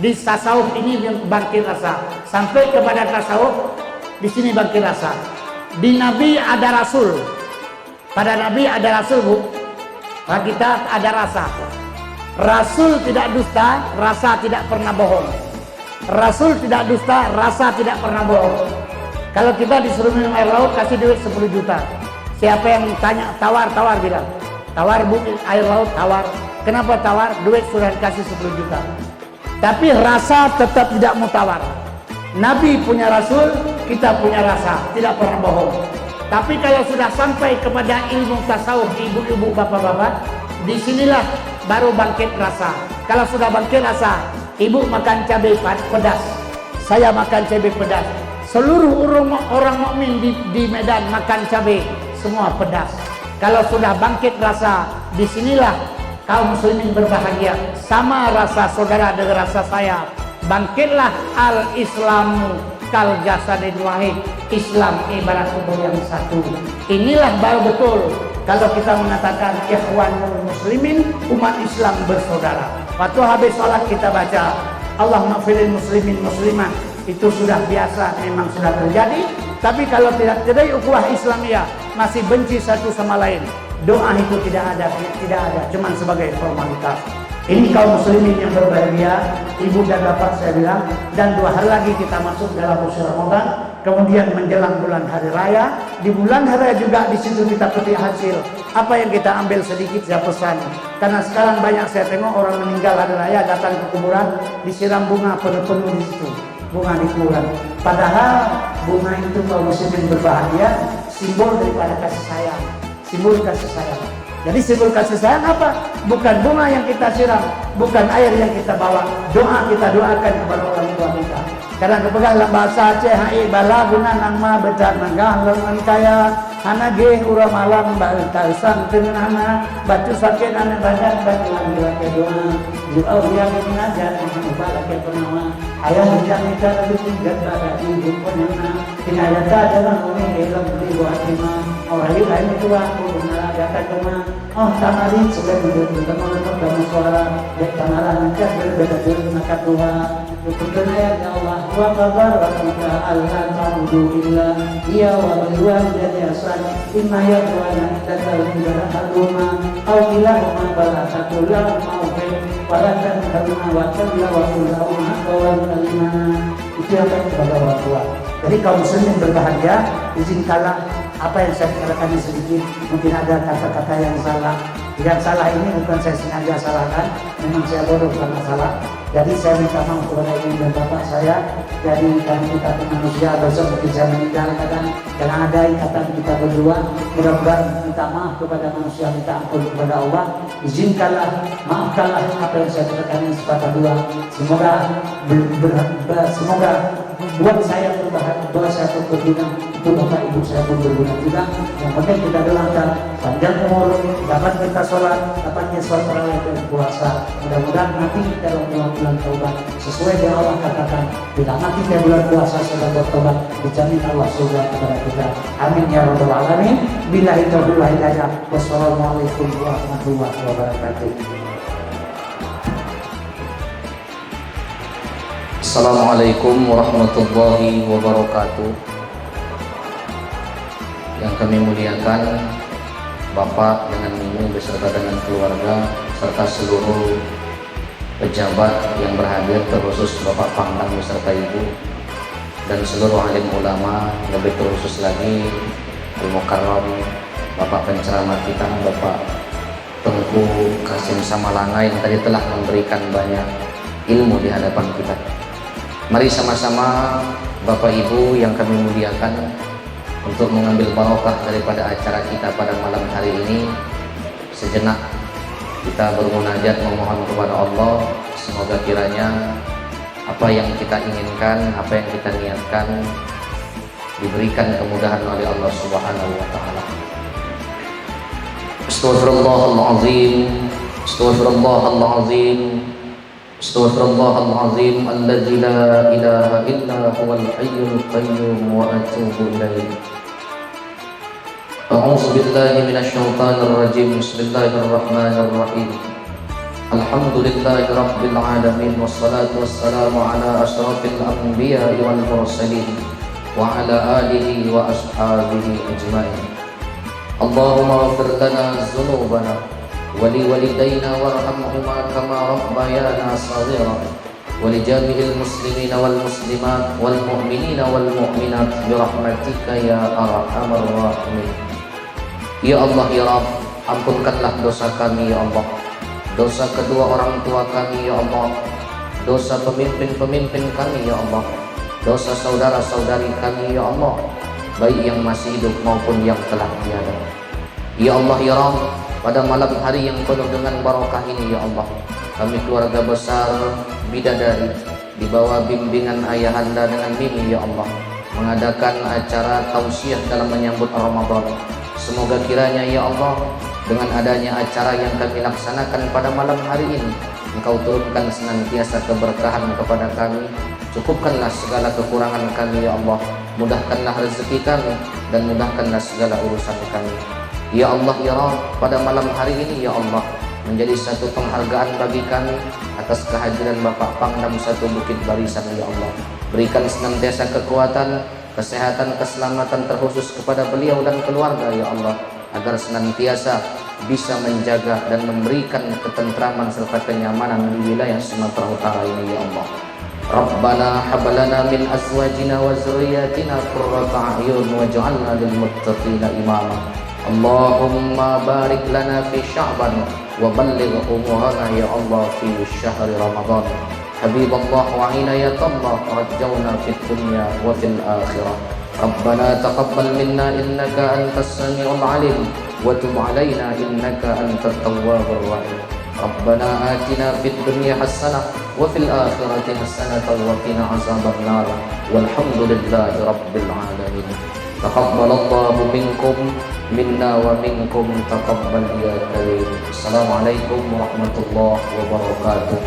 Di tasawuf ini bangkit rasa. Sampai kepada tasawuf, di sini bangkit rasa. Di Nabi ada Rasul. Pada Nabi ada Rasul, Bu. Pada kita ada rasa. Rasul tidak dusta, rasa tidak pernah bohong. Rasul tidak dusta, rasa tidak pernah bohong. Kalau kita disuruh minum air laut, kasih duit 10 juta. Siapa yang tanya, tawar, bilang. Tawar, Bu, air laut, tawar. Kenapa tawar? Duit sudah dikasih 10 juta. Tapi rasa tetap tidak mau tawar. Nabi punya Rasul, kita punya rasa, tidak pernah bohong. Tapi kalau sudah sampai kepada ilmu tasawuf, ibu-ibu, bapak-bapak, disinilah baru bangkit rasa. Kalau sudah bangkit rasa, ibu makan cabai pedas, saya makan cabai pedas. Seluruh orang mukmin di Medan makan cabai, semua pedas. Kalau sudah bangkit rasa, disinilah kaum muslimin berbahagia. Sama rasa saudara dengan rasa saya. Bangkitlah al-Islamu kal jasadin wahid. Islam ibarat tubuh yang satu. Inilah baru betul kalau kita mengatakan ikhwanul muslimin, umat Islam bersaudara. Waktu habis sholat kita baca Allahumma firil muslimin muslimat, itu sudah biasa, memang sudah terjadi. Tapi kalau tidak terjadi ukhuwah Islamiyah, masih benci satu sama lain, doa itu tidak ada, cuma sebagai formalitas. Ini kaum muslimin yang berbahagia, ibu dan bapak saya bilang, dan 2 hari lagi kita masuk dalam bulan Ramadan, kemudian menjelang bulan hari raya. Di bulan hari raya juga di situ kita petik hasil. Apa yang kita ambil sedikit saya pesan, karena sekarang banyak saya tengok orang meninggal hari raya datang ke kuburan, disiram bunga penuh-penuh di situ, bunga di kuburan. Padahal bunga itu kaum muslimin berbahagia, simbol daripada kasih sayang, simbol kasih sayang. Jadi simbol kasih sayang apa? Bukan bunga yang kita siram, bukan air yang kita bawa, doa kita doakan kepada orang tua kita. Karena kepegang bahasa Aceh, hai bala guna nama becar nagah lengan kaya, hana geh ura malam baltasan dengan hana, batu sakit anak badan batu ambil ke doa, jual yang mengajar bala ke penawa, ayah hujang kita lebih tinggal pada ibu penena, tinayata dalam ini dalam beri buat lima, orang lain itu aku mengalahkan rumah. Oh tamarin sudah bertemu-temu dalam suara dek tamaran nanti berbeda-beda maka Tuhan berdoa ya Allah wa kabar wa kita Allah ta'udzubillah ya wa biwan jadi asal inna ya Tuhan kita dalam negara agama awilahumma barakatulah ma'ufin walakan karuna wa kalla wa kullahumma kawan kalimah. Itu yang kepada orang tua. Jadi kaum muslimin berbahagia, izinkanlah apa yang saya katakan ini sedikit, mungkin ada kata-kata yang salah. Yang salah ini bukan saya sengaja salahkan, memang saya bodoh karena salah. Jadi saya minta maaf kepada ibu dan bapak saya. Jadi kami kita manusia, besok mungkin saya meninggal, jangan ada ikatan kita berdua. Mudah-mudahan minta maaf kepada manusia, minta ampun kepada Allah. Izinkanlah, maafkanlah apa yang saya katakan ini sepatah dua. Semoga buat saya berbahagia, buat saya berguna, untuk bapak ibu saya pun berguna juga. Yang penting kita doakan panjang umur, dapat kita sholat, dapat kita sholat tarawih dan puasa. Mudah-mudahan nanti kita dalam bulan taubat sesuai dengan Allah katakan, bila nanti kita bulan puasa sudah bertobat, dijamin Allah surga kepada kita. Amin ya rabbal alamin. Billahi taufiq wal hidayah. Wassalamualaikum warahmatullahi wabarakatuh. Assalamualaikum warahmatullahi wabarakatuh. Yang kami muliakan Bapak dengan Ibu beserta dengan keluarga serta seluruh pejabat yang berhadir, terkhusus Bapak Pangdam beserta Ibu dan seluruh alim ulama, lebih terkhusus lagi Al-Mukarram Bapak penceramah kita Bapak Tengku Kasim Samalanga yang tadi telah memberikan banyak ilmu di hadapan kita. Mari sama-sama Bapak Ibu yang kami muliakan untuk mengambil barokah daripada acara kita pada malam hari ini. Sejenak kita bermunajat memohon kepada Allah, semoga kiranya apa yang kita inginkan, apa yang kita niatkan diberikan kemudahan oleh Allah Subhanahu wa taala. Astaghfirullahalazim, astaghfirullahalazim, astaghfirullahalazim alladzi la ilaha illa huwal hayyul qayyum wa atubu ilaih. A'udzu billahi minasyaitonir rajim. Bismillahirrahmanirrahim. Alhamdulillahi rabbil alamin wassalatu wassalamu ala asyrafil anbiya'i wal mursalin wa ala alihi wa ashabihi ajma'in. Allahumma ighfir lana dzunubana wa li walidayna warhamhuma kama rabbayana shaghira wa li jami'il muslimina wal muslimat wal mu'minina wal mu'minat bi rahmatika ya arhamar rahimin. Ya Allah ya Rabb, ampunkanlah dosa kami ya Allah, dosa kedua orang tua kami ya Allah, dosa pemimpin-pemimpin kami ya Allah, dosa saudara-saudari kami ya Allah, baik yang masih hidup maupun yang telah tiada. Ya Allah ya Rabb, pada malam hari yang penuh dengan barokah ini ya Allah, kami keluarga besar Bidadari di bawah bimbingan ayahanda dengan Mimi ya Allah mengadakan acara tausiah dalam menyambut Ramadan. Semoga kiranya ya Allah, dengan adanya acara yang kami laksanakan pada malam hari ini, Engkau turunkan senantiasa keberkahan kepada kami, cukupkanlah segala kekurangan kami ya Allah, mudahkanlah rezeki kami dan mudahkanlah segala urusan kami. Ya Allah ya Rabb, pada malam hari ini ya Allah menjadi satu penghargaan bagi kami atas kehadiran Bapak Pangdam 1 Bukit Barisan ya Allah. Berikan senantiasa kekuatan, kesehatan, keselamatan terkhusus kepada beliau dan keluarga ya Allah, agar senantiasa bisa menjaga dan memberikan ketentraman serta kenyamanan di wilayah Sumatera Utara ini ya Allah. Rabbana hablana min azwajina wa zurriyyatina qurrata a'yun waj'alna lil muttaqina imama. Allahumma barik lana fi Sya'ban wa balligh umurana ya Allah fi syahri Ramadan. Habiballah wa inayatallah rajawna fid dunya wa fil akhirah. Rabbana taqabbal minna innaka antas samiul alim wa tub alaina innaka antat tawwabur rahim. Rabbana atina fid dunya hasanah wa fil akhirati hasanah wa qina azaban nar. Walhamdulillahi rabbil alamin. Taqabbalallahu minkum minna wa minkum taqabbal ya karim. Assalamualaikum warahmatullahi wabarakatuh.